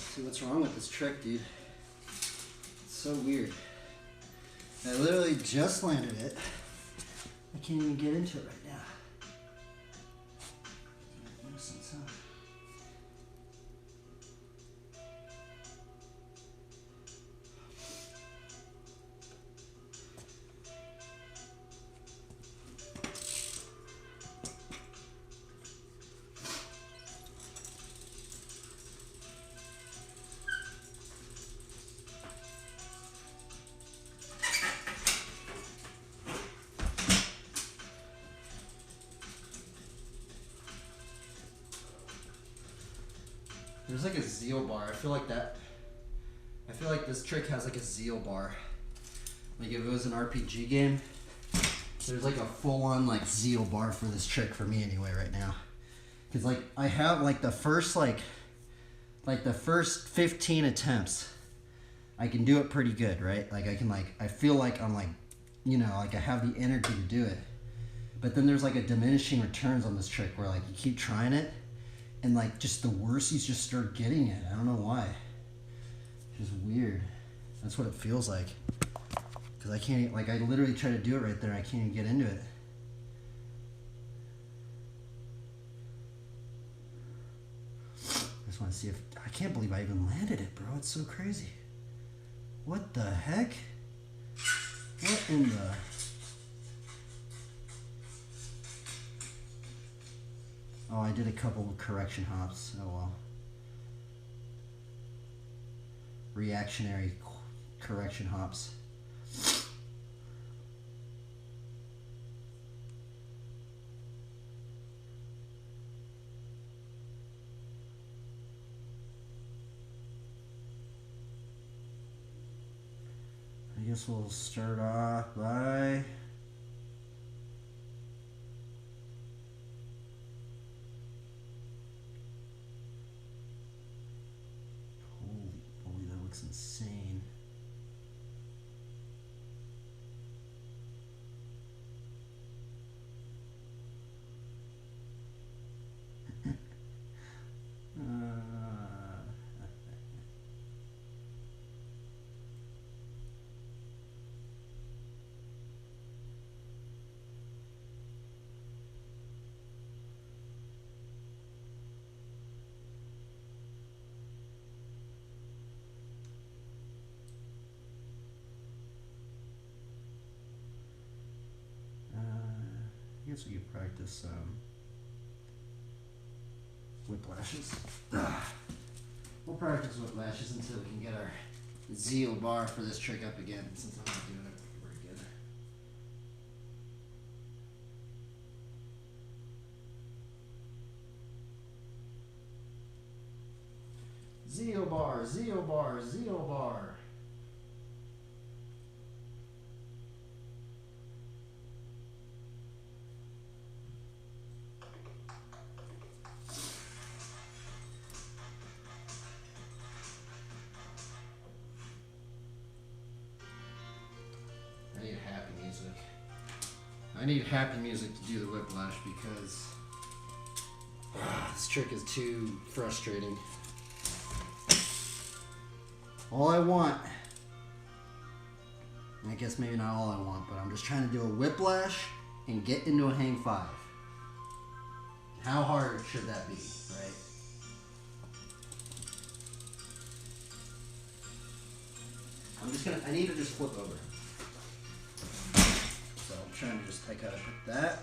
S1: See what's wrong with this trick, dude. It's so weird. I literally just landed it. I can't even get into it right now. Nuisance, huh? There's like a zeal bar. I feel like this trick has like a zeal bar. Like if it was an RPG game, there's like a full-on like zeal bar for this trick for me anyway right now. Cause like I have like the first 15 attempts, I can do it pretty good, right? Like I feel like I'm like, you know, like I have the energy to do it. But then there's like a diminishing returns on this trick where like you keep trying it, and like just the worse you just start getting it. I don't know why. It's just weird. That's what it feels like. Cause I can't, like I literally try to do it right there. I can't even get into it. I just want to see if, I can't believe I even landed it, bro. It's so crazy. What the heck? What in the... Oh, I did a couple of correction hops. Oh well. Reactionary correction hops. I guess we'll start off by... insane. I guess we could practice whiplashes. We'll practice whiplashes until we can get our zeal bar for this trick up again, since I'm not doing it very good. Zeal bar, zeal bar, zeal bar. I need happy music to do the whiplash because this trick is too frustrating. All I want, and I guess maybe not all I want, but I'm just trying to do a whiplash and get into a hang five. How hard should that be, right? I need to just flip over. So I'm trying to I gotta put that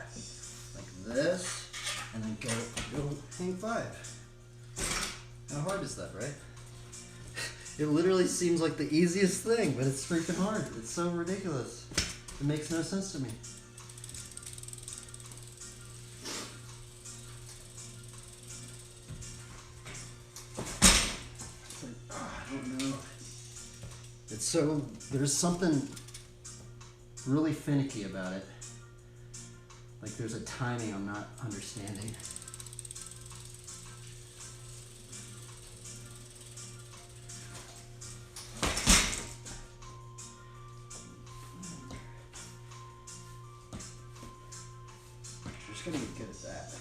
S1: like this, and then go hang five. How hard is that, right? It literally seems like the easiest thing, but it's freaking hard. It's so ridiculous. It makes no sense to me. It's like, I don't know. It's so, there's something really finicky about it. Like there's a timing I'm not understanding. Just gonna get good at that.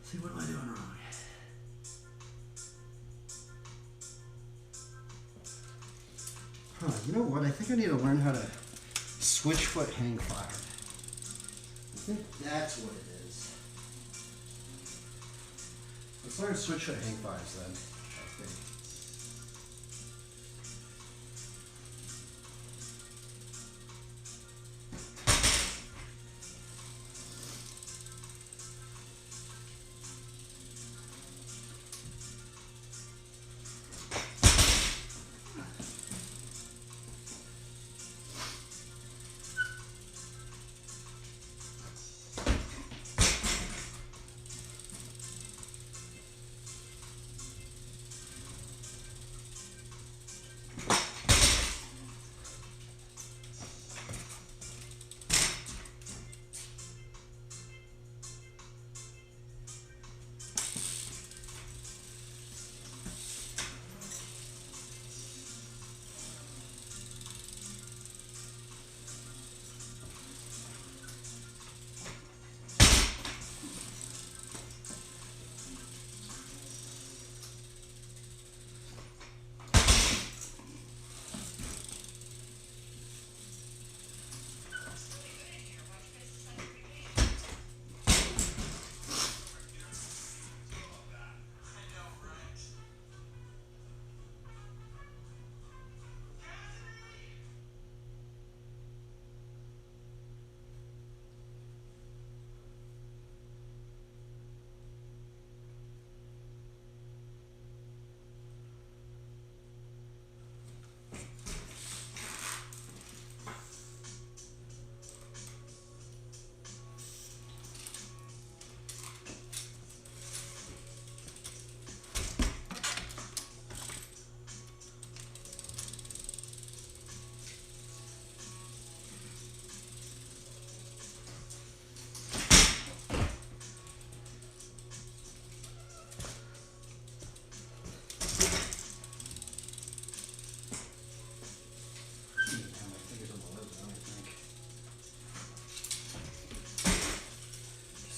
S1: See, what am I doing wrong? You know what? I think I need to learn how to switch foot hang five. I think that's what it is. Let's learn switch foot hang fives then, I think.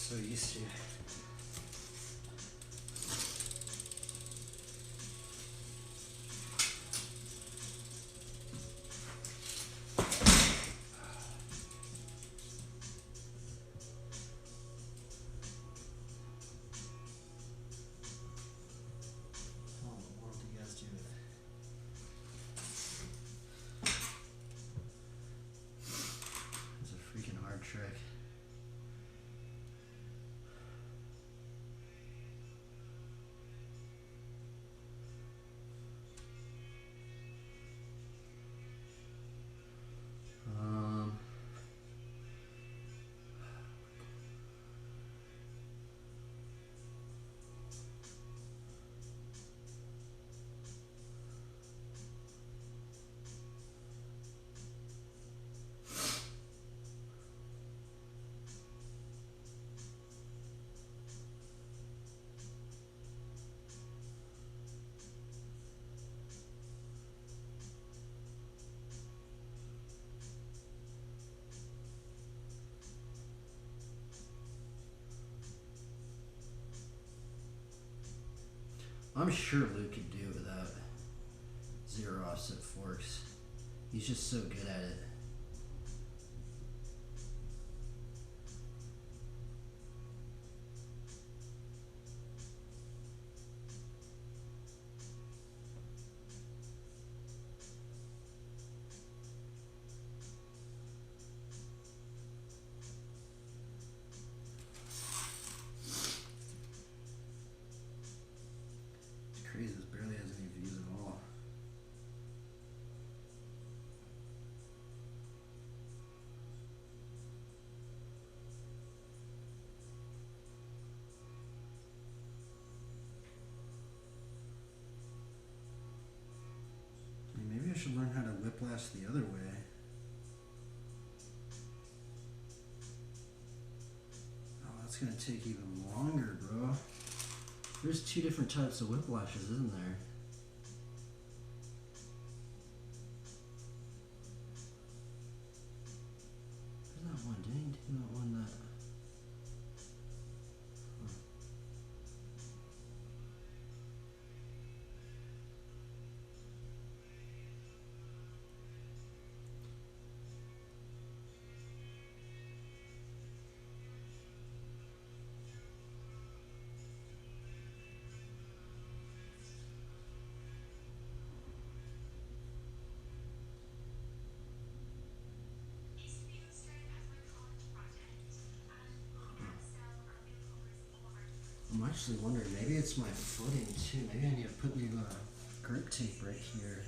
S1: So used to. Trick. I'm sure Luke could do it without zero offset forks. He's just so good at it. It's crazy, this barely has any views at all. Maybe I should learn how to whiplash the other way. Oh, that's gonna take even longer, bro. There's two different types of whiplashes, isn't there? There's that one, dang, that one that. I'm actually wondering, maybe it's my footing too. Maybe I need to put new grip tape right here.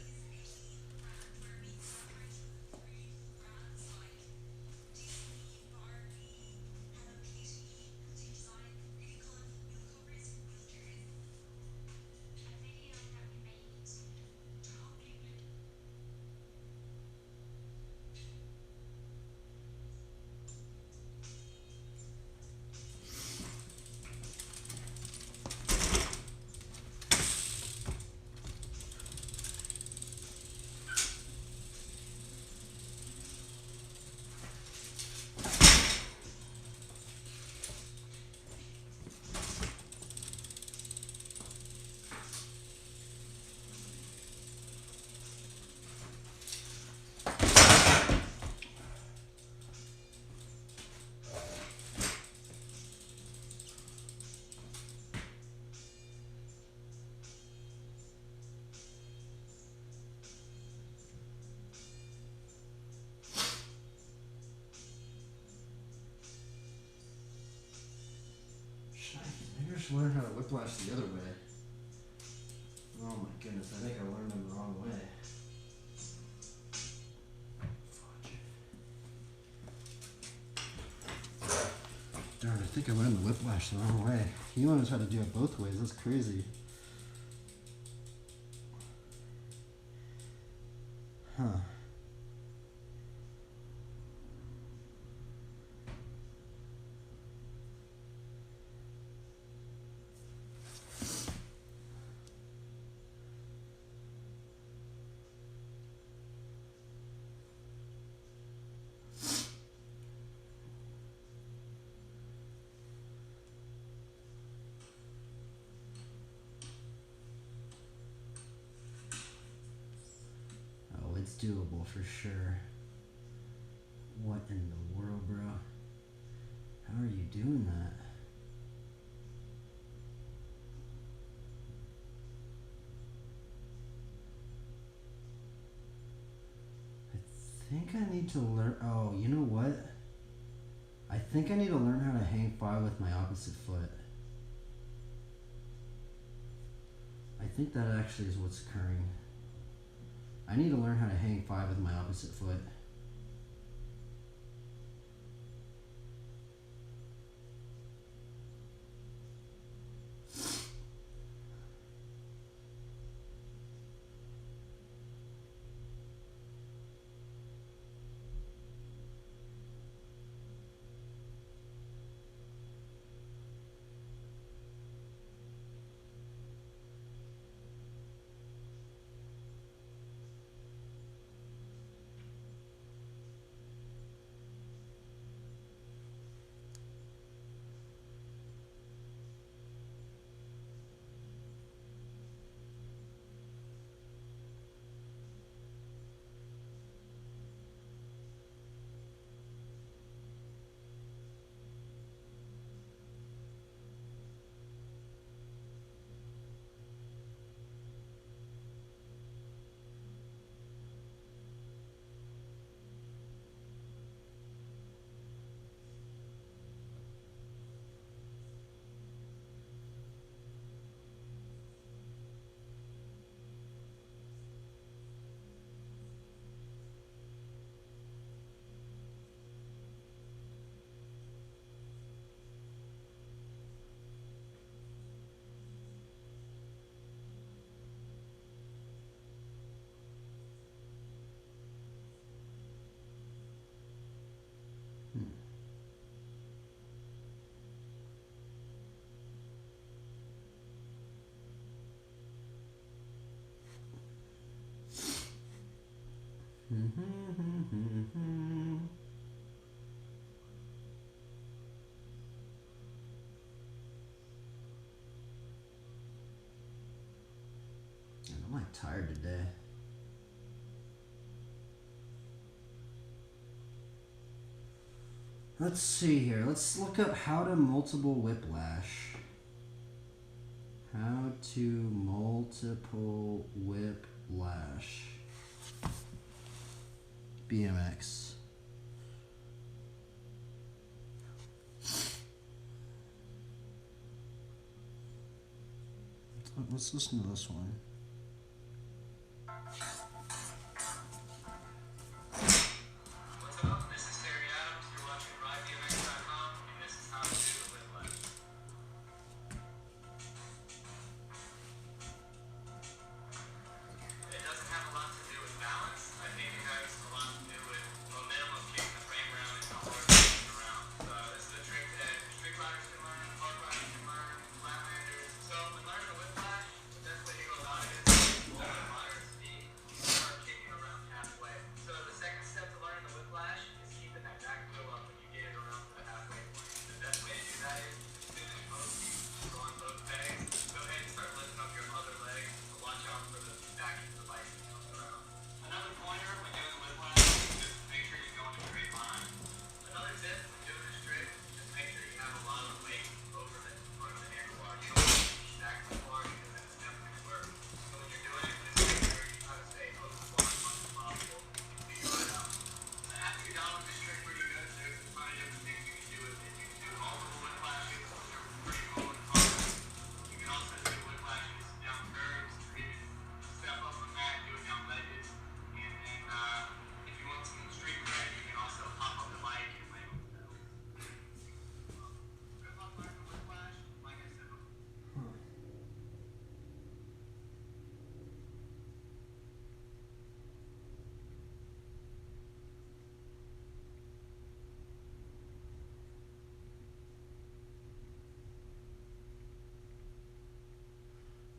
S1: Maybe I should learn how to whiplash the other way. Oh my goodness, I think I learned them the wrong way. Darn, I think I learned the whiplash the wrong way. He learns how to do it both ways. That's crazy. Huh. It's doable for sure. What in the world, bro? How are you doing that? I think I need to learn. Oh, you know what? I think I need to learn how to hang five with my opposite foot. I think that actually is what's occurring. I need to learn how to hang five with my opposite foot. I'm like tired today. Let's see here. Let's look up how to multiple whiplash. How to multiple whiplash. BMX. Let's listen to this one.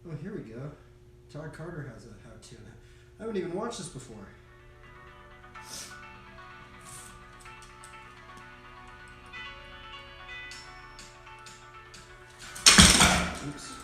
S1: Oh, here we go. Todd Carter has a how-to. I haven't even watched this before. Oops.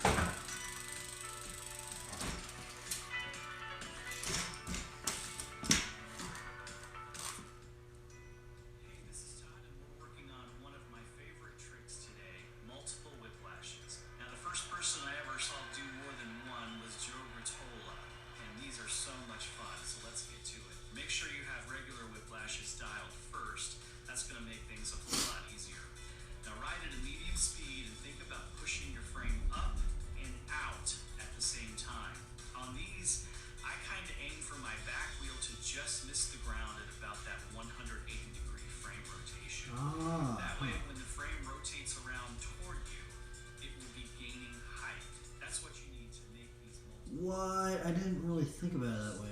S1: What? I didn't really think about it that way.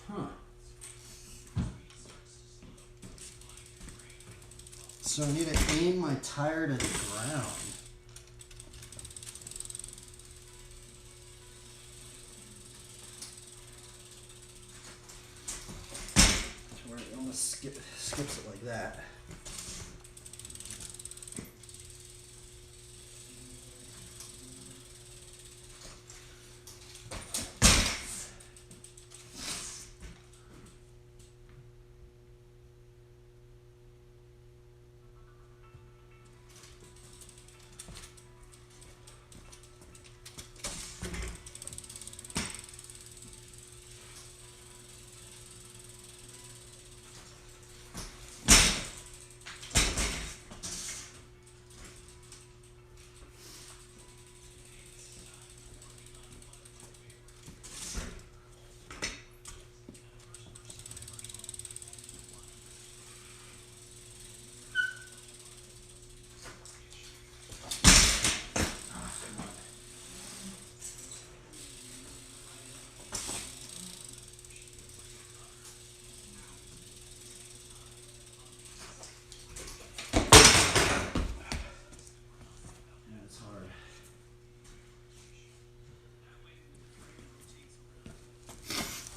S1: Huh. So I need to aim my tire to the ground. Where it almost skips it like that.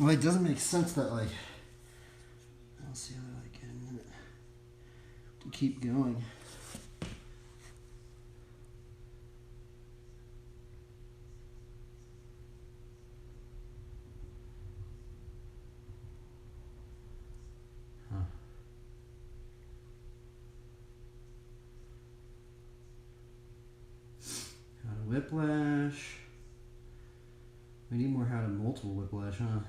S1: Well, it doesn't make sense that, like, I'll see how I like it in a minute to keep going. How to whiplash. We need more how to multiple whiplash, huh?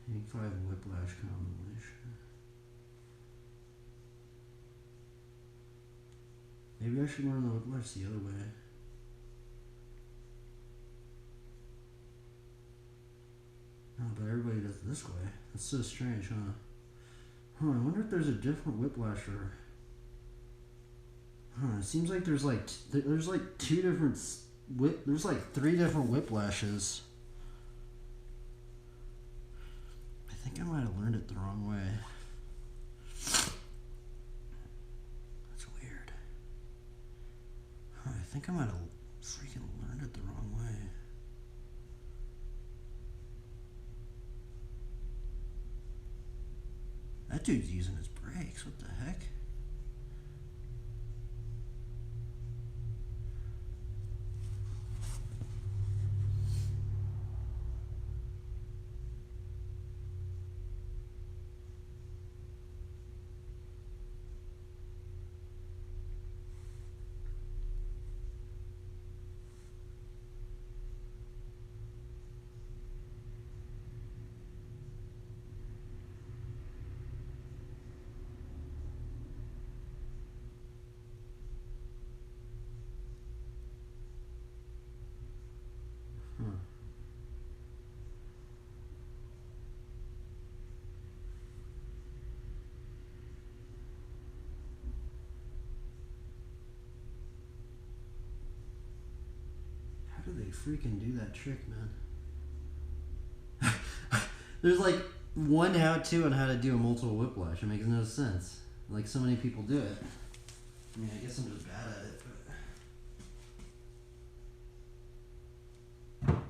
S1: Hang 5 whiplash combination. Maybe I should learn the whiplash the other way. No, but everybody does it this way. That's so strange, huh? Huh, I wonder if there's a different whiplash or... Huh, it seems like there's like two different there's like 3 different whiplashes. I think I might have learned it the wrong way. That's weird. Huh, I think I might have freaking learned it the wrong way. That dude's using his brakes. What the heck? How do they freaking do that trick, man? There's like one how-to on how to do a multiple whiplash. It makes no sense. Like so many people do it. I mean, I guess I'm just bad at it, but... Okay,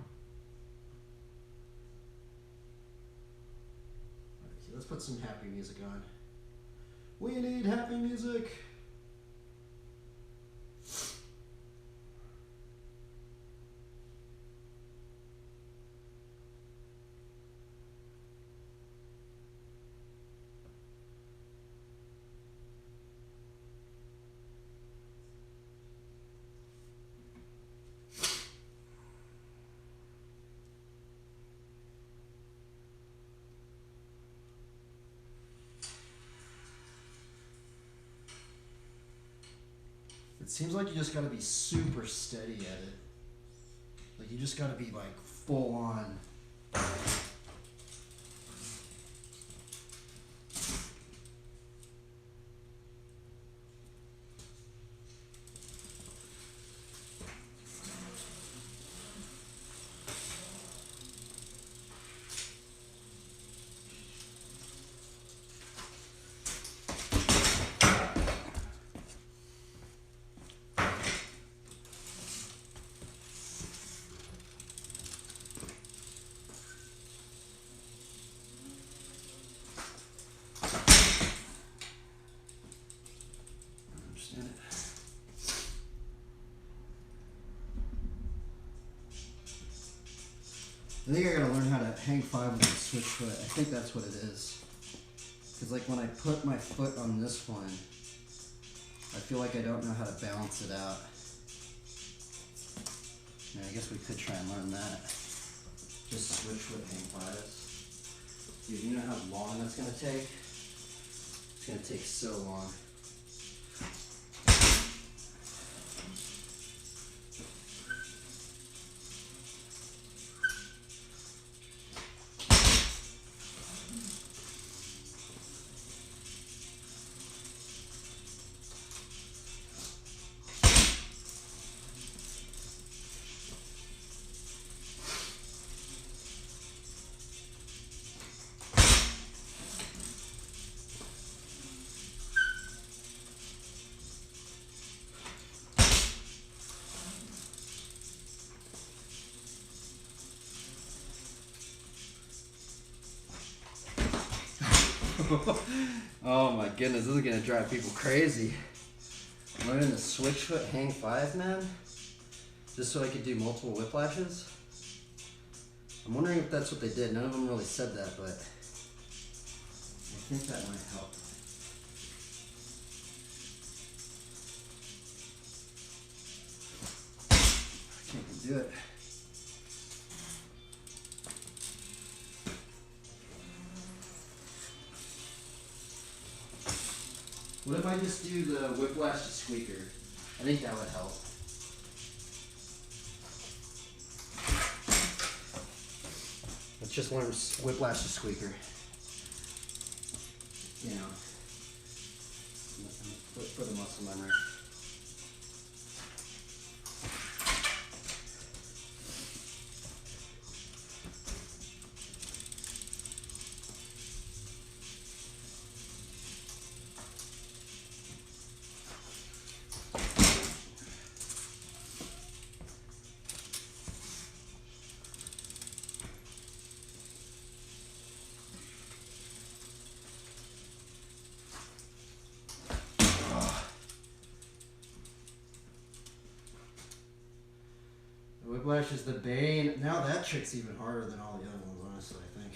S1: let's put some happy music on. We need happy music! It seems like you just gotta be super steady at it. Like you just gotta be like full on. I think I gotta learn how to hang 5 with a switch foot. I think that's what it is. Because like when I put my foot on this one, I feel like I don't know how to balance it out. I guess we could try and learn that. Just switch foot hang 5s. Dude, you know how long that's gonna take? It's gonna take so long. Oh my goodness, this is gonna drive people crazy. Learning the switch foot hang 5, man? Just so I could do multiple whiplashes? I'm wondering if that's what they did. None of them really said that, but I think that might help. I can't do it. What if I just do the whiplash to squeaker? I think that would help. Let's just learn whiplash to squeaker. You know, for the muscle memory. Whiplash is the bane. Now that trick's even harder than all the other ones, honestly, I think.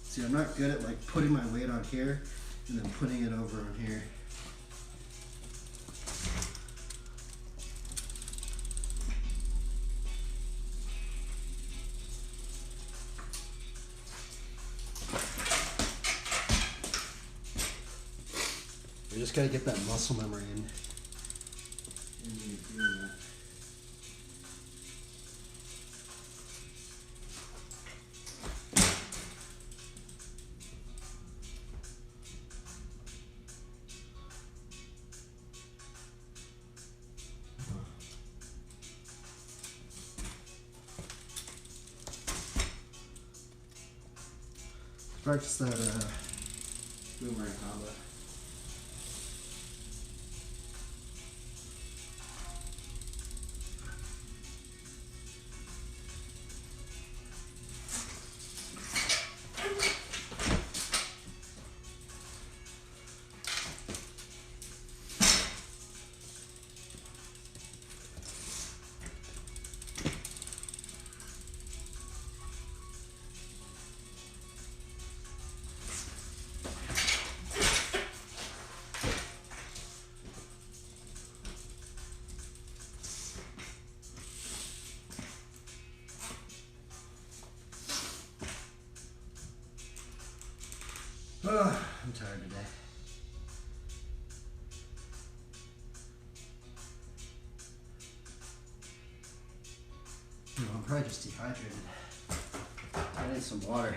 S1: See, I'm not good at like putting my weight on here and then putting it over on here. You just gotta get that muscle memory in. And you're doing that. Practice that boomerang combo. I'm tired today. No, I'm probably just dehydrated. I need some water.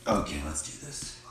S1: Okay, let's do this.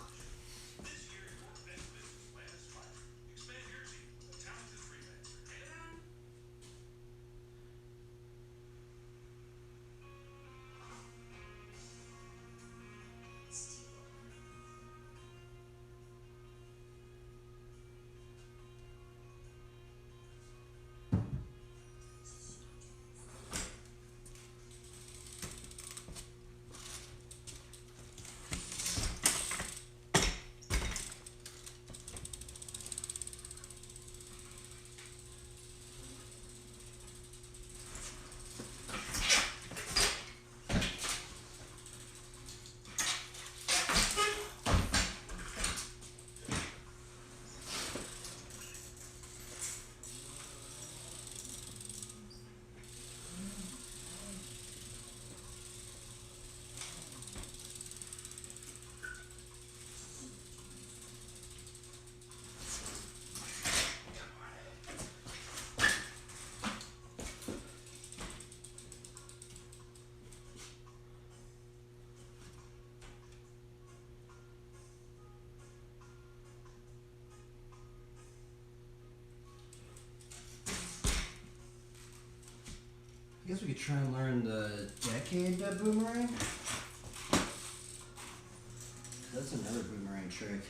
S1: I guess we could try and learn the decade boomerang. That's another boomerang trick.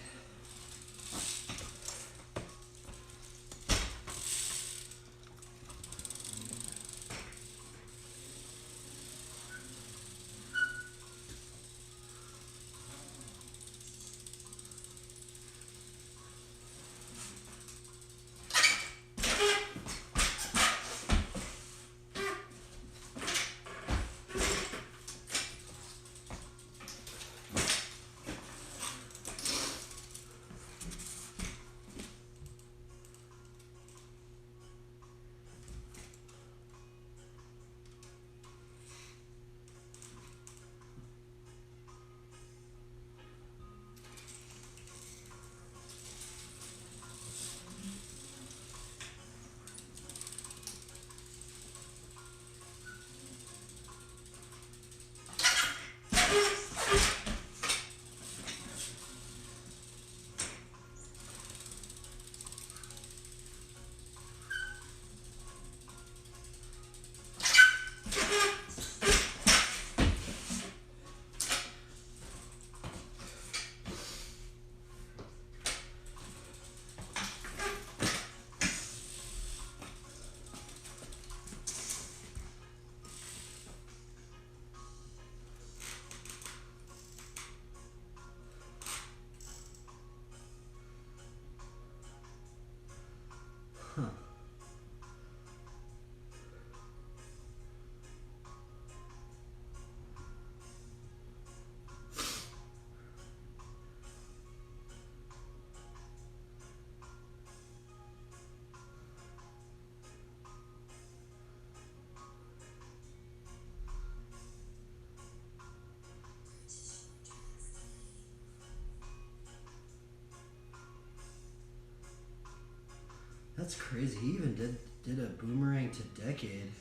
S1: That's crazy. He even did a boomerang to decade.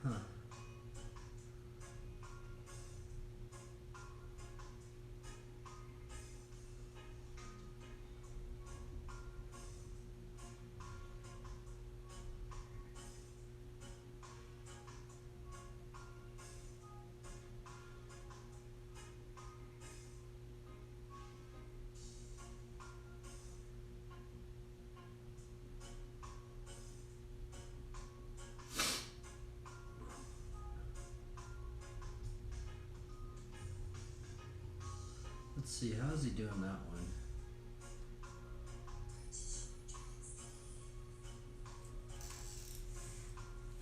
S1: Huh. Let's see, how is he doing that one?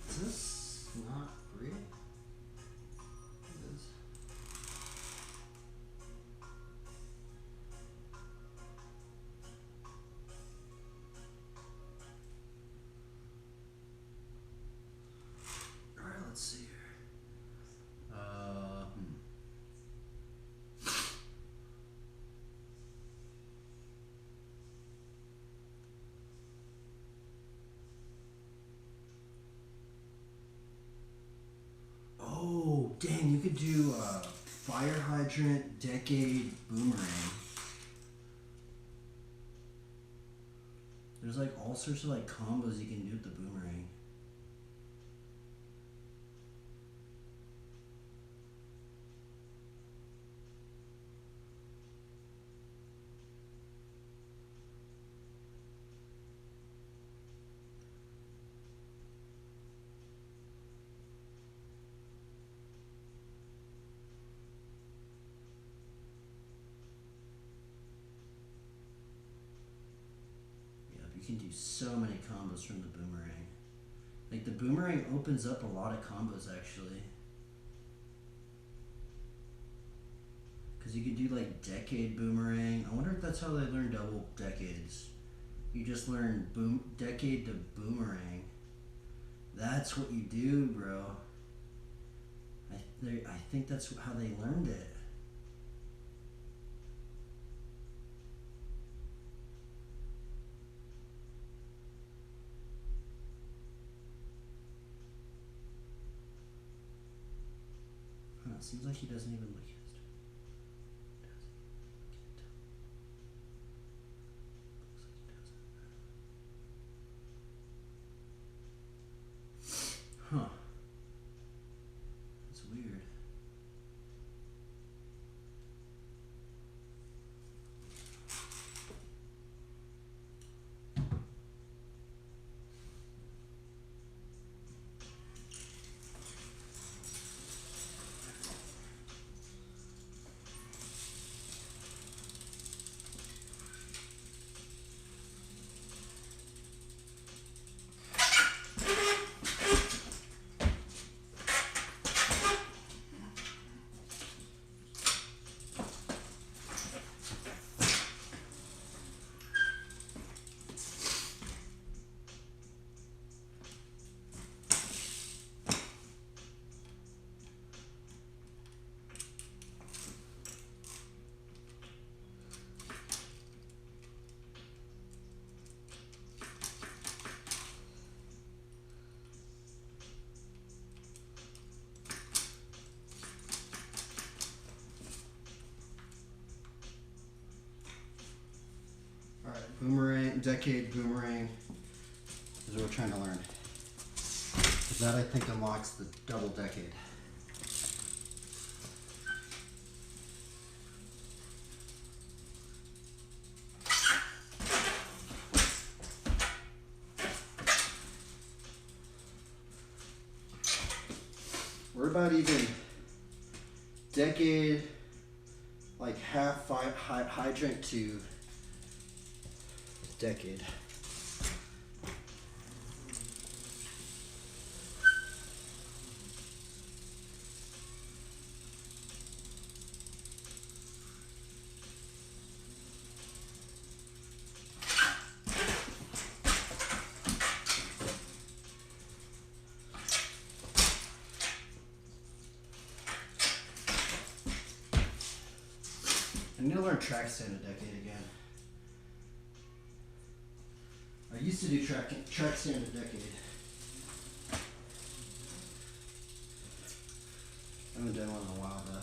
S1: Is this not real? It is. Alright, let's see here. Oh, dang, you could do fire hydrant, decade, boomerang. There's like all sorts of like combos you can do with the boomerang. You can do so many combos from the boomerang. Like the boomerang opens up a lot of combos actually. Because you could do like decade boomerang. I wonder if that's how they learn double decades. You just learn decade to boomerang. That's what you do, bro. I think that's how they learned it. It seems like he doesn't even look used. Huh. That's weird. Alright, boomerang, decade boomerang is what we're trying to learn. That I think unlocks the double decade. What about even decade, like half hydrant to decade? I need to learn track stand a decade again. I used to do track stand a decade. I haven't done one in a while though.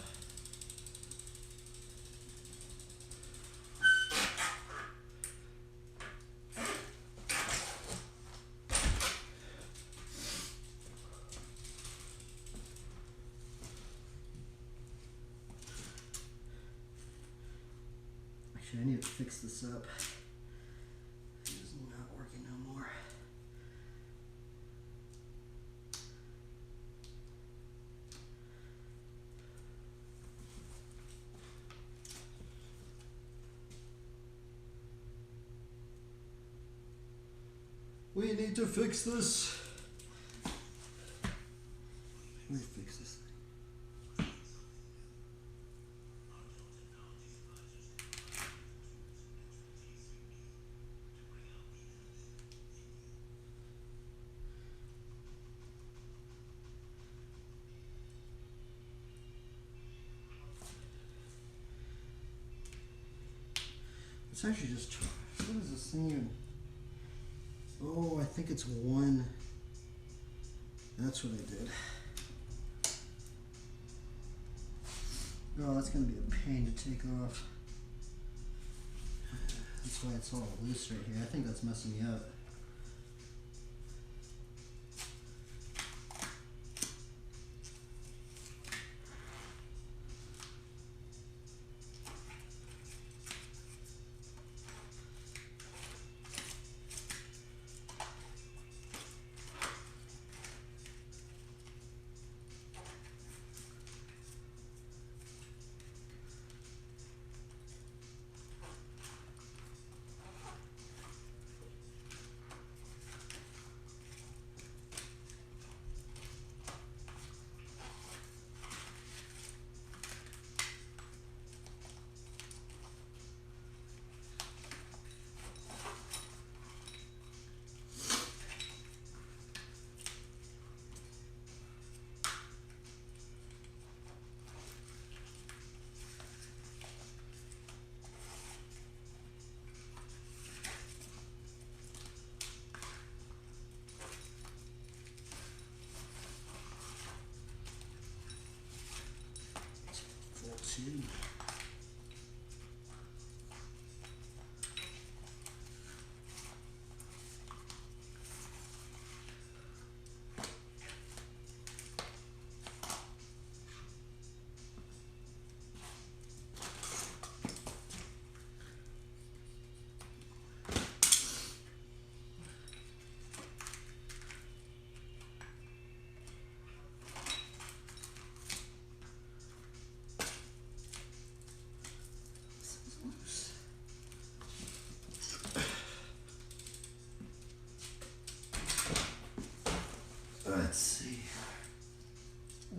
S1: Actually, I need to fix this up. It is not working no more. We need to fix this. Let me fix this thing. It's actually just, what is this thing even? Oh, I think it's one. That's what I did. Oh, that's going to be a pain to take off. That's why it's all loose right here. I think that's messing me up. Two. Let's see.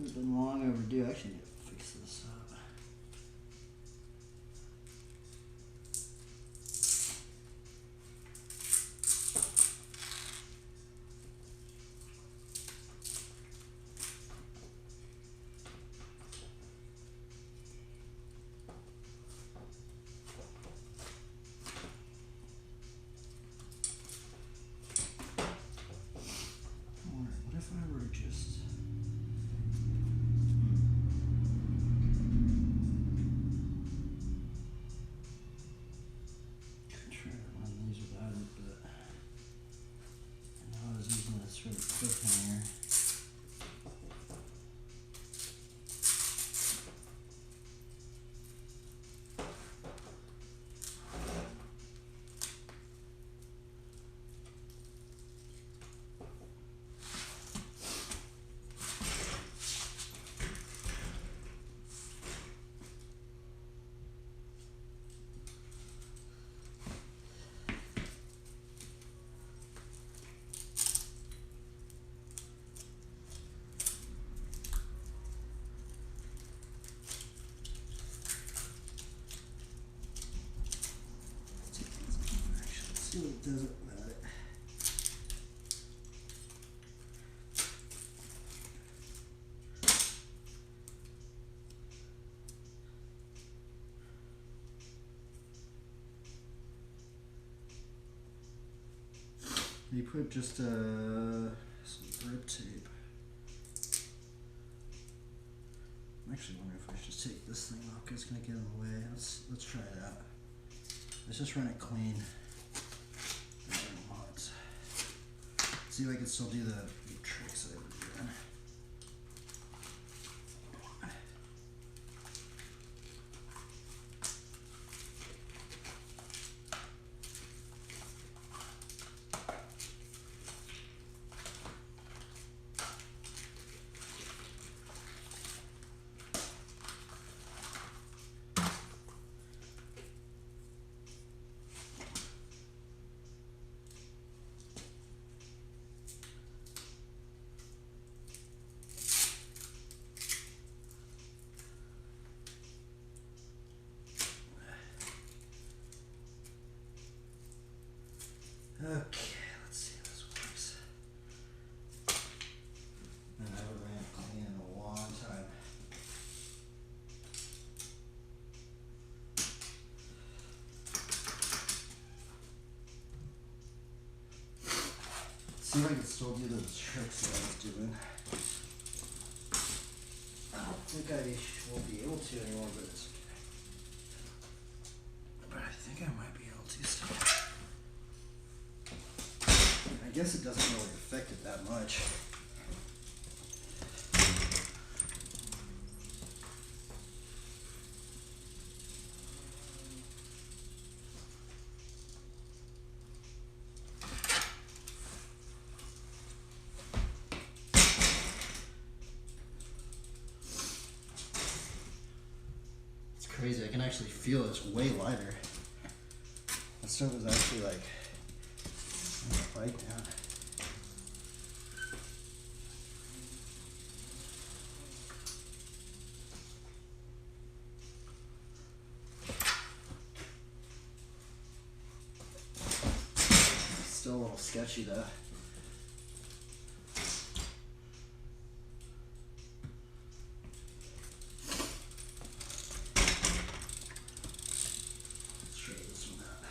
S1: It's been long overdue. I actually need to fix this up. What if I were to just... try to run these without it, but I know I was using this for the cliffhanger. See what does it about it. you put just some grip tape? I'm actually wondering if I should take this thing off because it's gonna get in the way. Let's try it out. Let's just run it clean. See if I can still do the tricks that I was doing. Okay, let's see if this works. Man, I haven't ran it clean in a long time. Let's see if I can still do those tricks that I was doing. I don't think I will be able to anymore, but it's okay. But I think I might be able to still. I guess it doesn't really affect it that much. It's crazy, I can actually feel it's way lighter. That stuff was actually like right down. Still a little sketchy though. Let's try this one out.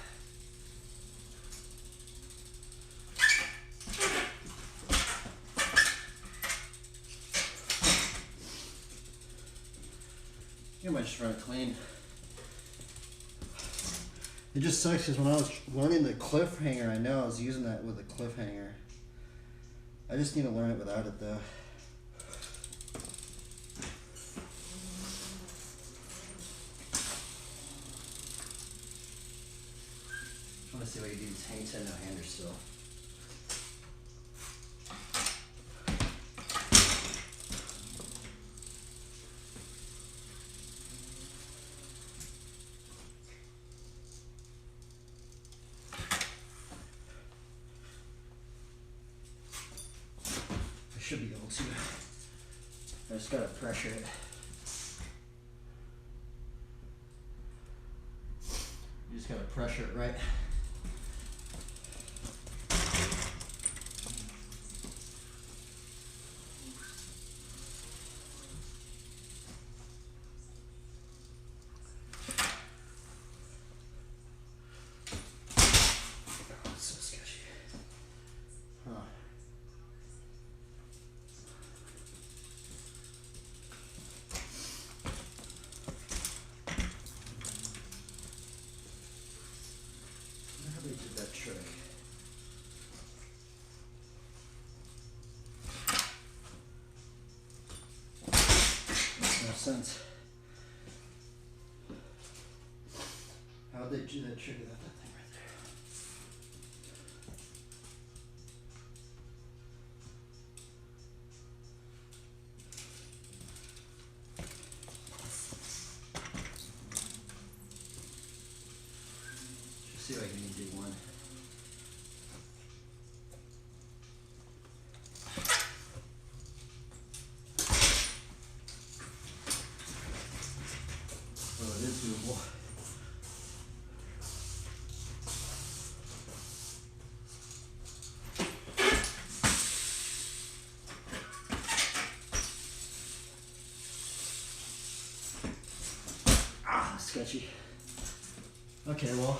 S1: I might just run it clean. It just sucks because when I was learning the cliffhanger, I know I was using that with a cliffhanger. I just need to learn it without it though. I want to see what you do. Hang 10 no-hander still. Should be able to. I just gotta pressure it. You just gotta pressure it right. Oh, it's so sketchy. Huh. How they did that trick? Makes no sense. How'd they do that trick without that thing right there? Just see if I can do one. Oh, it is doable. Sketchy. Okay, well,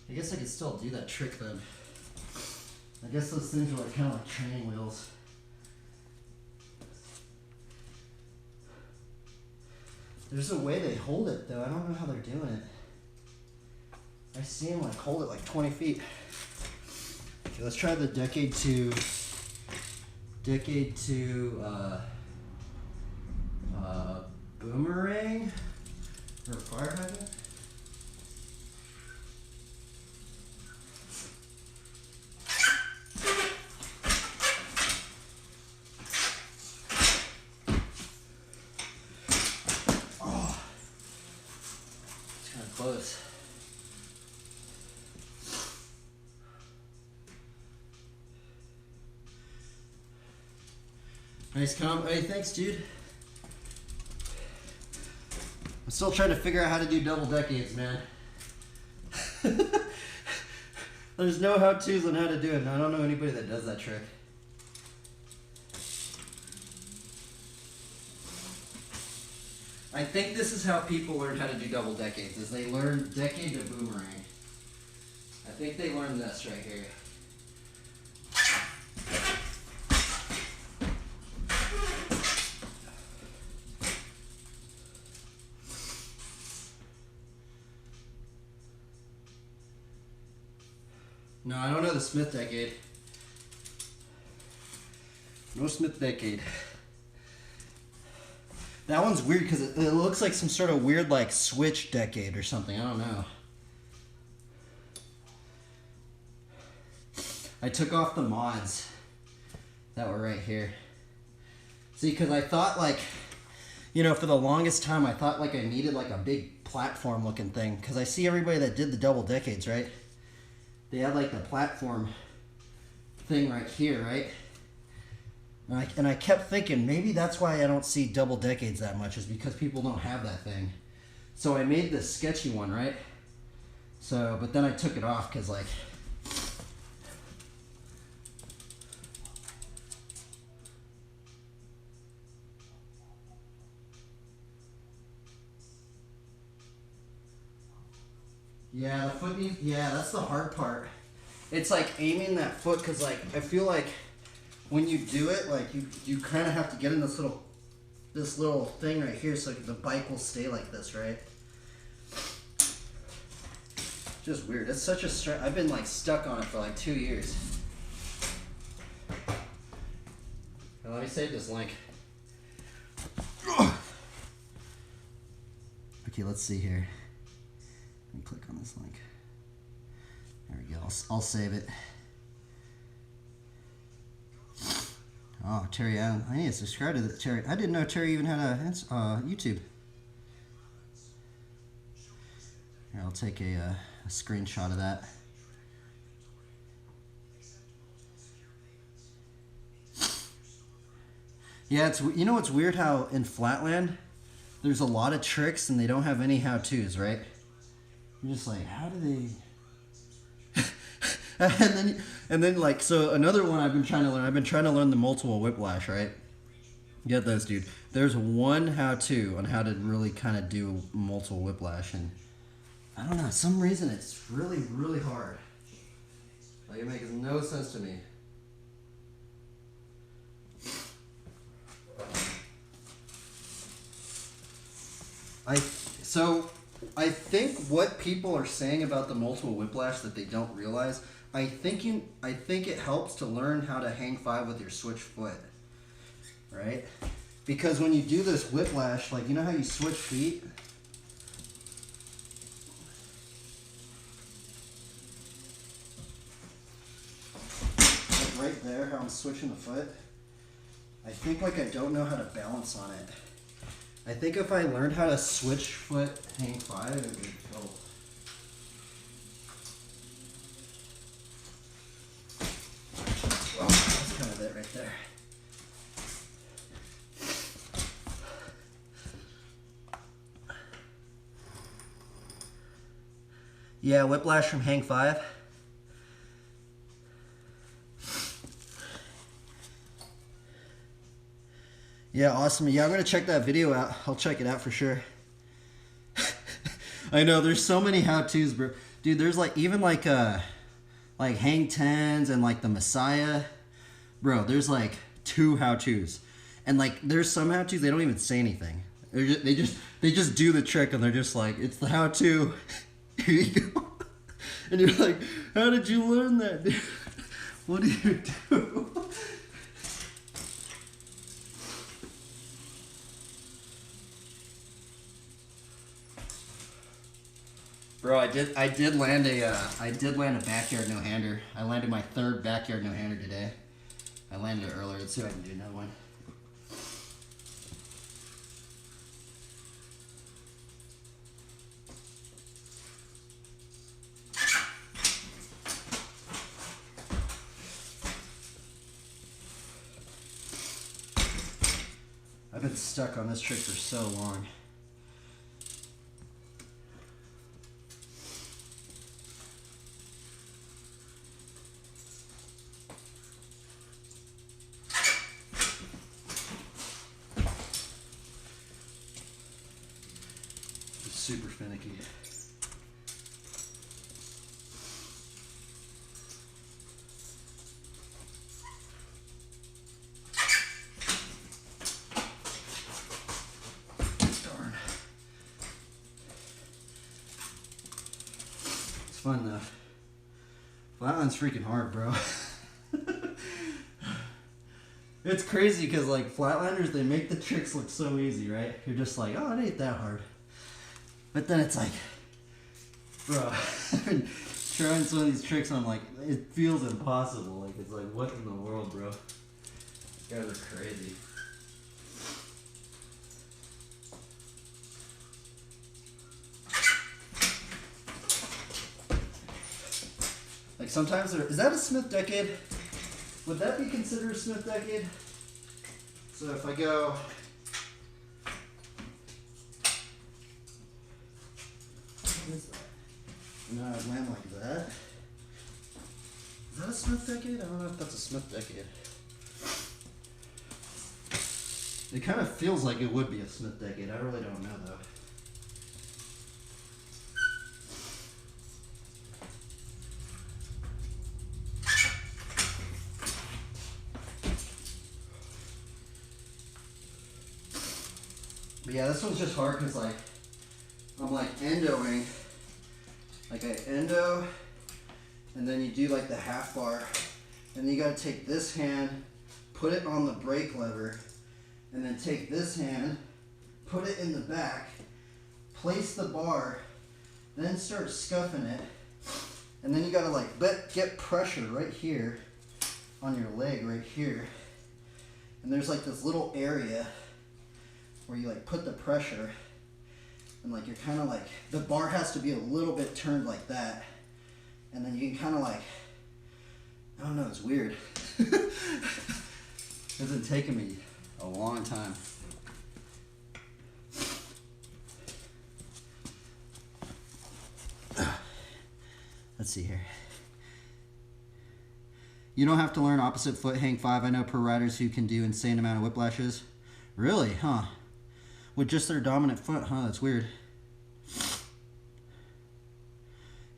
S1: I guess I could still do that trick then. I guess those things are like kind of like training wheels. There's a way they hold it though. I don't know how they're doing it. I see them like hold it like 20 feet. Okay, let's try the decade two boomerang or fire hydrant. Oh, it's kind of close. Nice comment. Hey, thanks, dude. I'm still trying to figure out how to do double decades, man. There's no how-tos on how to do it, and I don't know anybody that does that trick. I think this is how people learn how to do double decades, is they learn decade to boomerang. I think they learned this right here. No, I don't know the Smith decade. No Smith decade. That one's weird because it looks like some sort of weird like switch decade or something. I don't know. I took off the mods that were right here. See, because I thought like, you know, for the longest time I thought like I needed like a big platform looking thing because I see everybody that did the double decades, right? They had like the platform thing right here, right? And I kept thinking maybe that's why I don't see double decades that much, is because people don't have that thing. So I made this sketchy one, right? So, but then I took it off because like, yeah, the foot needs, yeah, that's the hard part. It's like aiming that foot because like, I feel like when you do it, like you kind of have to get in this little thing right here so the bike will stay like this, right? Just weird. It's such a stress. I've been like stuck on it for like 2 years. Now, let me save this link. Okay, let's see here. Let me click on this link. There we go. I'll save it. Oh, Terry, I need to subscribe to Terry. I didn't know Terry even had a YouTube. Here, I'll take a screenshot of that. Yeah, it's, you know what's weird how in Flatland there's a lot of tricks and they don't have any how-tos, right? You're just like, how do they? and then like, so another one I've been trying to learn the multiple whiplash, right? Get those, dude. There's one how-to on how to really kind of do multiple whiplash, and I don't know, for some reason it's really, really hard. Like, it makes no sense to me. I think what people are saying about the multiple whiplash that they don't realize, I think it helps to learn how to hang five with your switch foot, right? Because when you do this whiplash, like, you know how you switch feet? Like right there, how I'm switching the foot. I think like I don't know how to balance on it. I think if I learned how to switch foot hang five, it would be cool. Well, that's kind of it right there. Yeah, whiplash from hang five. Yeah, awesome. Yeah, I'm going to check that video out. I'll check it out for sure. I know, there's so many how-tos, bro. Dude, there's like, even like like hang tens and like the Messiah. Bro, there's like 2 how-tos. And like there's some how-tos they don't even say anything. They just do the trick and they're just like, it's the how-to. Here you go. And you're like, how did you learn that, dude? What do you do? Bro, I did land a backyard no-hander. I landed my 3rd backyard no-hander today. I landed it earlier. Let's see if I can do another one. I've been stuck on this trick for so long. It's super finicky. Fun though. Flatland's freaking hard, bro. It's crazy because like flatlanders, they make the tricks look so easy, right? You're just like, oh, it ain't that hard. But then it's like, bro, I've been trying some of these tricks and I'm like, it feels impossible. Like it's like, what in the world, bro? These guys are crazy. Like sometimes is that a Smith decade? Would that be considered a Smith decade? So if I go, what is that? And I land like that. Is that a Smith decade? I don't know if that's a Smith decade. It kind of feels like it would be a Smith decade. I really don't know though. But yeah, this one's just hard because like I'm like endoing, like I endo, and then you do like the half bar, and then you got to take this hand, put it on the brake lever, and then take this hand, put it in the back, place the bar, then start scuffing it, and then you got to like get pressure right here on your leg right here, and there's like this little area where you like put the pressure, and like you're kind of like, the bar has to be a little bit turned like that, and then you can kind of like, I don't know, it's weird. It's been taking me a long time. Let's see here. You don't have to learn opposite foot hang 5. I know pro riders who can do insane amount of whiplashes. Really, huh? With just their dominant foot, huh? That's weird.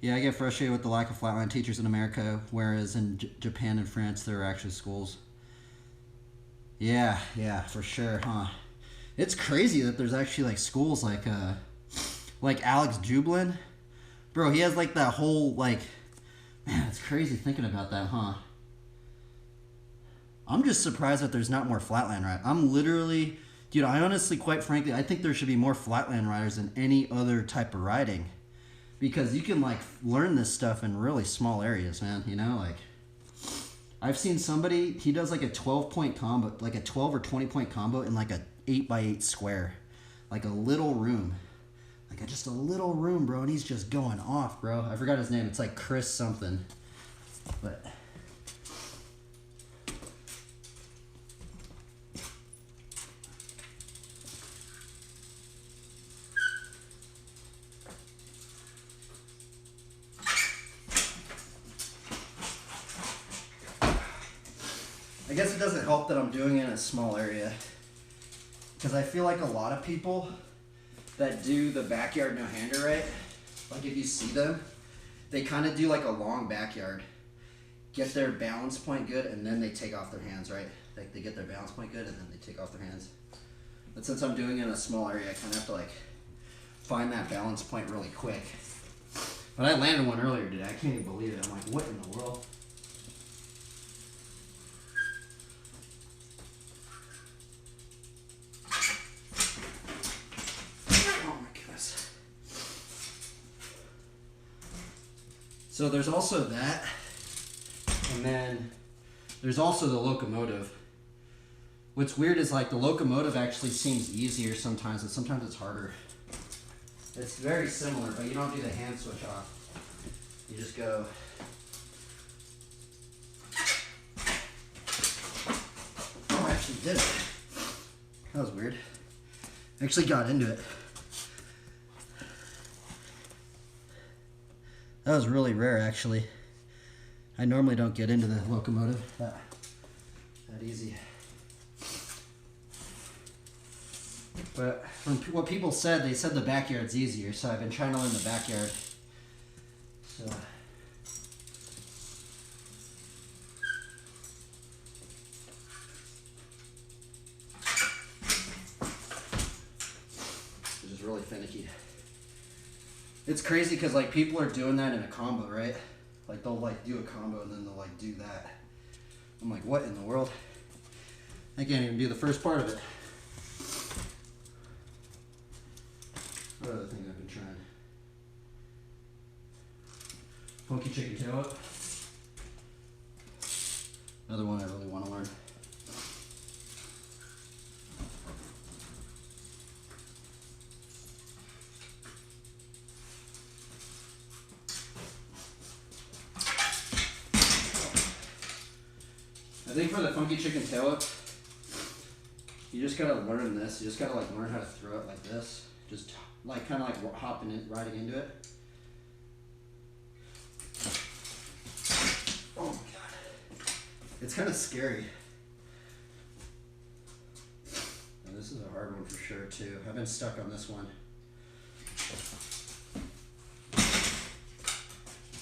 S1: Yeah, I get frustrated with the lack of flatland teachers in America, whereas in Japan and France, there are actually schools. Yeah, for sure, huh? It's crazy that there's actually like schools like Alex Jublin. Bro, he has like that whole like, man, it's crazy thinking about that, huh? I'm just surprised that there's not more flatland riders. I'm literally, dude, I honestly, quite frankly, I think there should be more flatland riders than any other type of riding. Because you can like learn this stuff in really small areas, man, you know, like I've seen somebody, he does like a 12-point combo, like a 12 or 20-point combo in like a 8x8 square, like a little room, like just a little room, bro, and he's just going off, bro. I forgot his name. It's like Chris something, but I guess it doesn't help that I'm doing it in a small area, because I feel like a lot of people that do the backyard no-hander, right, like if you see them, they kind of do like a long backyard. get their balance point good, and then they take off their hands, right? Like they get their balance point good, and then they take off their hands. But since I'm doing it in a small area, I kind of have to like find that balance point really quick. But I landed one earlier today. I can't even believe it. I'm like, what in the world? Oh my goodness. So there's also that. And then there's also the locomotive. What's weird is like the locomotive actually seems easier sometimes, and sometimes it's harder. It's very similar, but you don't do the hand switch off. You just go. Oh, I actually did it. That was weird. I actually got into it. That was really rare, actually. I normally don't get into the locomotive that easy. But from what people said, they said the backyard's easier, so I've been trying to learn the backyard. So. It's just really finicky. It's crazy because like people are doing that in a combo, right? Like they'll like do a combo and then they'll like do that. I'm like, what in the world? I can't even do the first part of it. What other thing I've been trying? Funky chicken tail up. Another one I really want to learn. I think for the funky chicken tail up, you just gotta learn this. You just gotta like learn how to throw it like this. Just like kind of like hopping in, riding into it. Oh my god, it's kind of scary. And this is a hard one for sure too. I've been stuck on this one.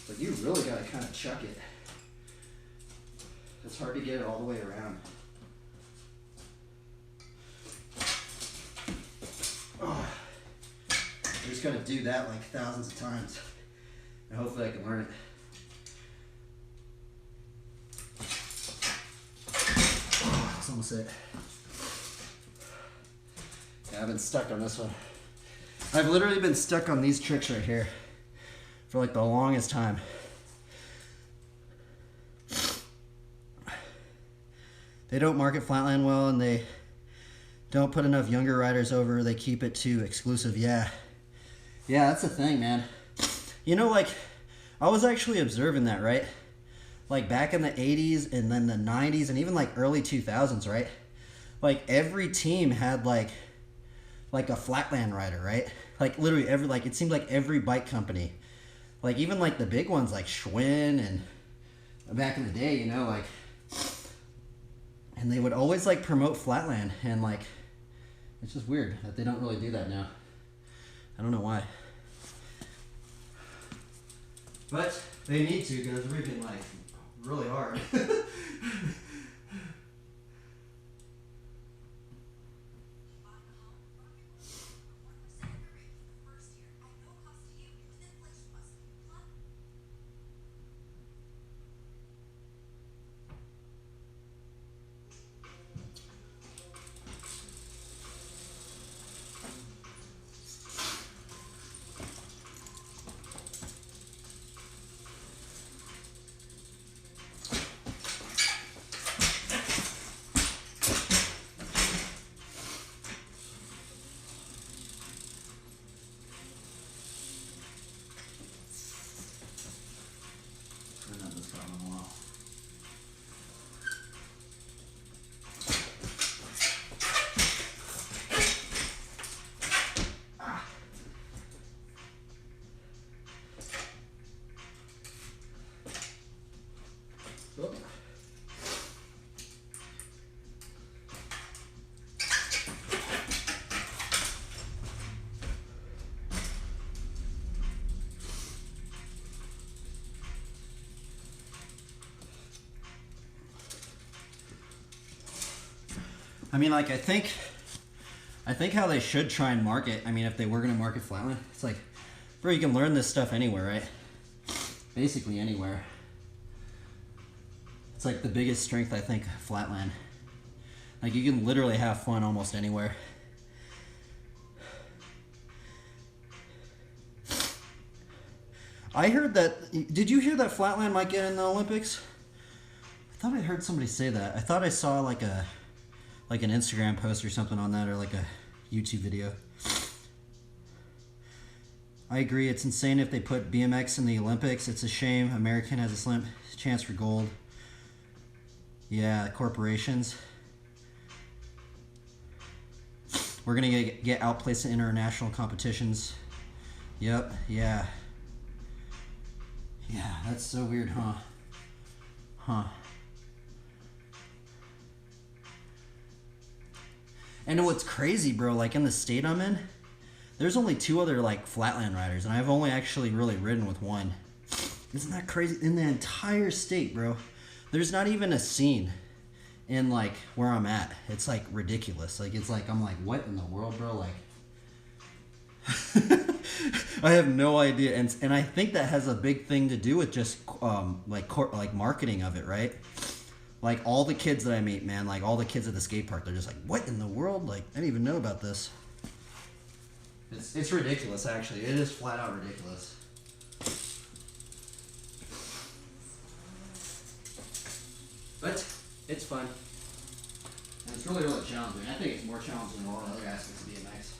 S1: But you really gotta kind of chuck it. It's hard to get it all the way around. Oh. I just gotta do that like thousands of times. And hopefully I can learn it. Oh, that's almost it. Yeah, I've been stuck on this one. I've literally been stuck on these tricks right here for like the longest time. They don't market flatland well, and they don't put enough younger riders over. They keep it too exclusive. Yeah, that's the thing, man. You know, like, I was actually observing that, right? Like, back in the 80s and then the 90s and even, like, early 2000s, right? Like, every team had, like a flatland rider, right? Like, literally every, like, it seemed like every bike company. Like, even, like, the big ones, like Schwinn and back in the day, you know, like... And they would always like promote flatland, and like it's just weird that they don't really do that now. I don't know why. But they need to, because it's freaking like really hard.
S2: I mean, like, I think how they should try and market, I mean, if they were going to market flatland, it's like, bro, you can learn this stuff anywhere, right? Basically anywhere. It's like the biggest strength, I think, flatland. Like, you can literally have fun almost anywhere. I heard that, did you hear that flatland might get in the Olympics? I thought I heard somebody say that. I thought I saw like an Instagram post or something on that, or like a YouTube video. I agree, it's insane if they put BMX in the Olympics. It's a shame. American has a slim chance for gold. Yeah, corporations. We're gonna get outplaced in international competitions. Yep, yeah. Yeah, that's so weird, huh? Huh. And what's crazy, bro, like in the state I'm in, there's only 2 other like flatland riders, and I've only actually really ridden with one. Isn't that crazy? In the entire state, bro, there's not even a scene in like where I'm at. It's like ridiculous. Like, it's like, I'm like, what in the world, bro? Like, I have no idea, and I think that has a big thing to do with just like marketing of it, right? Like, all the kids that I meet, man, like all the kids at the skate park, they're just like, what in the world? Like, I didn't even know about this. It's ridiculous, actually. It is flat out ridiculous. But it's fun. And it's really, really challenging. I think it's more challenging than all the other aspects of BMX.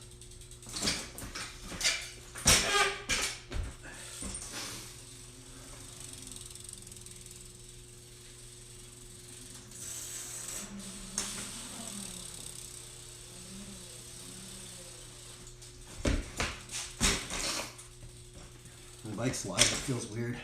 S2: The bike slide, it feels weird.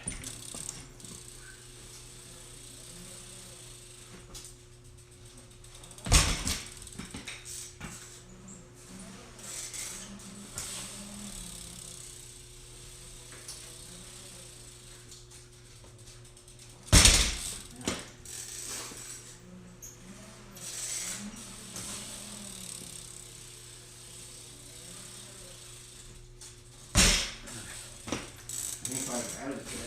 S2: Out of it today.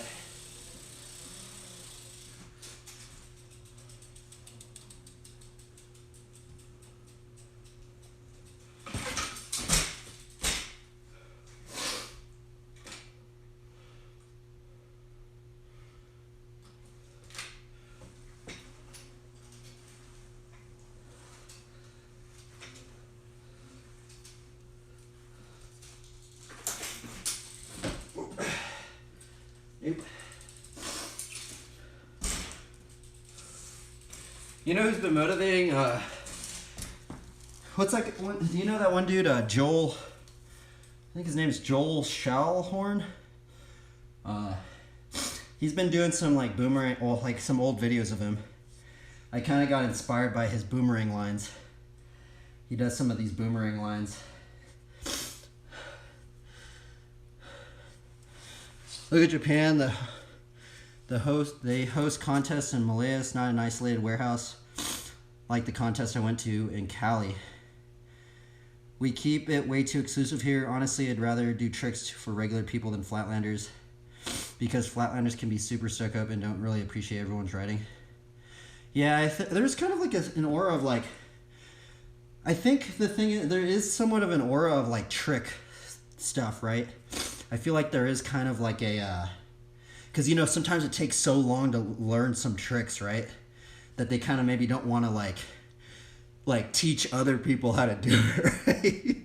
S2: You know who's been motivating? What's that one? Do you know that one dude, Joel? I think his name's Joel Schallhorn. He's been doing some like boomerang, well, like some old videos of him. I kind of got inspired by his boomerang lines. He does some of these boomerang lines. Look at Japan. They host contests in Malaysia, not an isolated warehouse like the contest I went to in Cali. We keep it way too exclusive here. Honestly, I'd rather do tricks for regular people than flatlanders, because flatlanders can be super stuck up and don't really appreciate everyone's riding. Yeah, there's kind of like an aura of like, I think the thing is, there is somewhat of an aura of like trick stuff, right? I feel like there is kind of like a, because, you know, sometimes it takes so long to learn some tricks, right? That they kind of maybe don't want to like teach other people how to do it, right?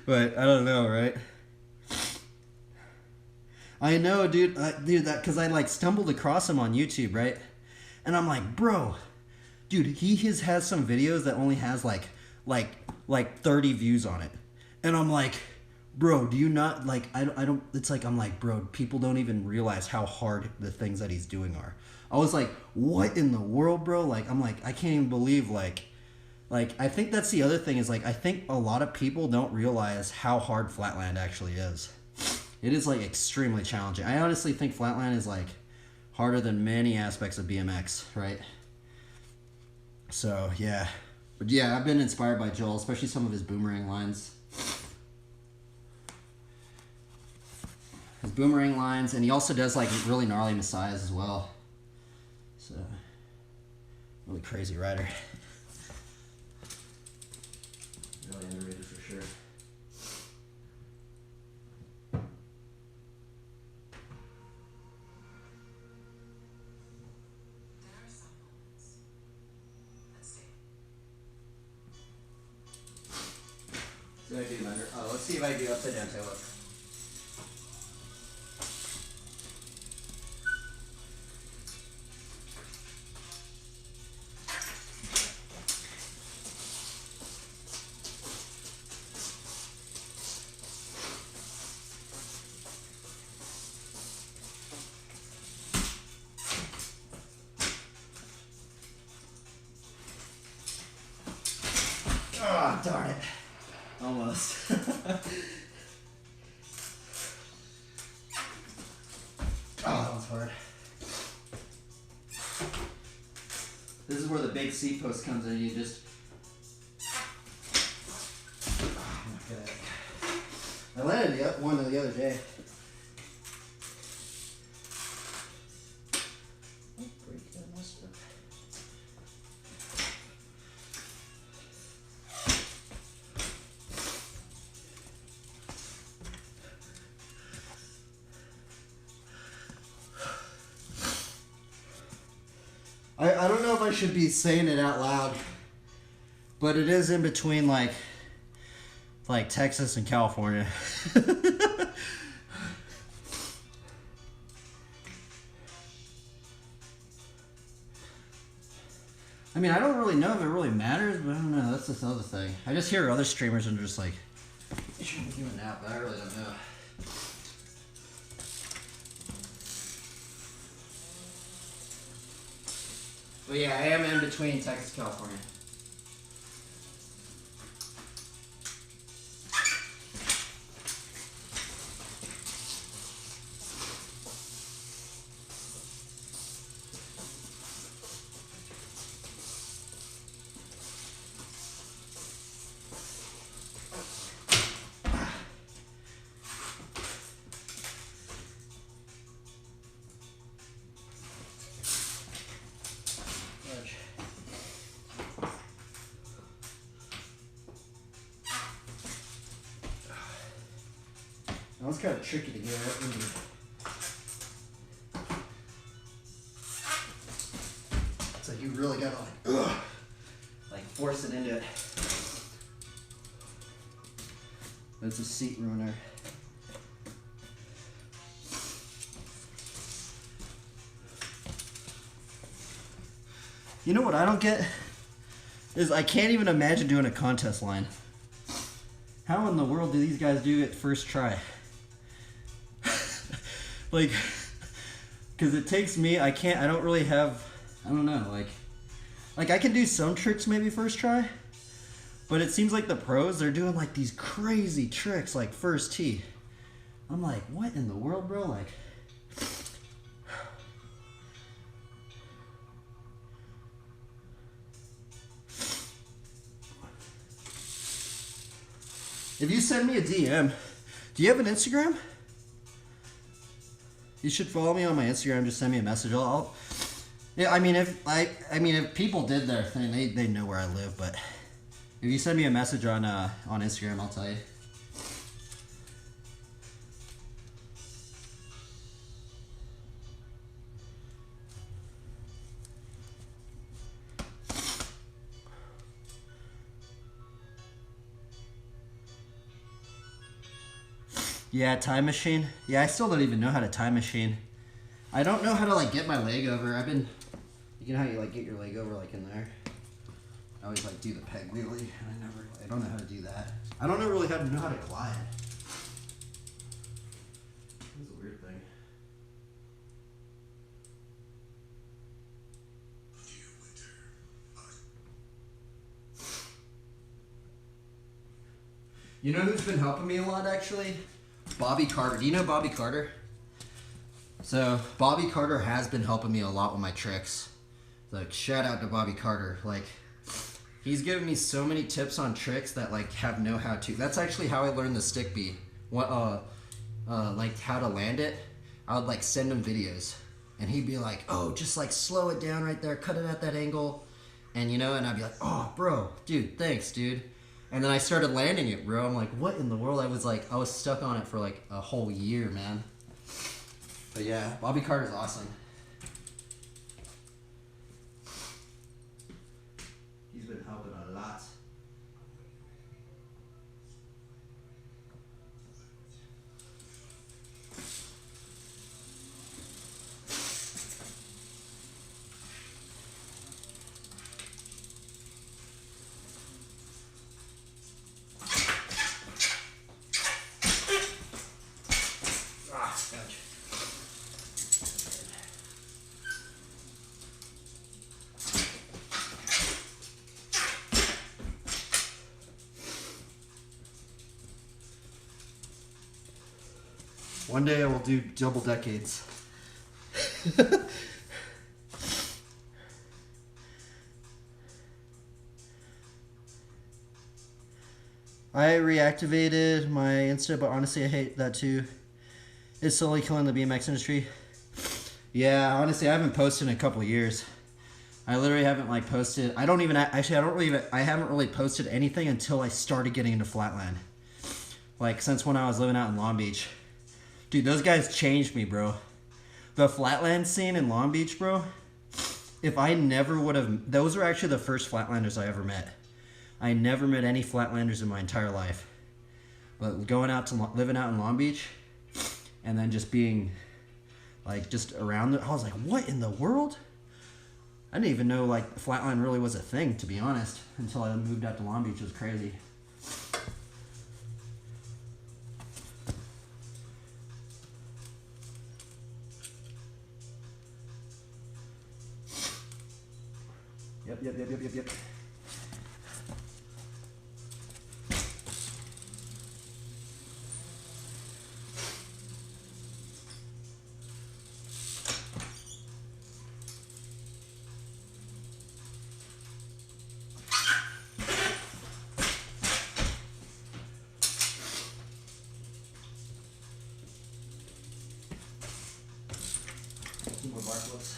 S2: But I don't know, right? I know, dude, that because I like stumbled across him on YouTube, right? And I'm like, bro, dude, he has some videos that only has like 30 views on it, and I'm like, bro, do you not, like, I don't, it's like, I'm like, bro, people don't even realize how hard the things that he's doing are. I was like, what in the world, bro? Like, I'm like, I can't even believe, like, I think that's the other thing is, like, I think a lot of people don't realize how hard flatland actually is. It is, like, extremely challenging. I honestly think flatland is, like, harder than many aspects of BMX, right? So, yeah. But yeah, I've been inspired by Joel, especially some of his boomerang lines. His boomerang lines, and he also does like really gnarly messiahs as well. So, really crazy rider. Really underrated for sure. So I do under. Oh, let's see if I do upside down tail whip. Oh, darn it. Almost. Oh, that was hard. This is where the big seat post comes in. You just. Oh, my God. I landed one the other day. I don't know if I should be saying it out loud, but it is in between like Texas and California. I mean, I don't really know if it really matters, but I don't know. That's this other thing. I just hear other streamers and they're just like, you shouldn't be doing that, but I really don't know. But yeah, I am in between Texas and California. That was kind of tricky to get out into. So you really gotta like force it into it. That's a seat ruiner. You know what I don't get? Is I can't even imagine doing a contest line. How in the world do these guys do it first try? Like, because it takes me, I don't really have, I don't know, like I can do some tricks maybe first try, but it seems like the pros, they're doing like these crazy tricks like first tee. I'm like, what in the world, bro? Like, if you send me a DM, do you have an Instagram? You should follow me on my Instagram. Just send me a message. Yeah, I mean, if people did their thing, they know where I live. But if you send me a message on Instagram, I'll tell you. Yeah, time machine. Yeah, I still don't even know how to time machine. I don't know how to like get my leg over. You know how you like get your leg over like in there? I always like do the peg wheelie, and I don't know how to do that. I don't know really how to glide. That's a weird thing. You know who's been helping me a lot actually? Bobby Carter. Do you know Bobby Carter? So Bobby Carter has been helping me a lot with my tricks. Like shout out to Bobby Carter. Like He's given me so many tips on tricks that like have no how to. That's actually how I learned the stick bee. What like how to land it. I would like send him videos, and he'd be like, "Oh, just like slow it down right there, cut it at that angle," and you know, and I'd be like, "Oh, bro, dude, thanks, dude." And then I started landing it, bro. I'm like, "What in the world?" I was stuck on it for like a whole year, man. But yeah, Bobby Carter's awesome. He's been helping a lot. One day I will do double decades. I reactivated my Insta, but honestly I hate that too. It's slowly killing the BMX industry. Yeah, honestly I haven't posted in a couple of years. I literally haven't like posted. I haven't really posted anything until I started getting into flatland. Like since when I was living out in Long Beach. Dude, those guys changed me, bro. The flatland scene in Long Beach, bro. If I never would have... Those were actually the first flatlanders I ever met. I never met any flatlanders in my entire life. But living out in Long Beach, and then just being, like, just around it, I was like, what in the world? I didn't even know, like, flatland really was a thing, to be honest, until I moved out to Long Beach. It was crazy. Yep. Some more bark looks.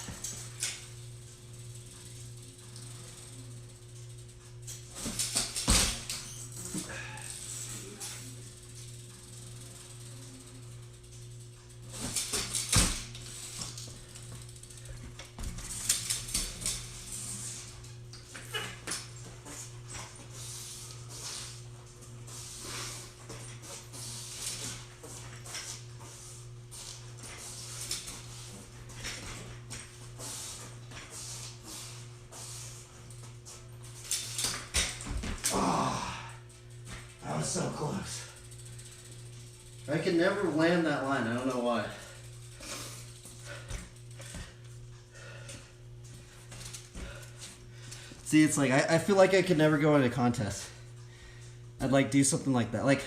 S2: So close. I can never land that line. I don't know why. See, it's like I feel like I could never go into a contest. I'd like do something like that. Like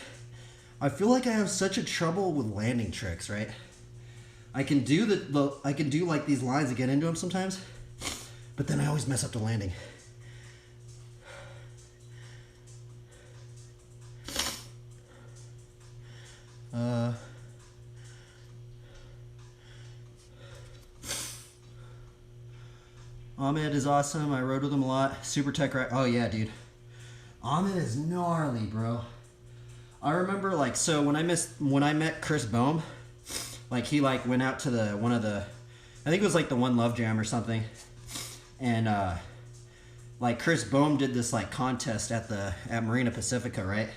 S2: I feel like I have such a trouble with landing tricks, right? I can do I can do like these lines and get into them sometimes, but then I always mess up the landing. Ahmed is awesome. I rode with him a lot. Super tech ride. Oh yeah, dude. Ahmed is gnarly, bro. I remember like so when I met Chris Bohm, like he like went out to I think it was like the One Love Jam or something, and like Chris Bohm did this like contest at Marina Pacifica, right?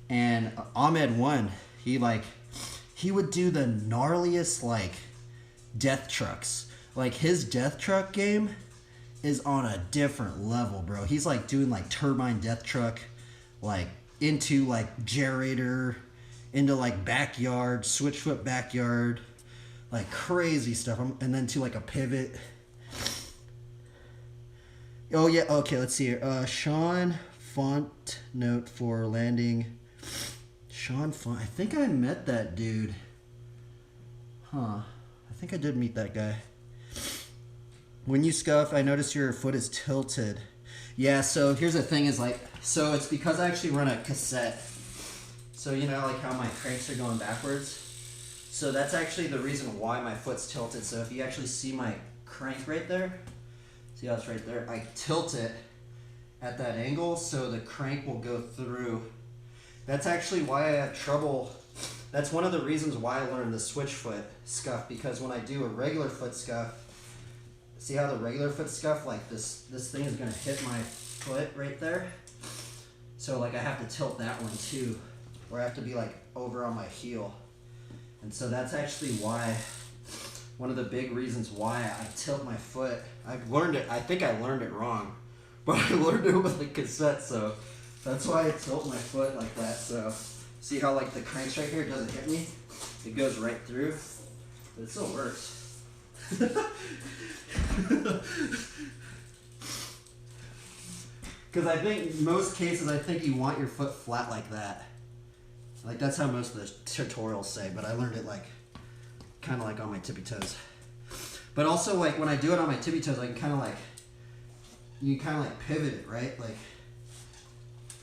S2: And Ahmed won. He would do the gnarliest like death trucks. Like his death truck game is on a different level, bro. He's like doing like turbine death truck, like into like generator, into like backyard, switch foot backyard, like crazy stuff. And then to like a pivot. Oh yeah, okay, let's see here. Sean Font note for landing. Sean Font, I think I met that dude. Huh. I think I did meet that guy. When you scuff, I notice your foot is tilted. Yeah, so here's the thing is like, so it's because I actually run a cassette. So you know like how my cranks are going backwards? So that's actually the reason why my foot's tilted. So if you actually see my crank right there, see how it's right there? I tilt it at that angle so the crank will go through. That's actually why I have trouble. That's one of the reasons why I learned the switch foot scuff, because when I do a regular foot scuff, see how the regular foot scuff, like this thing is gonna hit my foot right there. So like I have to tilt that one too, or I have to be like over on my heel. And so that's actually why, one of the big reasons why I tilt my foot. I've learned it, I think I learned it wrong, but I learned it with the cassette, so that's why I tilt my foot like that. So see how like the cranks right here doesn't hit me? It goes right through, but it still works. Because I think most cases, I think you want your foot flat like that. Like that's how most of the tutorials say, but I learned it like kind of like on my tippy toes. But also like when I do it on my tippy toes, I can kind of like, you kind of like pivot it, right? Like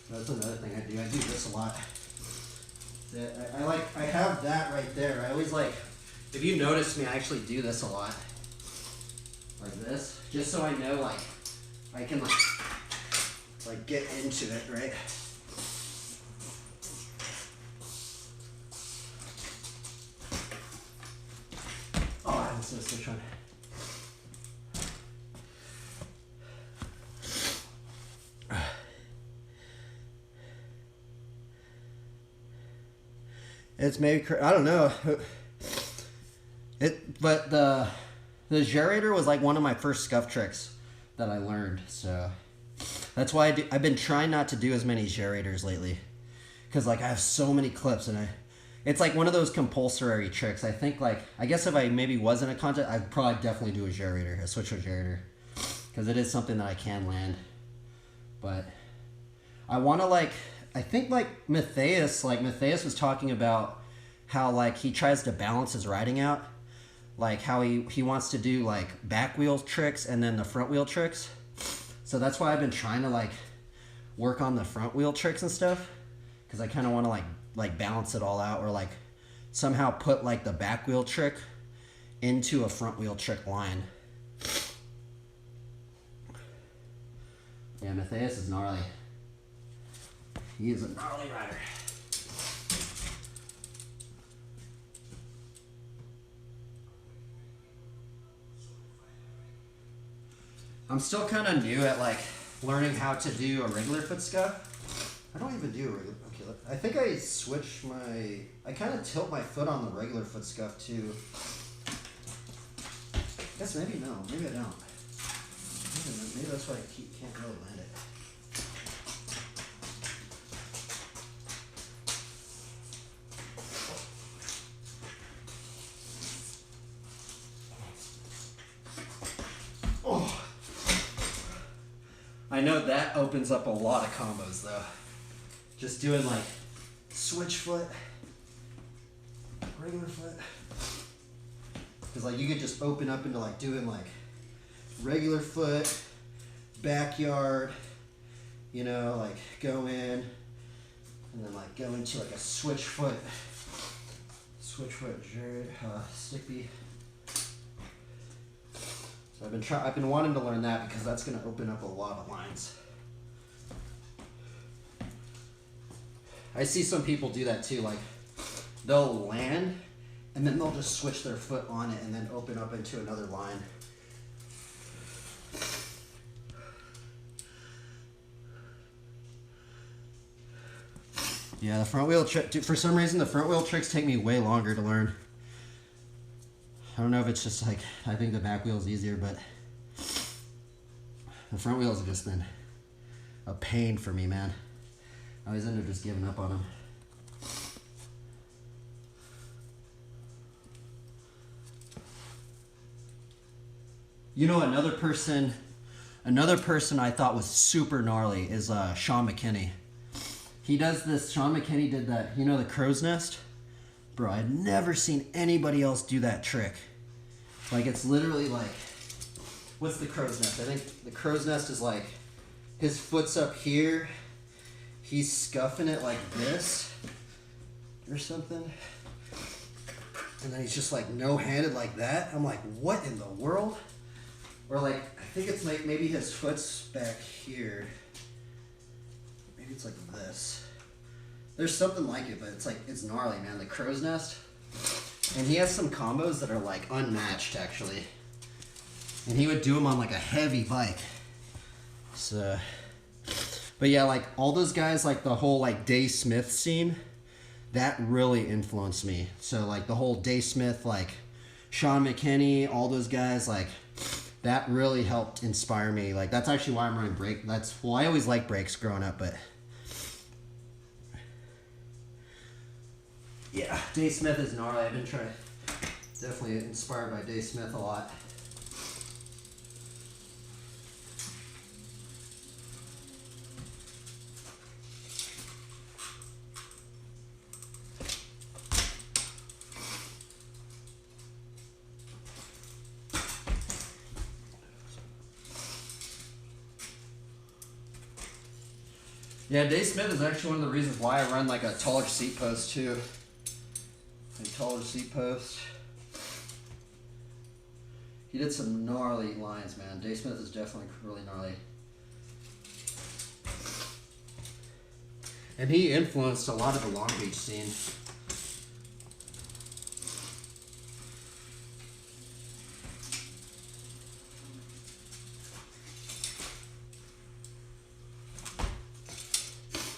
S2: that's another thing I do. I do this a lot. I have that right there. I always like, if you notice me, I actually do this a lot. Like this, just so I know like I can like get into it, right? Oh, let's switch on. It's maybe, I don't know. But the gyrator was like one of my first scuff tricks that I learned. So that's why I've been trying not to do as many gyrators lately, because like I have so many clips and it's like one of those compulsory tricks. I think like, I guess if I maybe wasn't a contest, I'd probably definitely do a gyrator, a switch foot gyrator, because it is something that I can land. But I want to like, I think like Matthias was talking about how like he tries to balance his riding out, like how he wants to do like back wheel tricks and then the front wheel tricks. So that's why I've been trying to like work on the front wheel tricks and stuff, because I kind of want to like balance it all out, or like somehow put like the back wheel trick into a front wheel trick line. Yeah, Matthias is gnarly. He is a gnarly rider. I'm still kind of new at like learning how to do a regular foot scuff. I don't even do a regular. Okay, look, I think I switch my. I kind of tilt my foot on the regular foot scuff too. I guess maybe no, maybe I don't. Maybe that's why I can't really land it. Oh. I know that opens up a lot of combos though. Just doing like switch foot, regular foot. Because like you could just open up into like doing like regular foot, backyard, you know, like go in and then like go into like a switch foot stick beat. So I've been wanting to learn that because that's going to open up a lot of lines. I see some people do that too, like they'll land and then they'll just switch their foot on it and then open up into another line. Yeah, the front wheel trick, for some reason the front wheel tricks take me way longer to learn. I don't know if it's just like, I think the back wheel is easier, but the front wheels have just been a pain for me, man. I always end up just giving up on them. You know, another person I thought was super gnarly is Sean McKinney. He does this, Sean McKinney did that, you know, the crow's nest? Bro, I've never seen anybody else do that trick. Like, it's literally like, what's the crow's nest? I think the crow's nest is like,
S1: his foot's up here. He's scuffing it like this or something. And then he's just like no-handed like that. I'm like, what in the world? Or like, I think it's like maybe his foot's back here. Maybe it's like this. There's something like it, but it's like, it's gnarly, man. The crow's nest. And he has some combos that are like unmatched, actually. And he would do them on like a heavy bike. So, but yeah, like all those guys, like the whole like Dave Smith scene, that really influenced me. So like the whole Dave Smith, like Sean McKinney, all those guys, like that really helped inspire me. Like that's actually why I'm running brake. Well, I always liked brakes growing up, but yeah, Dave Smith is gnarly. I've been definitely inspired by Dave Smith a lot. Yeah, Dave Smith is actually one of the reasons why I run like a taller seat post too. A taller seat post. He did some gnarly lines, man. Dave Smith is definitely really gnarly. And he influenced a lot of the Long Beach scene.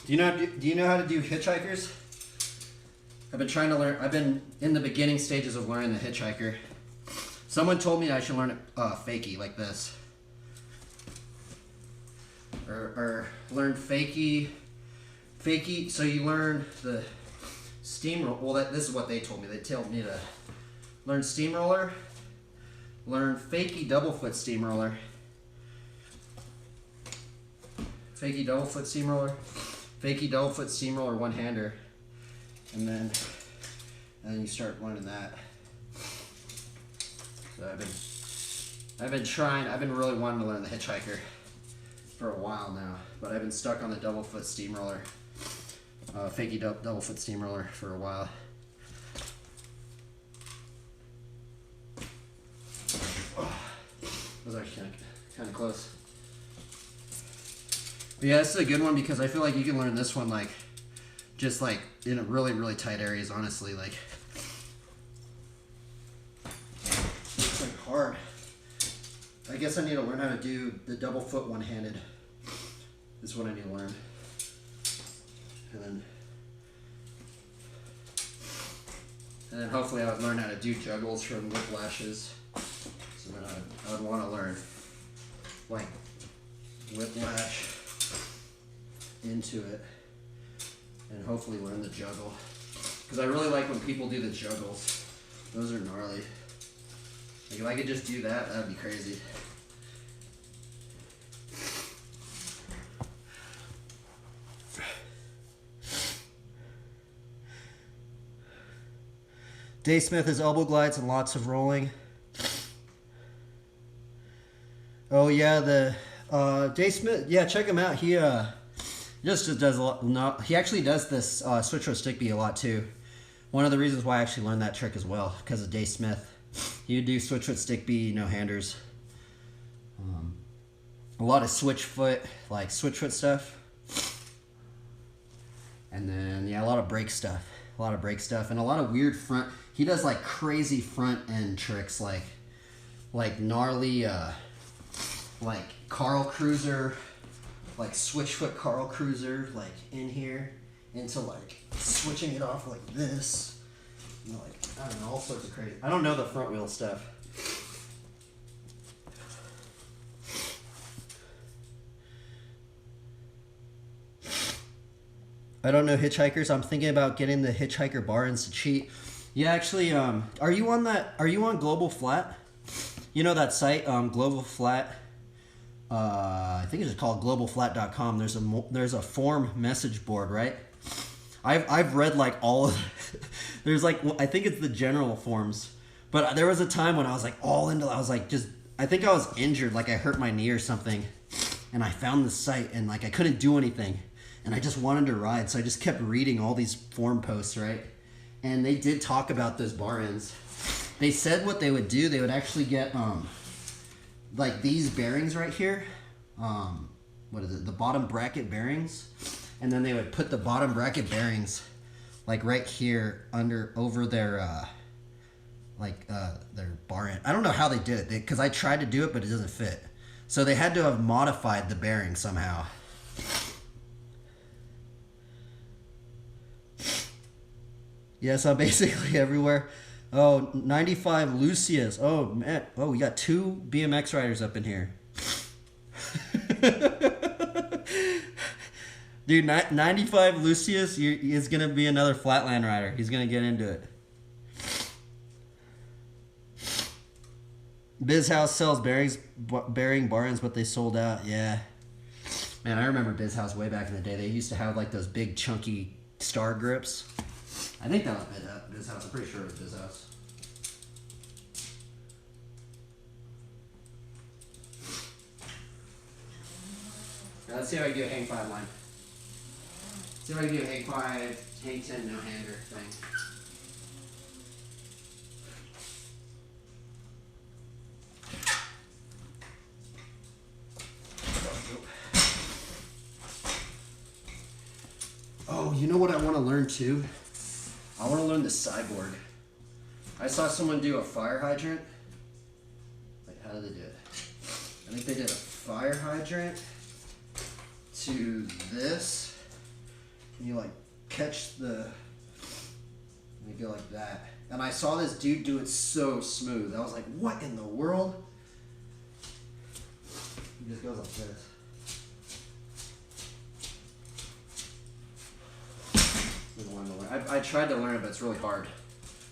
S1: Do you know how to do hitchhikers? I've been trying to learn. I've been in the beginning stages of learning the hitchhiker. Someone told me I should learn it fakie like this, or learn fakie. So you learn the steamroller. Well, this is what they told me. They told me to learn steamroller, learn fakie double foot steamroller, fakie double foot steamroller. Fakie double foot steamroller one-hander, and then you start learning that. So I've been really wanting to learn the hitchhiker for a while now, but I've been stuck on the double foot steamroller, fakie double foot steamroller for a while. Oh, that was actually kind of close. But yeah, this is a good one because I feel like you can learn this one like just like in a really, really tight areas, honestly. Like it's like hard. I guess I need to learn how to do the double foot one-handed. This is what I need to learn. And then hopefully I would learn how to do juggles from whiplashes. So then I would want to learn like whiplash into it and hopefully learn the juggle, because I really like when people do the juggles. Those are gnarly. Like if I could just do that, that'd be crazy. Dave Smith has elbow glides and lots of rolling. Oh yeah, the Dave Smith, yeah, check him out. He just does a lot. No, he actually does this switch row stick beat a lot too. One of the reasons why I actually learned that trick as well, because of Dave Smith. He would do switch foot stick beat, no handers. A lot of switch foot stuff. And then yeah, a lot of brake stuff. And a lot of weird front. He does like crazy front end tricks, like gnarly, like Carl Cruiser. Like switch foot Carl Cruiser, like in here, into like switching it off like this. You know, like, I don't know, all sorts of crazy. I don't know the front wheel stuff. I don't know hitchhikers. I'm thinking about getting the hitchhiker bar and to cheat. Yeah, actually, are you on Global Flat? You know that site, Global Flat. I think it's called globalflat.com. There's a forum message board, right? I've read like all of there's like, I think it's the general forums, but there was a time when I was like all into, I was like I think I was injured, like I hurt my knee or something,
S2: and I found the site, and like I couldn't do anything, and I just wanted to ride, so I just kept reading all these forum posts, right? And they did talk about those bar ends. They said what they would do, they would actually get like these bearings right here, what is it, the bottom bracket bearings, and then they would put the bottom bracket bearings like right here over their their bar end. I don't know how they did it because I tried to do it, but it doesn't fit. So they had to have modified the bearing somehow. Yeah, so basically everywhere. Oh, 95 Lucius. Oh, man. Oh, we got 2 BMX riders up in here. Dude, 95 Lucius is going to be another flatland rider. He's going to get into it. Biz House sells bearing bar ends, but they sold out. Yeah. Man, I remember Biz House way back in the day. They used to have like those big chunky star grips. I think that was Biz House. I'm pretty sure it was Biz House. Now let's see how I do a hang 5 line. See if I can do a hang 5, hang 10, no hander thing. Oh, you know what I want to learn too? I want to learn the cyborg. I saw someone do a fire hydrant. Wait, how did they do it? I think they did a fire hydrant to this. And you like catch the, and you go like that. And I saw this dude do it so smooth. I was like, what in the world? He just goes like this. I tried to learn it, but it's really hard.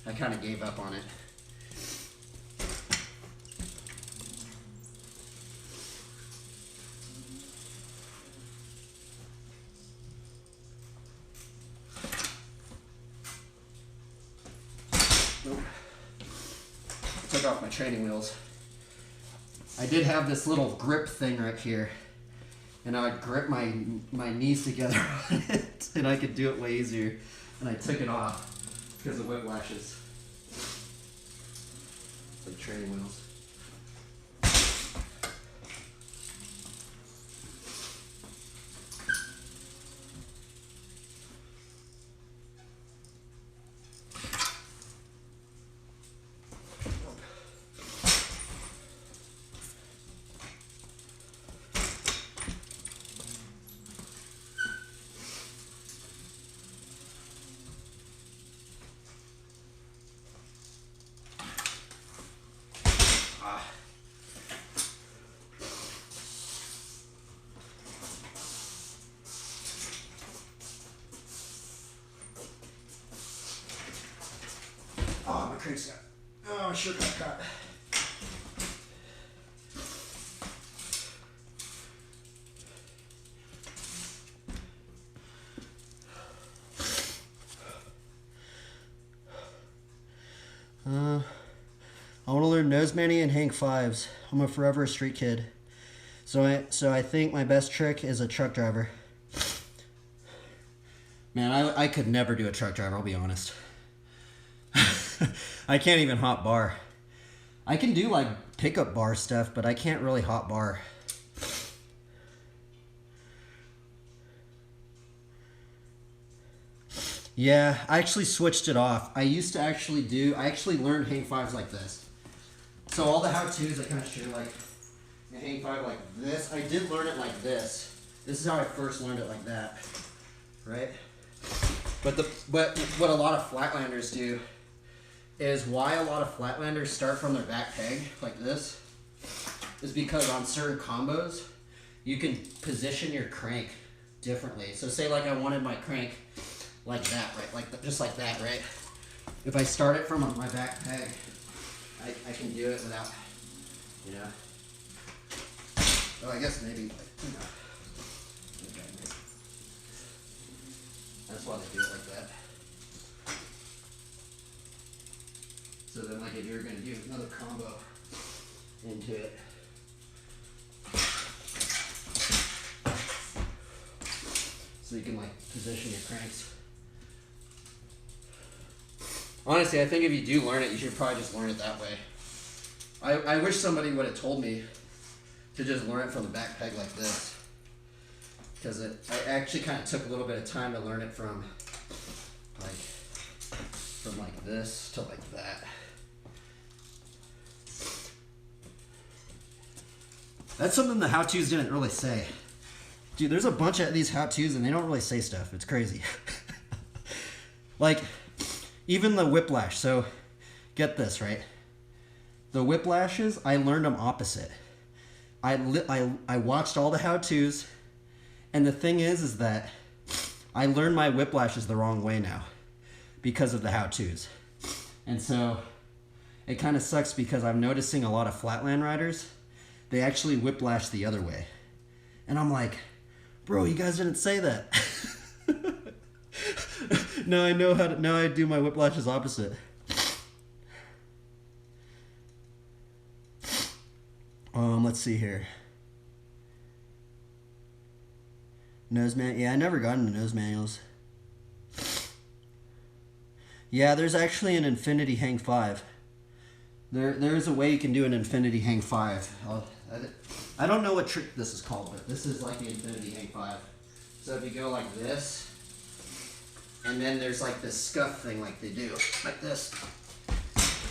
S2: I kind of gave up on it. Nope. I took off my training wheels. I did have this little grip thing right here, and I would grip my knees together on it, and I could do it way easier. And I took it off because of whiplashes. Like training wheels. Oh, my crank's got, oh, my shirt got caught. I want to learn nose manny and hang 5s. I'm a forever street kid. So I think my best trick is a truck driver. Man, I could never do a truck driver, I'll be honest. I can't even hot bar. I can do like pickup bar stuff, but I can't really hot bar. Yeah, I actually switched it off. I actually learned hang 5s like this. So all the how-tos I kind of show like a hang 5 like this. I did learn it like this. This is how I first learned it like that, right? But what a lot of flatlanders do is why a lot of flatlanders start from their back peg like this is because on certain combos you can position your crank differently. So say like I wanted my crank like that, right? Like just like that, right? If I start it from my back peg, I can do it without, you know. Oh, I guess maybe like, you know. That's why they do it like that. So then like if you're gonna do another combo into it. so you can like position your cranks. Honestly, I think if you do learn it, you should probably just learn it that way. I wish somebody would have told me to just learn it from the back peg like this, because I actually kind of took a little bit of time to learn it from like this to like that. That's something the how-tos didn't really say. Dude, there's a bunch of these how-tos and they don't really say stuff. It's crazy. Like, even the whiplash. So, get this, right? The whiplashes, I learned them opposite. I watched all the how-tos, and the thing is that I learned my whiplashes the wrong way now because of the how-tos. And so, it kind of sucks because I'm noticing a lot of flatland riders, they actually whiplash the other way. And I'm like, bro, you guys didn't say that. Now I know how to, now I do my whiplashes opposite. Let's see here. Nose man, yeah, I never got into nose manuals. Yeah, there's actually an infinity hang 5. There is a way you can do an infinity hang 5. I don't know what trick this is called, but this is like the infinity hang 5. So if you go like this, and then there's like this scuff thing like they do, like this.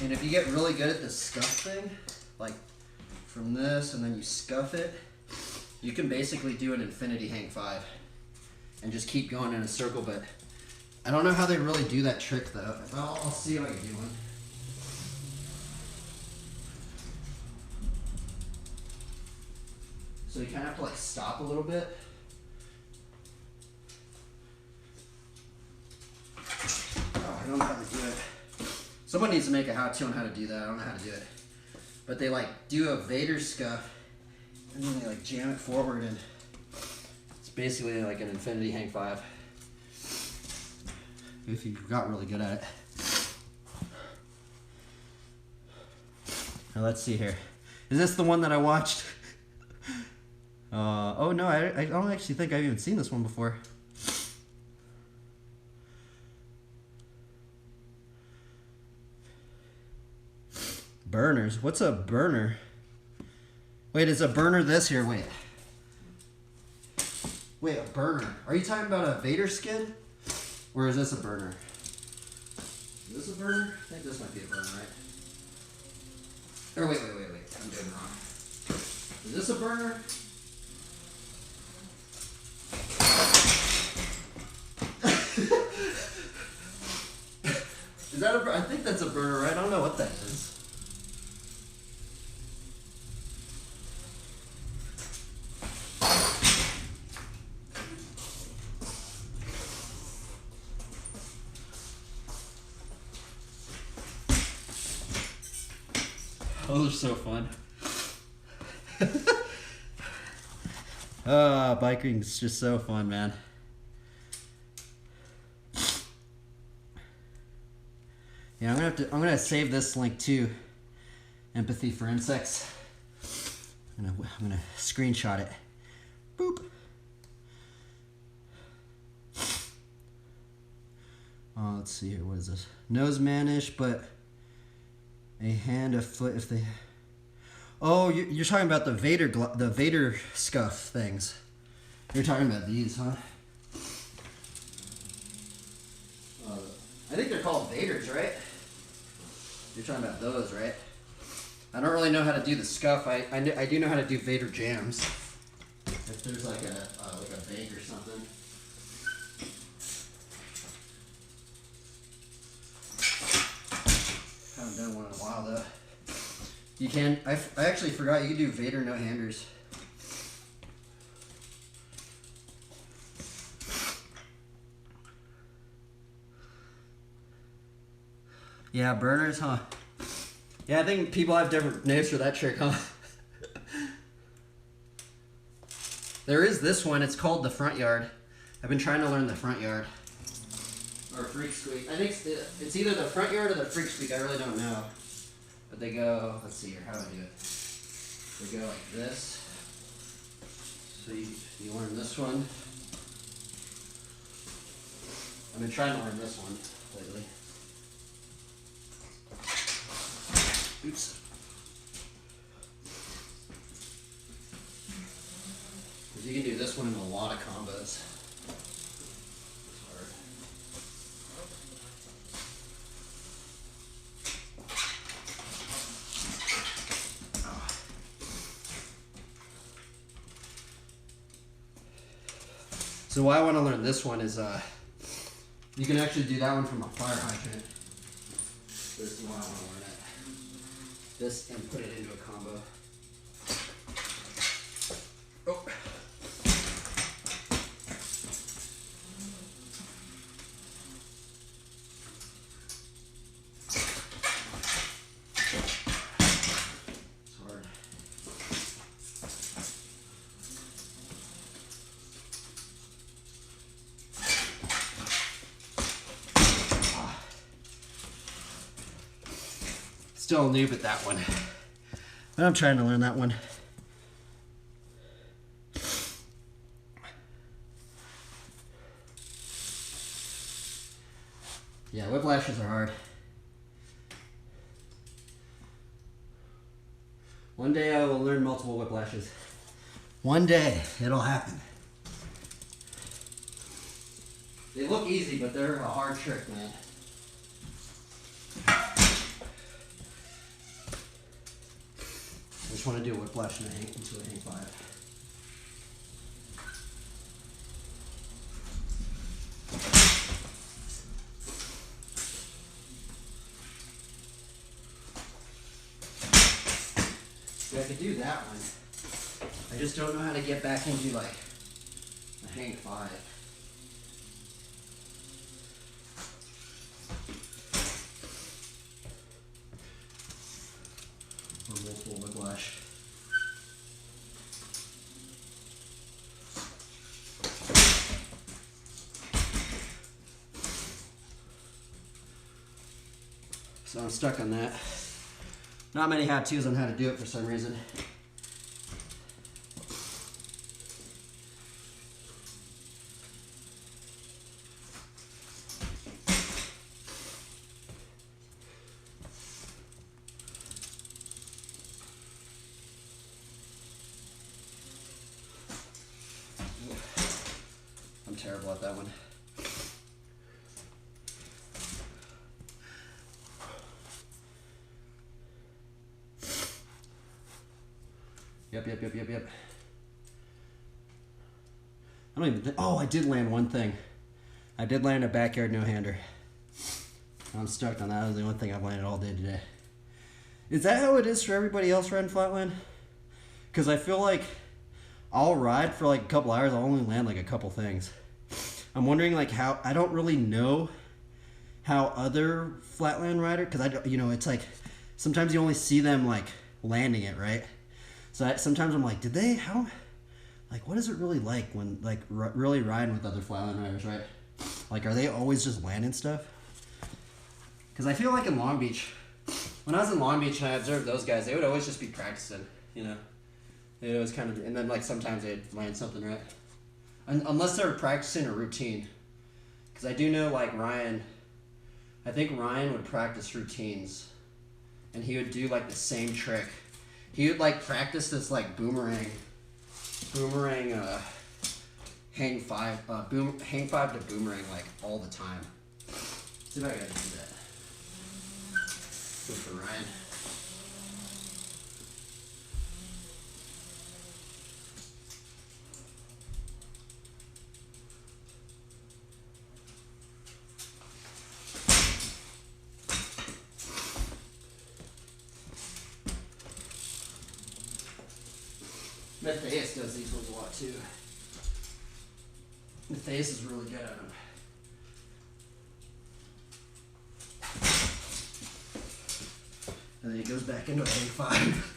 S2: And if you get really good at this scuff thing, like from this and then you scuff it, you can basically do an infinity hang 5 and just keep going in a circle. But I don't know how they really do that trick though. I'll see if I can do one. So you kind of have to like stop a little bit. Oh, I don't know how to do it. Someone needs to make a how-to on how to do that. I don't know how to do it. But they like do a Vader scuff and then they like jam it forward, and it's basically like an infinity hang 5. If you got really good at it. Now let's see here. Is this the one that I watched? Oh no, I don't actually think I've even seen this one before. Burners? What's a burner? Wait, is a burner this here? Wait, a burner. Are you talking about a Vader skin? Or is this a burner? Is this a burner? I think this might be a burner, right? Or wait. I'm doing it wrong. Is this a burner? Is that a? I think that's a burner, right? I don't know what that is. Those are so fun. Biking's just so fun, man. Yeah, I'm gonna save this link too. Empathy for insects. I'm gonna screenshot it. Boop. Let's see here. What is this? Nose manish, but a hand, a foot. If they. Oh, you're talking about the Vader scuff things. You're talking about these, huh? I think they're called Vaders, right? You're talking about those, right? I don't really know how to do the scuff. I do know how to do Vader jams. If there's like a bake or something. Haven't done one in a while though. You can. I actually forgot you can do Vader no-handers. Yeah, burners, huh? Yeah, I think people have different names for that trick, huh? There is this one. It's called the front yard. I've been trying to learn the front yard. Or freak squeak. I think it's either the front yard or the freak squeak. I really don't know. But they go, let's see here, how do I do it? They go like this. So you learn this one. I've been trying to learn this one lately. Oops. Because you can do this one in a lot of combos. So why I want to learn this one is you can actually do that one from a fire hydrant. This is why I want to learn it. This and put it into a combo. Oh. It's hard. Still new at that one. But I'm trying to learn that one. Yeah, whiplashes are hard. One day I will learn multiple whiplashes. One day it'll happen. They look easy, but they're a hard trick, man. I just want to do a whiplash into a hang five. See, I could do that one. I just don't know how to get back into like a hang five. Or multiple whiplash. So I'm stuck on that. Not many how-tos on how to do it for some reason. I'm terrible at that one. Yep. I don't even think, oh, I did land one thing. I did land a backyard no-hander. I'm stuck on that. That was the only thing I've landed all day today. Is that how it is for everybody else riding flatland? Because I feel like I'll ride for like a couple hours, I'll only land like a couple things. I'm wondering like how, I don't really know how other flatland rider, because it's like, sometimes you only see them like landing it, right? So sometimes I'm like, what is it really like when like really riding with other flatland riders, right? Like, are they always just landing stuff? Because I feel like in Long Beach, when I was in Long Beach and I observed those guys, they would always just be practicing, you know? They'd always kind of, and then like sometimes they'd land something, right? Unless they were practicing a routine. Because I do know like I think Ryan would practice routines. And he would do like the same trick. He would like practice this like boomerang hang five to boomerang like all the time. See if I can do that. Good for Ryan. Matthias does these ones a lot too. Matthias is really good at them. And then he goes back into a hang five.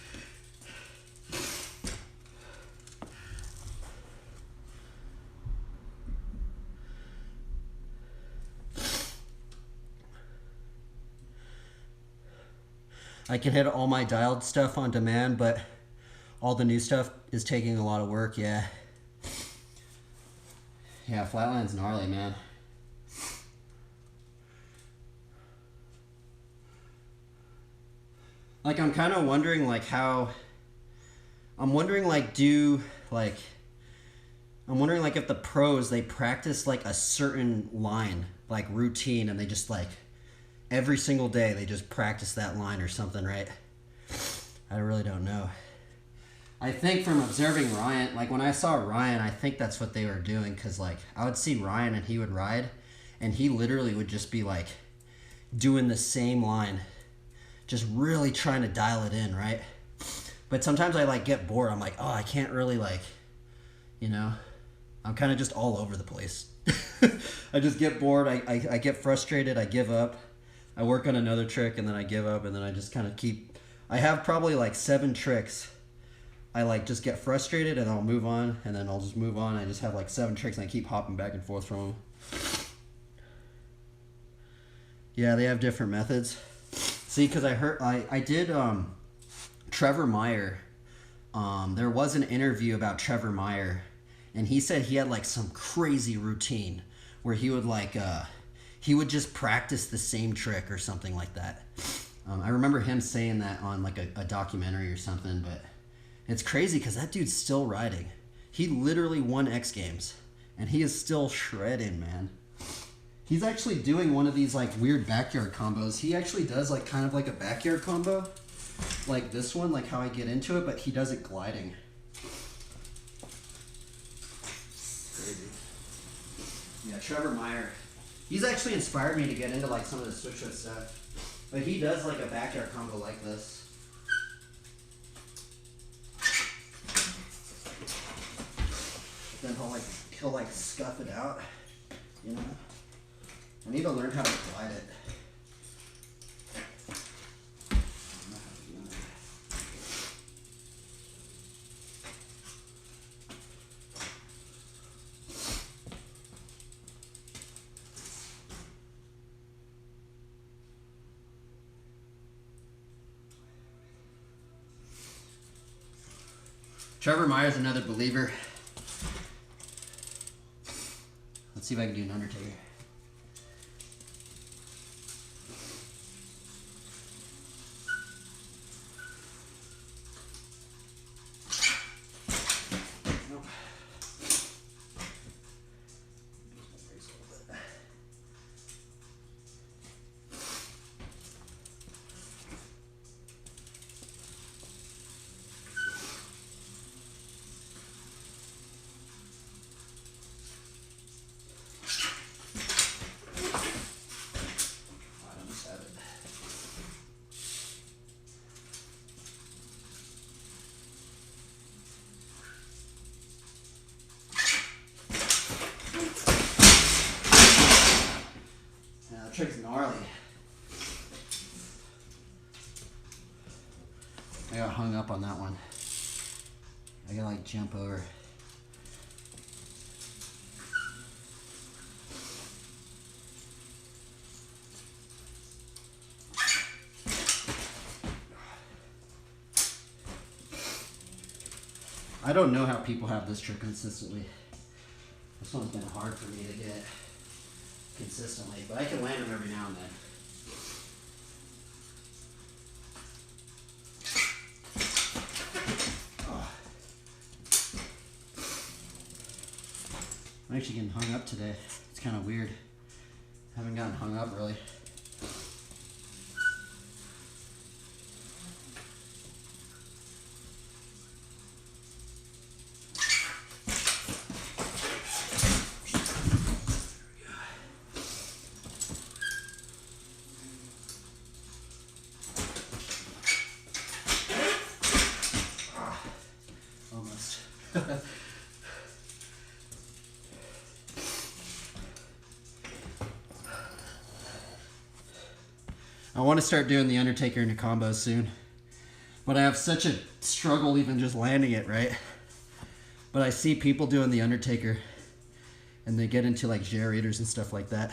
S2: I can hit all my dialed stuff on demand, but all the new stuff is taking a lot of work, yeah. Yeah, flatland's gnarly, man. Like, I'm kind of wondering, like, how... I'm wondering, like, do, like... I'm wondering, like, if the pros, they practice, like, a certain line, like, routine, and they just, like, every single day, they just practice that line or something, right? I really don't know. I think from observing Ryan, like, when I saw Ryan, I think that's what they were doing, because, like, I would see Ryan, and he would ride, and he literally would just be, like, doing the same line, just really trying to dial it in, right? But sometimes I, like, get bored. I'm like, oh, I can't really, like, you know... I'm kind of just all over the place. I just get bored. I get frustrated. I give up. I work on another trick and then I give up and then I just kind of keep... I have probably like 7 tricks. I like just get frustrated and I'll move on and then I'll just move on. I just have like 7 tricks and I keep hopping back and forth from them. Yeah, they have different methods. See, because I did Trevor Meyer. There was an interview about Trevor Meyer. And he said he had like some crazy routine where he would like, he would just practice the same trick or something like that. I remember him saying that on like a documentary or something, but it's crazy because that dude's still riding. He literally won X Games and he is still shredding, man. He's actually doing one of these like weird backyard combos. He actually does like kind of like a backyard combo, like this one, like how I get into it, but he does it gliding. Yeah, Trevor Meyer. He's actually inspired me to get into like some of the switch foot stuff. But he does like a backyard combo like this. Then he'll like scuff it out. You know? I need to learn how to glide it. Trevor Meyer's another believer. Let's see if I can do an Undertaker. Nope. Trick's gnarly. I got hung up on that one. I gotta like jump over. I don't know how people have this trick consistently. This one's been hard for me to get consistently, but I can land them every now and then. Oh. I'm actually getting hung up today. It's kind of weird. I haven't gotten hung up really. I want to start doing the Undertaker into combos soon, but I have such a struggle even just landing it right. But I see people doing the Undertaker and they get into like generators and stuff like that.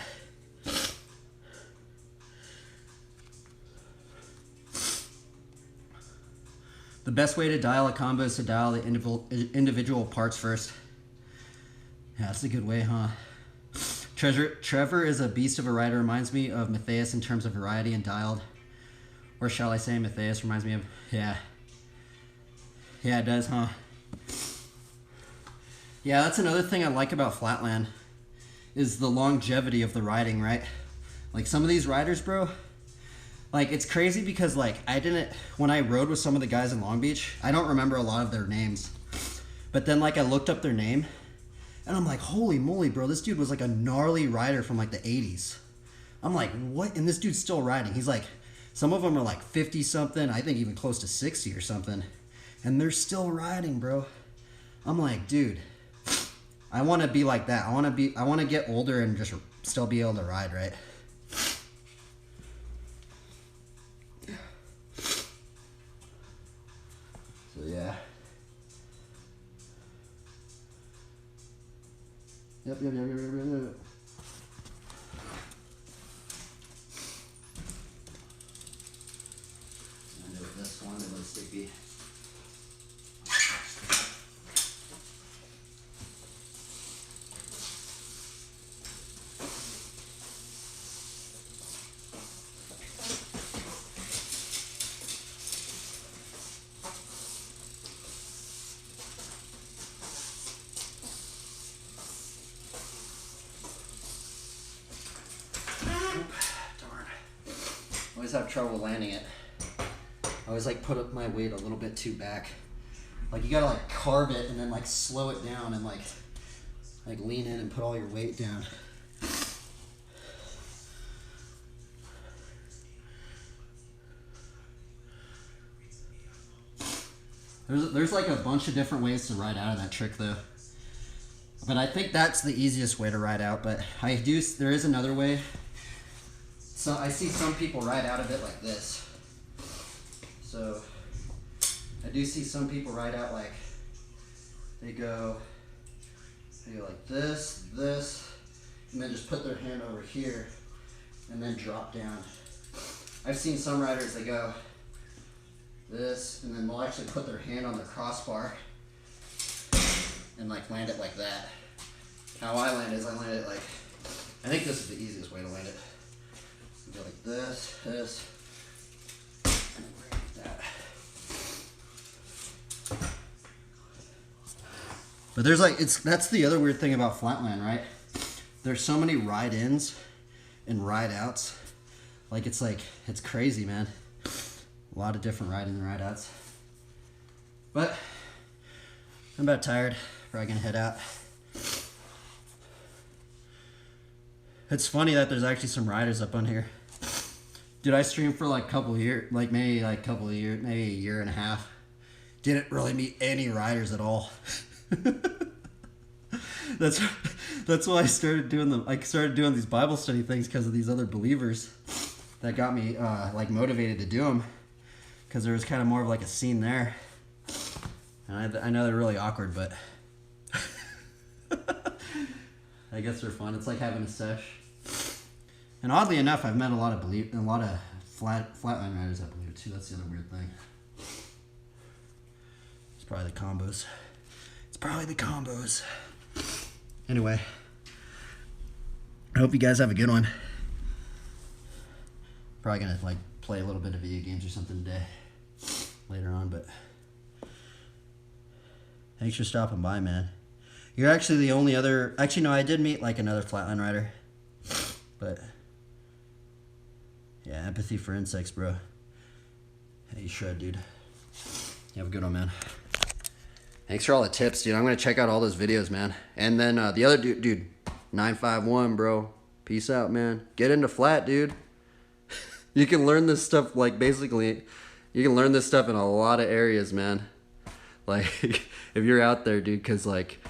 S2: The best way to dial a combo is to dial the individual parts first. Yeah, that's a good way, huh? Trevor is a beast of a rider. Reminds me of Matthias in terms of variety and dialed. Or shall I say Matthias reminds me of, yeah. Yeah, it does, huh? Yeah, that's another thing I like about flatland is the longevity of the riding, right? Like some of these riders, bro, like it's crazy because like when I rode with some of the guys in Long Beach, I don't remember a lot of their names. But then like I looked up their name and I'm like, holy moly, bro, this dude was like a gnarly rider from like the 80s. I'm like, what? And this dude's still riding. He's like, some of them are like 50 something, I think even close to 60 or something. And they're still riding, bro. I'm like, dude, I want to be like that. I want to get older and just still be able to ride, right? So yeah. Yep. I know this one, it looks sticky. I always have trouble landing it. I always like put up my weight a little bit too back. Like you gotta like carve it and then like slow it down and like lean in and put all your weight down. There's like a bunch of different ways to ride out of that trick though. But I think that's the easiest way to ride out, but there is another way. So I see some people ride out of it like this. So I do see some people ride out like they go like this, and then just put their hand over here and then drop down. I've seen some riders that go this and then they'll actually put their hand on the crossbar and like land it like that. How I land is I land it like, I think this is the easiest way to land it. Go like this, and like that. But there's like, that's the other weird thing about flatland, right? There's so many ride-ins and ride-outs. Like it's crazy, man. A lot of different ride-ins and ride-outs. But I'm about tired. Probably gonna head out. It's funny that there's actually some riders up on here. Dude, I streamed for like a couple of years, maybe a year and a half. Didn't really meet any riders at all. That's why I started doing these Bible study things because of these other believers that got me like motivated to do them, because there was kind of more of like a scene there. And I know they're really awkward, but I guess they're fun. It's like having a sesh. And oddly enough, I've met a lot of flatline riders, I believe, too. That's the other weird thing. It's probably the combos. Anyway, I hope you guys have a good one. Probably gonna like play a little bit of video games or something today, later on, but thanks for stopping by, man. You're actually the only other, actually no, I did meet like another flatline rider, but yeah, empathy for insects, bro. Hey, you shred, dude. You have a good one, man. Thanks for all the tips, dude. I'm gonna check out all those videos, man. And then the other dude, 951, bro. Peace out, man. Get into flat, dude. You can learn this stuff, like, basically, you can learn this stuff in a lot of areas, man. Like, if you're out there, dude, because, like,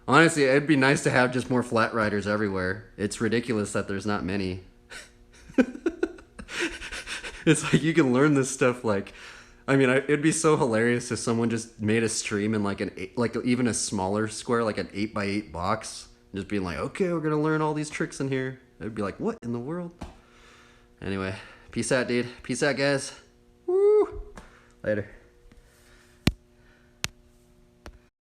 S2: honestly, it'd be nice to have just more flat riders everywhere. It's ridiculous that there's not many. It's like you can learn this stuff, like, I mean, it'd be so hilarious if someone just made a stream in like even a smaller square, like an 8x8 box, just being like, okay, we're gonna learn all these tricks in here. It'd be like, what in the world? Anyway, peace out, dude. Peace out, guys. Woo! Later.